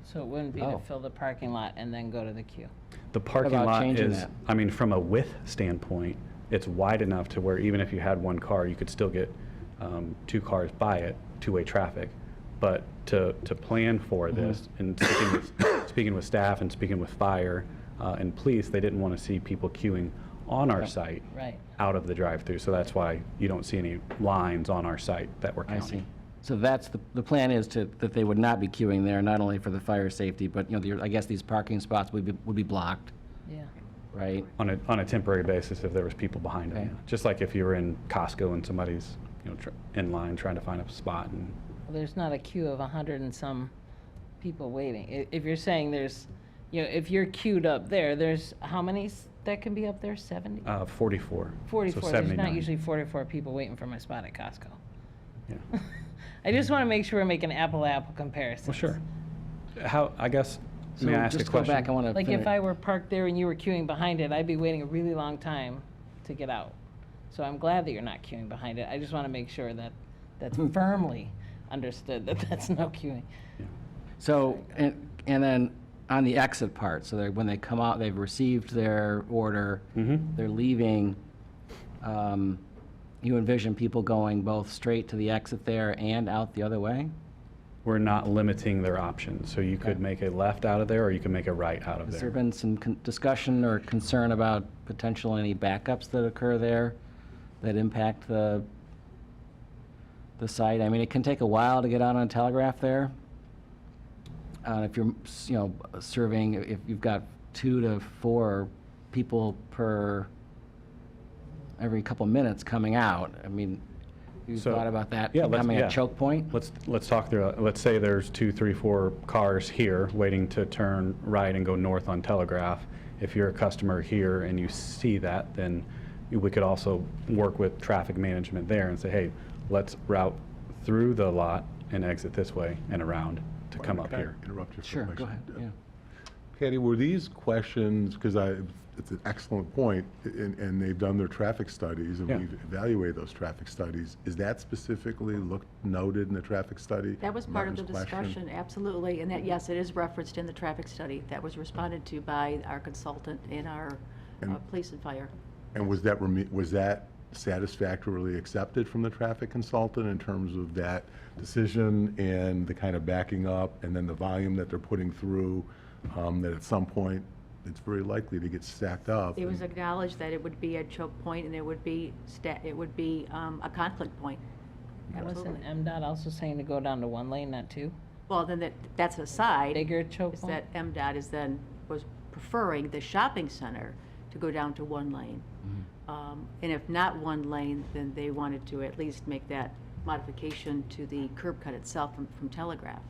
[SPEAKER 4] So it wouldn't be
[SPEAKER 9] Oh.
[SPEAKER 4] to fill the parking lot and then go to the queue?
[SPEAKER 11] The parking
[SPEAKER 9] about
[SPEAKER 11] lot
[SPEAKER 9] changing
[SPEAKER 11] is,
[SPEAKER 9] that?
[SPEAKER 11] I mean, from a width standpoint, it's wide enough to where even if you had one car, you could still get 2 cars by it, two-way traffic. But to plan for
[SPEAKER 9] Mm-hmm.
[SPEAKER 11] this, and speaking with staff and speaking with fire and police, they didn't want to see people queuing on our site
[SPEAKER 4] Right.
[SPEAKER 11] out of the drive-through. So that's why you don't see any lines on our site that we're
[SPEAKER 9] I
[SPEAKER 11] counting.
[SPEAKER 9] see. So that's the plan is that they would not be queuing there, not only for the fire safety, but, I guess these parking spots would be blocked,
[SPEAKER 4] Yeah.
[SPEAKER 9] right?
[SPEAKER 11] On a temporary basis if there was people behind
[SPEAKER 9] Okay.
[SPEAKER 11] them. Just like if you were in Costco and somebody's, in line trying to find a spot and
[SPEAKER 4] Well, there's not a queue of 100 and some people waiting. If you're saying there's, if you're queued up there, there's how many that can be up there? 70?
[SPEAKER 11] 44.
[SPEAKER 4] 44.
[SPEAKER 11] So
[SPEAKER 4] There's
[SPEAKER 11] 79.
[SPEAKER 4] not usually 44 people waiting for my spot at Costco.
[SPEAKER 11] Yeah.
[SPEAKER 4] I just want to make sure we're making apple-to-apple comparisons.
[SPEAKER 11] Well, sure. I guess,
[SPEAKER 9] So
[SPEAKER 11] may I ask a
[SPEAKER 9] just go
[SPEAKER 11] question?
[SPEAKER 9] back, I want to
[SPEAKER 4] Like if I were parked there and you were queuing behind it, I'd be waiting a really long time to get out. So I'm glad that you're not queuing behind it. I just want to make sure that that's firmly understood, that that's no queuing.
[SPEAKER 9] So, and then on the exit part, so when they come out, they've received their order, they're leaving, you envision people going both straight to the exit there and out the other way?
[SPEAKER 11] We're not limiting their options, so you could make a left out of there, or you can make a right out of
[SPEAKER 9] Has
[SPEAKER 11] there.
[SPEAKER 9] there been some discussion or concern about potential any backups that occur there that impact the site? I mean, it can take a while to get out on Telegraph there. If you're, serving, if you've got 2 to 4 people per every couple minutes coming out, I mean, you
[SPEAKER 11] So,
[SPEAKER 9] thought about that
[SPEAKER 11] yeah,
[SPEAKER 9] becoming
[SPEAKER 11] yeah.
[SPEAKER 9] a choke point?
[SPEAKER 11] Let's talk through it. Let's say there's 2, 3, 4 cars here waiting to turn right and go north on Telegraph. If you're a customer here and you see that, then we could also work with traffic management there and say, hey, let's route through the lot and exit this way and around to come up
[SPEAKER 5] Can I
[SPEAKER 11] here.
[SPEAKER 5] interrupt you for a
[SPEAKER 9] Sure, go
[SPEAKER 5] question?
[SPEAKER 9] ahead, yeah.
[SPEAKER 5] Patty, were these questions, because it's an excellent point, and they've done their traffic studies, and
[SPEAKER 11] Yeah.
[SPEAKER 5] we've evaluated those traffic studies. Is that specifically noted in the traffic study?
[SPEAKER 2] That was part of the
[SPEAKER 5] Martin's question?
[SPEAKER 2] discussion, absolutely, and that, yes, it is referenced in the traffic study that was responded to by our consultant in our police and fire.
[SPEAKER 5] And was that satisfactorily accepted from the traffic consultant in terms of that decision and the kind of backing up and then the volume that they're putting through, that at some point it's very likely to get stacked up?
[SPEAKER 2] It was acknowledged that it would be a choke point and it would be a conflict point.
[SPEAKER 4] And wasn't
[SPEAKER 2] Absolutely.
[SPEAKER 4] MDOT also saying to go down to 1 lane, not 2?
[SPEAKER 2] Well, then that's aside.
[SPEAKER 4] Bigger choke
[SPEAKER 2] Is
[SPEAKER 4] point?
[SPEAKER 2] that MDOT was preferring the shopping center to go down to 1 lane. And if not 1 lane, then they wanted to at least make that modification to the curb cut itself from Telegraph.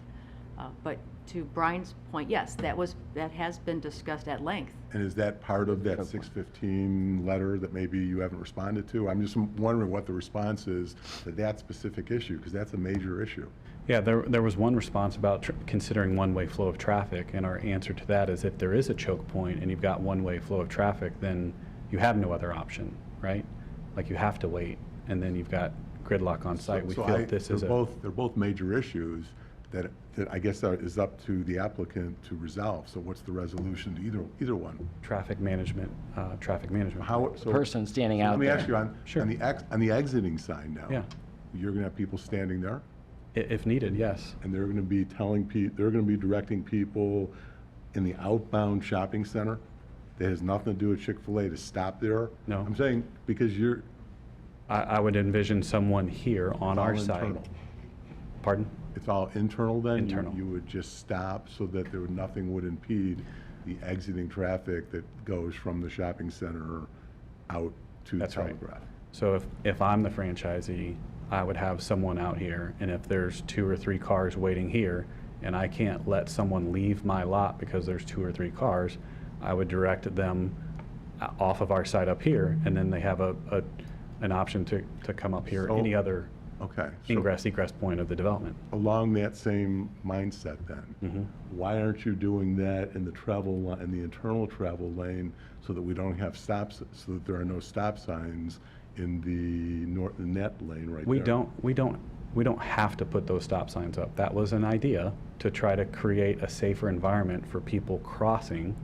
[SPEAKER 2] But to Brian's point, yes, that has been discussed at length.
[SPEAKER 5] And is that part of that 615 letter that maybe you haven't responded to? I'm just wondering what the response is to that specific issue, because that's a major issue.
[SPEAKER 11] Yeah, there was one response about considering one-way flow of traffic, and our answer to that is if there is a choke point and you've got one-way flow of traffic, then you have no other option, right? Like, you have to wait, and then you've got gridlock on site. We
[SPEAKER 5] So
[SPEAKER 11] feel this is
[SPEAKER 5] they're both major issues that I guess is up to the applicant to resolve. So what's the resolution to either one?
[SPEAKER 11] traffic management.
[SPEAKER 9] Person standing out
[SPEAKER 5] Let me
[SPEAKER 9] there.
[SPEAKER 5] ask you, on the exiting sign now.
[SPEAKER 11] Yeah.
[SPEAKER 5] You're going to have people standing there?
[SPEAKER 11] If needed, yes.
[SPEAKER 5] And they're going to be they're going to be directing people in the outbound shopping center that has nothing to do with Chick-fil-A to stop there?
[SPEAKER 11] No.
[SPEAKER 5] I'm saying because
[SPEAKER 11] I would envision someone here on our
[SPEAKER 5] all
[SPEAKER 11] side.
[SPEAKER 5] internal.
[SPEAKER 11] Pardon?
[SPEAKER 5] It's all internal then?
[SPEAKER 11] Internal.
[SPEAKER 5] You would just stop so that nothing would impede the exiting traffic that goes from the shopping center out to
[SPEAKER 11] That's right.
[SPEAKER 5] Telegraph?
[SPEAKER 11] So if I'm the franchisee, I would have someone out here, and if there's 2 or 3 cars waiting here, and I can't let someone leave my lot because there's 2 or 3 cars, I would direct them off of our side up here, and then they have an option to come up here,
[SPEAKER 5] So-
[SPEAKER 11] any other
[SPEAKER 5] Okay. so
[SPEAKER 11] ingress, egress point of the development.
[SPEAKER 5] Along that same mindset then,
[SPEAKER 11] Mhm.
[SPEAKER 5] why aren't you doing that in the in the internal travel lane so that we don't have stops, so that there are no stop signs in the net lane right there?
[SPEAKER 11] We don't have to put those stop signs up. That was an idea to try to create a safer environment for people crossing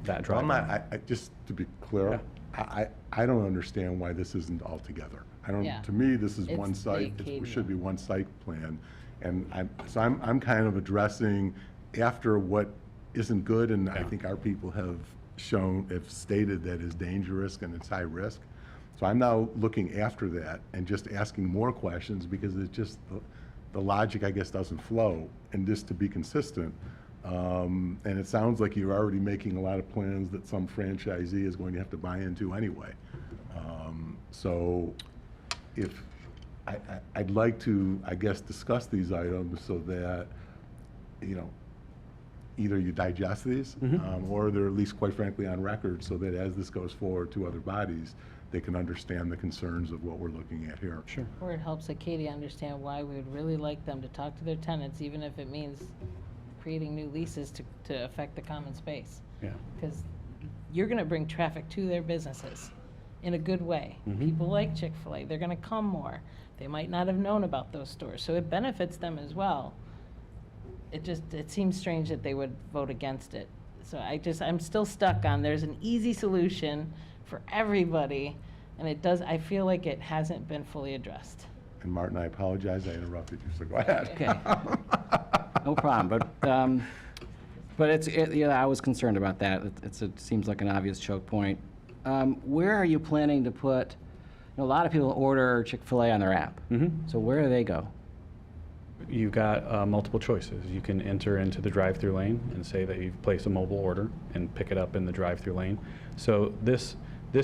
[SPEAKER 11] that
[SPEAKER 5] Well,
[SPEAKER 11] driveway.
[SPEAKER 5] just to be clear, I don't understand why this isn't all together.
[SPEAKER 4] Yeah.
[SPEAKER 5] To me, this is
[SPEAKER 4] It's
[SPEAKER 5] one site,
[SPEAKER 4] vacated.
[SPEAKER 5] it should be one site plan. And I'm kind of addressing after what isn't good, and I think our people have stated that is dangerous and it's high risk. So I'm now looking after that and just asking more questions because it's just, the logic, I guess, doesn't flow. And just to be consistent, and it sounds like you're already making a lot of plans that some franchisee is going to have to buy into anyway. So if, I'd like to, I guess, discuss these items so that, either you digest these, or they're at least, quite frankly, on record, so that as this goes forward to other bodies, they can understand the concerns of what we're looking at here.
[SPEAKER 11] Sure.
[SPEAKER 4] Or it helps Acadia understand why we would really like them to talk to their tenants, even if it means creating new leases to affect the common space.
[SPEAKER 11] Yeah.
[SPEAKER 4] Because you're going to bring traffic to their businesses. in a good way. People like Chick-fil-A, they're gonna come more. They might not have known about those stores, so it benefits them as well. It seems strange that they would vote against it. So I'm still stuck on, there's an easy solution for everybody, and I feel like it hasn't been fully addressed.
[SPEAKER 5] And Martin, I apologize, I interrupted you, so go ahead.
[SPEAKER 9] Okay. No problem, but I was concerned about that. It seems like an obvious choke point. Where are you planning to put, a lot of people order Chick-fil-A on their app. So where do they go?
[SPEAKER 11] You've got multiple choices. You can enter into the drive-through lane and say that you've placed a mobile order and pick it up in the drive-through lane. So this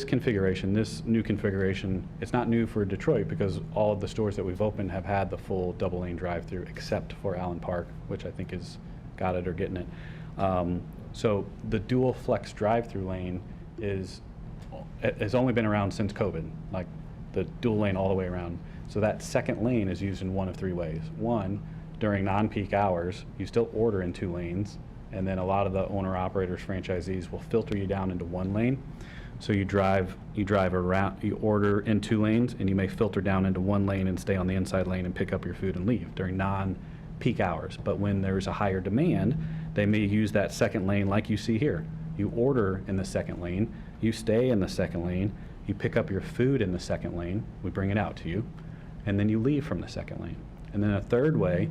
[SPEAKER 11] configuration, this new configuration, it's not new for Detroit because all of the stores that we've opened have had the full double lane drive-through except for Allen Park, which I think is got it or getting it. So the dual flex drive-through lane has only been around since COVID, like the dual lane all the way around. So that second lane is used in one of three ways. One, during non-peak hours, you still order in 2 lanes, and then a lot of the owner-operators, franchisees will filter you down into 1 lane. So you drive around, you order in 2 lanes, and you may filter down into 1 lane and stay on the inside lane and pick up your food and leave during non-peak hours. But when there's a higher demand, they may use that second lane like you see here. You order in the second lane, you stay in the second lane, you pick up your food in the second lane, we bring it out to you, and then you leave from the second lane. And then a third way,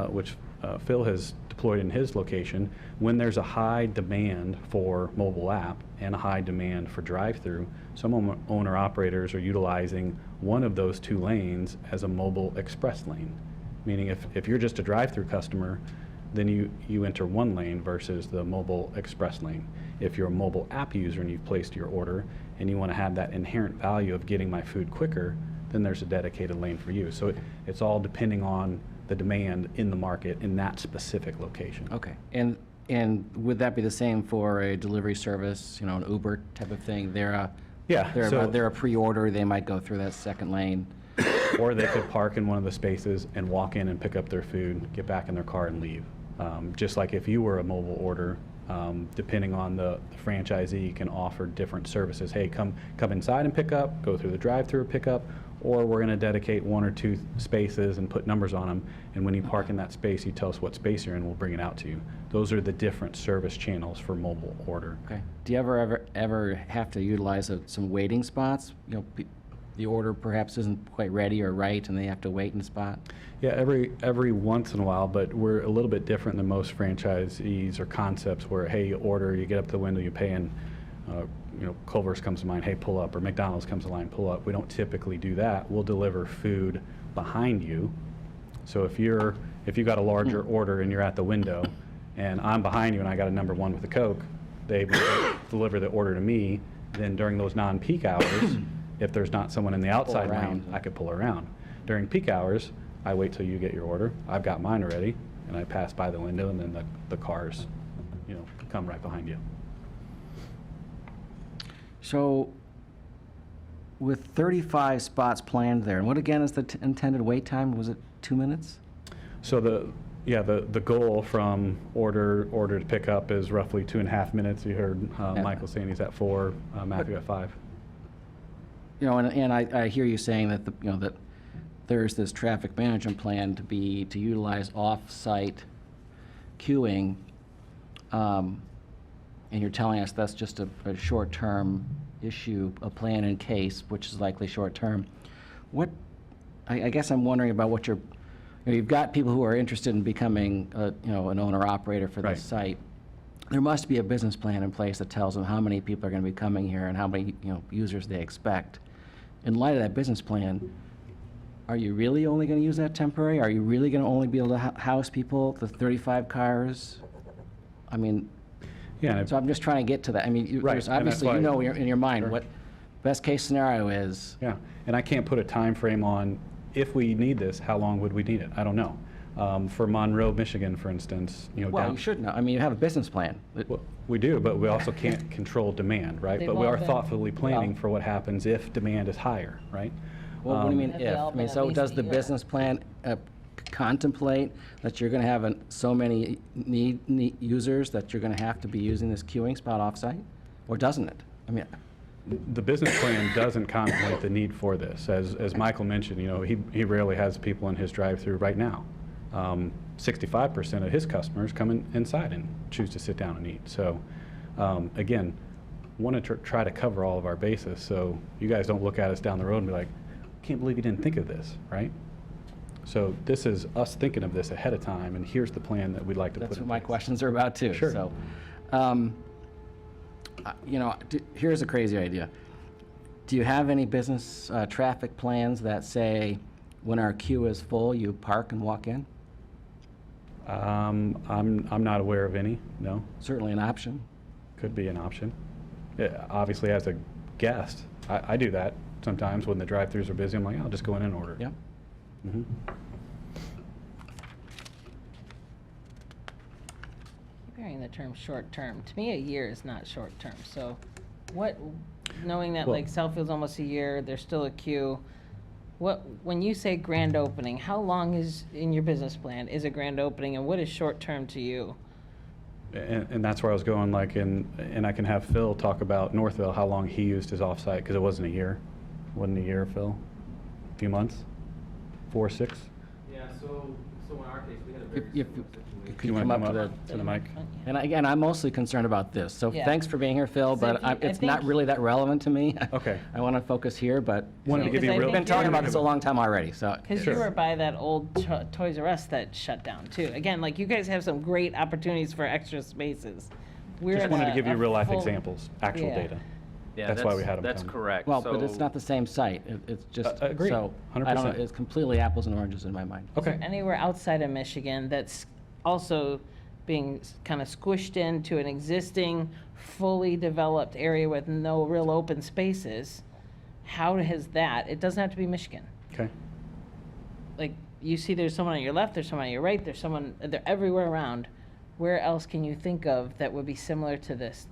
[SPEAKER 11] which Phil has deployed in his location, when there's a high demand for mobile app and a high demand for drive-through, some owner-operators are utilizing one of those 2 lanes as a mobile express lane. Meaning if you're just a drive-through customer, then you enter 1 lane versus the mobile express lane. If you're a mobile app user and you've placed your order and you want to have that inherent value of getting my food quicker, then there's a dedicated lane for you. So it's all depending on the demand in the market in that specific location.
[SPEAKER 9] Okay. And would that be the same for a delivery service, an Uber type of thing? They're a pre-order, they might go through that second lane.
[SPEAKER 11] Or they could park in one of the spaces and walk in and pick up their food, get back in their car and leave. Just like if you were a mobile order, depending on the franchisee, can offer different services. Hey, come inside and pick up, go through the drive-through pick up, or we're going to dedicate 1 or 2 spaces and put numbers on them, and when you park in that space, you tell us what space you're in, we'll bring it out to you. Those are the different service channels for mobile order.
[SPEAKER 9] Okay. Do you ever have to utilize some waiting spots? The order perhaps isn't quite ready or right, and they have to wait in a spot?
[SPEAKER 11] Yeah, every once in a while, but we're a little bit different than most franchisees or concepts where, hey, you order, you get up to the window, you pay, and Culver's comes to mind, hey, pull up, or McDonald's comes to line, pull up. We don't typically do that. We'll deliver food behind you. So if you got a larger order and you're at the window, and I'm behind you and I got a number 1 with a Coke, they will deliver the order to me. Then during those non-peak hours, if there's not someone in the outside lane, I could pull around. During peak hours, I wait till you get your order. I've got mine already, and I pass by the window, and then the cars, come right behind you.
[SPEAKER 9] So with 35 spots planned there, and what again is the intended wait time? Was it 2 minutes?
[SPEAKER 11] So the goal from order to pick up is roughly 2.5 minutes. You heard Michael saying he's at 4, Matthew at 5.
[SPEAKER 9] And I hear you saying that that there's this traffic management plan to utilize off-site queuing, and you're telling us that's just a short-term issue, a plan in case, which is likely short-term. I guess I'm wondering about what you've got people who are interested in becoming an owner-operator for this site. There must be a business plan in place that tells them how many people are going to be coming here and how many users they expect. In light of that business plan, are you really only going to use that temporary? Are you really going to only be able to house people, the 35 cars? I mean, so I'm just trying to get to that. I mean, there's obviously, in your mind what best case scenario is.
[SPEAKER 11] Yeah, and I can't put a time frame on if we need this, how long would we need it? I don't know. For Monroe, Michigan, for instance,
[SPEAKER 9] Well, you should know. I mean, you have a business plan.
[SPEAKER 11] Well, we do, but we also can't control demand, right? But we are thoughtfully planning for what happens if demand is higher, right?
[SPEAKER 9] Well, what do you mean if? I mean, so does the business plan contemplate that you're going to have so many need users that you're going to have to be using this queuing spot offsite, or doesn't it? I mean,
[SPEAKER 11] The business plan doesn't contemplate the need for this. As Michael mentioned, you know, he rarely has people in his drive-through right now. 65% of his customers come inside and choose to sit down and eat. So again, want to try to cover all of our bases so you guys don't look at us down the road and be like, can't believe you didn't think of this, right? So this is us thinking of this ahead of time, and here's the plan that we'd like to put in
[SPEAKER 9] That's what my
[SPEAKER 11] place.
[SPEAKER 9] questions are about too.
[SPEAKER 11] Sure.
[SPEAKER 9] So, you know, here's a crazy idea. Do you have any business traffic plans that say when our queue is full, you park and walk in?
[SPEAKER 11] I'm not aware of any, no.
[SPEAKER 9] Certainly an option.
[SPEAKER 11] Could be an option. Yeah, obviously, as a guest, I do that sometimes when the drive-thrus are busy. I'm like, I'll just go in and order.
[SPEAKER 9] Yep.
[SPEAKER 11] Mm-hmm.
[SPEAKER 4] Keep hearing the term short-term. To me, a year is not short-term. So what, knowing that
[SPEAKER 11] Well-
[SPEAKER 4] like Southfield's almost a year, there's still a queue, when you say grand opening, how long is, in your business plan, is a grand opening, and what is short-term to you?
[SPEAKER 11] And that's where I was going, like, and I can have Phil talk about Northville, how long he used his offsite, because it wasn't a year. Wasn't a year, Phil? A few months? 4, 6?
[SPEAKER 14] Yeah, so in our case, we had a very
[SPEAKER 9] If
[SPEAKER 14] similar
[SPEAKER 9] you
[SPEAKER 14] situation.
[SPEAKER 9] could
[SPEAKER 11] You wanna
[SPEAKER 9] come up
[SPEAKER 11] come
[SPEAKER 9] to
[SPEAKER 11] up
[SPEAKER 9] the,
[SPEAKER 11] to the mic?
[SPEAKER 9] and again, I'm mostly concerned about this. So
[SPEAKER 4] Yeah.
[SPEAKER 9] thanks for being here, Phil,
[SPEAKER 4] So
[SPEAKER 9] but
[SPEAKER 4] if you- I
[SPEAKER 9] it's not
[SPEAKER 4] think-
[SPEAKER 9] really that relevant to me.
[SPEAKER 11] Okay.
[SPEAKER 9] I want to focus here, but
[SPEAKER 11] Wanted to give you
[SPEAKER 4] Because I
[SPEAKER 11] a real.
[SPEAKER 9] we've been
[SPEAKER 4] think
[SPEAKER 9] talking
[SPEAKER 4] you're-
[SPEAKER 9] about this a long time already, so.
[SPEAKER 4] Because
[SPEAKER 11] Sure.
[SPEAKER 4] you were by that old Toys R Us that shut down too. Again, like you guys have some great opportunities for extra spaces. We're
[SPEAKER 11] Just
[SPEAKER 4] in
[SPEAKER 11] wanted to
[SPEAKER 4] a-
[SPEAKER 11] give you
[SPEAKER 4] a
[SPEAKER 11] real-life
[SPEAKER 4] full-
[SPEAKER 11] examples, actual
[SPEAKER 4] Yeah.
[SPEAKER 11] data.
[SPEAKER 14] Yeah,
[SPEAKER 11] That's why we had 'em
[SPEAKER 14] That's
[SPEAKER 11] come.
[SPEAKER 14] correct.
[SPEAKER 9] Well, but it's
[SPEAKER 14] So-
[SPEAKER 9] not the same site. It's just,
[SPEAKER 11] agreed.
[SPEAKER 9] so, I don't know,
[SPEAKER 11] 100%.
[SPEAKER 9] it's completely apples and oranges in my mind.
[SPEAKER 4] Is there
[SPEAKER 11] Okay.
[SPEAKER 4] anywhere outside of Michigan that's also being kind of squished into an existing, fully developed area with no real open spaces? How has that, it doesn't have to be Michigan.
[SPEAKER 11] Okay.
[SPEAKER 4] Like, you see there's someone on your left, there's someone on your right, there's someone, they're everywhere around. Where else can you think of that would be similar to this?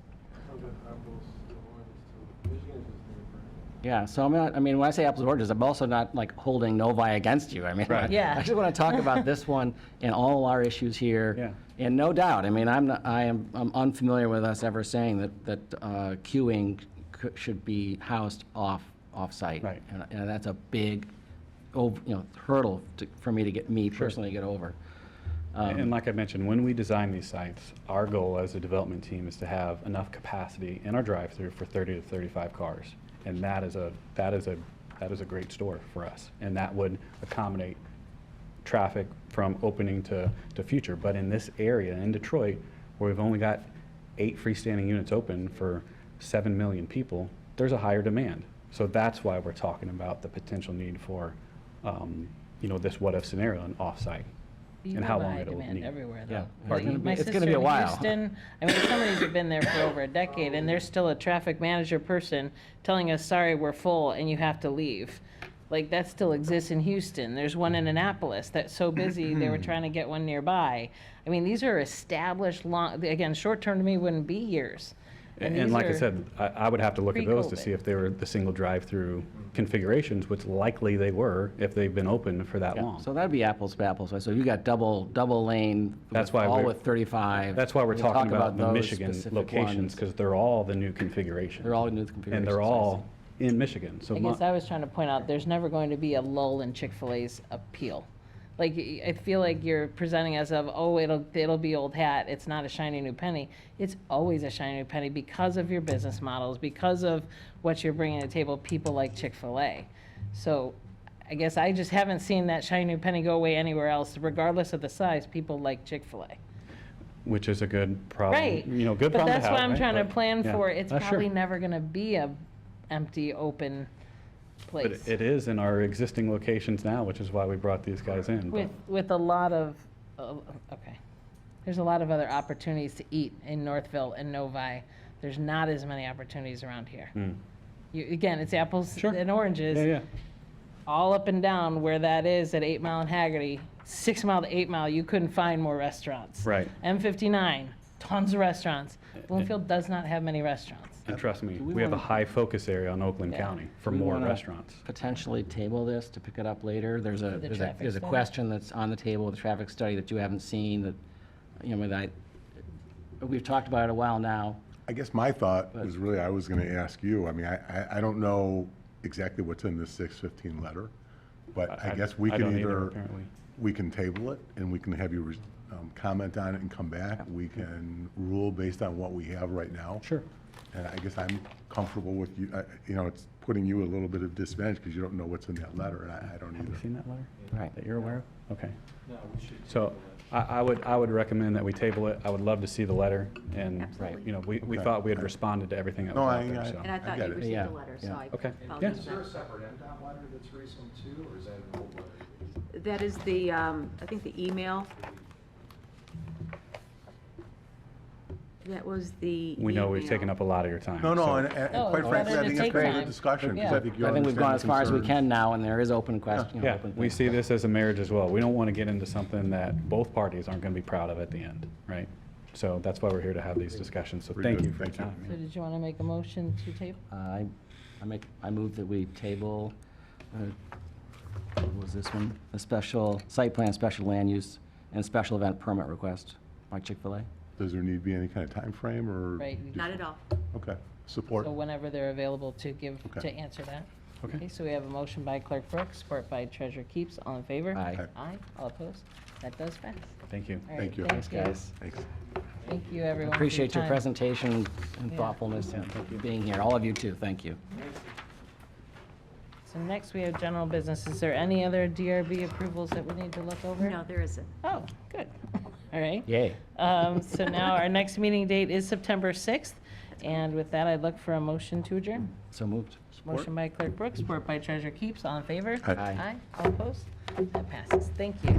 [SPEAKER 9] Yeah, so I'm not, I mean, when I say apples and oranges, I'm also not like holding Novi against you. I mean,
[SPEAKER 11] Right.
[SPEAKER 4] Yeah.
[SPEAKER 9] I just want to talk about this one and all our issues here.
[SPEAKER 11] Yeah.
[SPEAKER 9] And no doubt, I mean, I'm unfamiliar with us ever saying that queuing should be housed off-site.
[SPEAKER 11] Right.
[SPEAKER 9] And that's a big, hurdle for me to get, personally get over.
[SPEAKER 11] And like I mentioned, when we design these sites, our goal as a development team is to have enough capacity in our drive-through for 30 to 35 cars. And that is a great store for us. And that would accommodate traffic from opening to future. But in this area, in Detroit, where we've only got 8 freestanding units open for 7 million people, there's a higher demand. So that's why we're talking about the potential need for, this what-if scenario and off-site.
[SPEAKER 4] You
[SPEAKER 11] And
[SPEAKER 4] have
[SPEAKER 11] how
[SPEAKER 4] a
[SPEAKER 11] long
[SPEAKER 4] high
[SPEAKER 11] it'll
[SPEAKER 4] demand
[SPEAKER 11] need.
[SPEAKER 4] everywhere, though.
[SPEAKER 9] Yeah.
[SPEAKER 4] Like,
[SPEAKER 9] Pardon?
[SPEAKER 4] my
[SPEAKER 9] It's gonna
[SPEAKER 4] sister
[SPEAKER 9] be a
[SPEAKER 4] in
[SPEAKER 9] while.
[SPEAKER 4] Houston, I mean, some of these have been there for over a decade, and there's still a traffic manager person telling us, sorry, we're full, and you have to leave. Like, that still exists in Houston. There's one in Annapolis that's so busy, they were trying to get one nearby. I mean, these are established, again, short-term to me wouldn't be years.
[SPEAKER 11] And
[SPEAKER 4] these
[SPEAKER 11] like I
[SPEAKER 4] are
[SPEAKER 11] said, I would have to look at those to
[SPEAKER 4] pre-COVID.
[SPEAKER 11] see if they were the single drive-through configurations, which likely they were if they've been open for that
[SPEAKER 9] Yeah,
[SPEAKER 11] long.
[SPEAKER 9] so that'd be apples to apples. So you got double lane.
[SPEAKER 11] That's
[SPEAKER 9] with-
[SPEAKER 11] why
[SPEAKER 9] all
[SPEAKER 11] we're-
[SPEAKER 9] with 35.
[SPEAKER 11] That's why we're
[SPEAKER 9] We'll
[SPEAKER 11] talking
[SPEAKER 9] talk
[SPEAKER 11] about the
[SPEAKER 9] those
[SPEAKER 11] Michigan
[SPEAKER 9] specific
[SPEAKER 11] locations,
[SPEAKER 9] ones.
[SPEAKER 11] because they're all the new configurations.
[SPEAKER 9] They're all new configurations.
[SPEAKER 11] And they're
[SPEAKER 9] I see.
[SPEAKER 11] all in Michigan, so
[SPEAKER 4] I guess I was trying to point out, there's never going to be a lull in Chick-fil-A's appeal. Like, I feel like you're presenting as of, oh, it'll be old hat, it's not a shiny new penny. It's always a shiny new penny because of your business models, because of what you're bringing to the table, people like Chick-fil-A. So I guess I just haven't seen that shiny new penny go away anywhere else, regardless of the size, people like Chick-fil-A.
[SPEAKER 11] which is a good problem.
[SPEAKER 4] Right.
[SPEAKER 11] Good
[SPEAKER 4] But
[SPEAKER 11] problem to
[SPEAKER 4] that's
[SPEAKER 11] have,
[SPEAKER 4] why I'm
[SPEAKER 11] right?
[SPEAKER 4] trying to
[SPEAKER 11] But,
[SPEAKER 4] plan
[SPEAKER 11] yeah.
[SPEAKER 4] for, it's
[SPEAKER 11] Sure.
[SPEAKER 4] probably never gonna be a empty, open
[SPEAKER 11] But
[SPEAKER 4] place.
[SPEAKER 11] it is in our existing locations now, which is why we brought these guys in. but-
[SPEAKER 4] With a lot of, okay, there's a lot of other opportunities to eat in Northville and Novi. There's not as many opportunities around here. Again, it's apples
[SPEAKER 11] Sure.
[SPEAKER 4] and oranges.
[SPEAKER 11] Yeah, yeah.
[SPEAKER 4] All up and down where that is at 8 Mile and Haggerty, 6 Mile to 8 Mile, you couldn't find more restaurants.
[SPEAKER 11] Right.
[SPEAKER 4] M59, tons of restaurants. Bloomfield does not have many restaurants.
[SPEAKER 11] And trust me,
[SPEAKER 9] Do we
[SPEAKER 11] we have a
[SPEAKER 9] wanna-
[SPEAKER 11] high focus area on Oakland
[SPEAKER 4] Yeah.
[SPEAKER 11] County for
[SPEAKER 9] Do we
[SPEAKER 11] more
[SPEAKER 9] wanna
[SPEAKER 11] restaurants.
[SPEAKER 9] Potentially table this to pick it up later. There's a,
[SPEAKER 4] the
[SPEAKER 9] there's a,
[SPEAKER 4] traffic
[SPEAKER 9] there's a
[SPEAKER 4] study?
[SPEAKER 9] question that's on the table, the traffic study that you haven't seen, that, we've talked about it a while now.
[SPEAKER 5] I guess my thought was really, I was gonna ask you, I mean, I don't know exactly what's in this 615 letter, but I guess we
[SPEAKER 11] I
[SPEAKER 5] can
[SPEAKER 11] don't either,
[SPEAKER 5] either,
[SPEAKER 11] apparently.
[SPEAKER 5] we can table it, and we can have you comment on it and come back. We can rule based on what we have right now.
[SPEAKER 11] Sure.
[SPEAKER 5] And I guess I'm comfortable with you, you know, it's putting you a little bit of disadvantage because you don't know what's in that letter, and I don't
[SPEAKER 11] Have you
[SPEAKER 5] either.
[SPEAKER 11] seen that letter?
[SPEAKER 9] Right.
[SPEAKER 11] That you're aware of? Okay.
[SPEAKER 14] No, we should.
[SPEAKER 11] So I would recommend that we table it. I would love to see the letter, and,
[SPEAKER 2] Absolutely.
[SPEAKER 11] you know, we
[SPEAKER 5] Okay.
[SPEAKER 11] thought we had responded to everything that
[SPEAKER 5] No,
[SPEAKER 11] was
[SPEAKER 5] I-
[SPEAKER 11] out there,
[SPEAKER 5] I-
[SPEAKER 11] so.
[SPEAKER 2] And I thought
[SPEAKER 5] get
[SPEAKER 2] you
[SPEAKER 5] it.
[SPEAKER 2] received
[SPEAKER 9] Yeah,
[SPEAKER 2] the letter, so
[SPEAKER 9] yeah.
[SPEAKER 2] I
[SPEAKER 11] Okay.
[SPEAKER 2] apologize
[SPEAKER 11] Yes.
[SPEAKER 2] for that.
[SPEAKER 14] separate MDOT letter that's recent too, or is that an old letter?
[SPEAKER 2] That is the, I think the email. That was the
[SPEAKER 11] We know we've
[SPEAKER 2] email.
[SPEAKER 11] taken up a lot of your time.
[SPEAKER 5] No, no,
[SPEAKER 11] so-
[SPEAKER 5] and
[SPEAKER 4] No,
[SPEAKER 5] quite
[SPEAKER 4] it's
[SPEAKER 5] frankly,
[SPEAKER 4] better
[SPEAKER 5] I
[SPEAKER 4] to
[SPEAKER 5] think it's
[SPEAKER 4] take
[SPEAKER 5] been a
[SPEAKER 4] time.
[SPEAKER 5] good discussion, because
[SPEAKER 4] Yeah.
[SPEAKER 5] I think you
[SPEAKER 9] I think we've gone
[SPEAKER 5] understand
[SPEAKER 9] as
[SPEAKER 5] the
[SPEAKER 9] far as we
[SPEAKER 5] concerns.
[SPEAKER 9] can now, and there is open question.
[SPEAKER 11] Yeah,
[SPEAKER 9] open
[SPEAKER 11] we
[SPEAKER 9] things.
[SPEAKER 11] see this as a marriage as well. We don't want to get into something that both parties aren't going to be proud of at the end, right? So that's why we're here to have these discussions, so
[SPEAKER 5] Very
[SPEAKER 11] thank
[SPEAKER 5] good.
[SPEAKER 11] you for your
[SPEAKER 5] Thank you.
[SPEAKER 11] time.
[SPEAKER 4] So did you want to make a motion to table?
[SPEAKER 9] I move that we table, what was this one? A special site plan, special land use, and special event permit request by Chick-fil-A.
[SPEAKER 5] Does there need to be any kind of time frame or?
[SPEAKER 4] Right.
[SPEAKER 2] Not at all.
[SPEAKER 5] Okay, support.
[SPEAKER 4] So whenever they're available to give,
[SPEAKER 5] Okay.
[SPEAKER 4] to answer that.
[SPEAKER 11] Okay.
[SPEAKER 4] So we have a motion by Clerk Brooks, support by Treasurer Keeps. All in favor?
[SPEAKER 9] Aye.
[SPEAKER 5] Aye.
[SPEAKER 4] Aye. All opposed? That does pass.
[SPEAKER 11] Thank you.
[SPEAKER 4] All right,
[SPEAKER 5] Thank you.
[SPEAKER 9] Thanks, guys.
[SPEAKER 5] Thanks.
[SPEAKER 4] Thank you, everyone. for
[SPEAKER 9] Appreciate your
[SPEAKER 4] time.
[SPEAKER 9] presentation and
[SPEAKER 4] Yeah.
[SPEAKER 9] thoughtfulness and being here. All of you too, thank you.
[SPEAKER 4] So next we have general business. Is there any other DRB approvals that we need to look over?
[SPEAKER 2] No, there isn't.
[SPEAKER 4] Oh, good. All right.
[SPEAKER 9] Yay.
[SPEAKER 4] So now our next meeting date is September 6th. And with that, I'd look for a motion to adjourn.
[SPEAKER 9] So moved.
[SPEAKER 4] Motion by Clerk Brooks, support by Treasurer Keeps. All in favor?
[SPEAKER 5] Aye.
[SPEAKER 9] Aye.
[SPEAKER 4] Aye. All opposed? That passes. Thank you.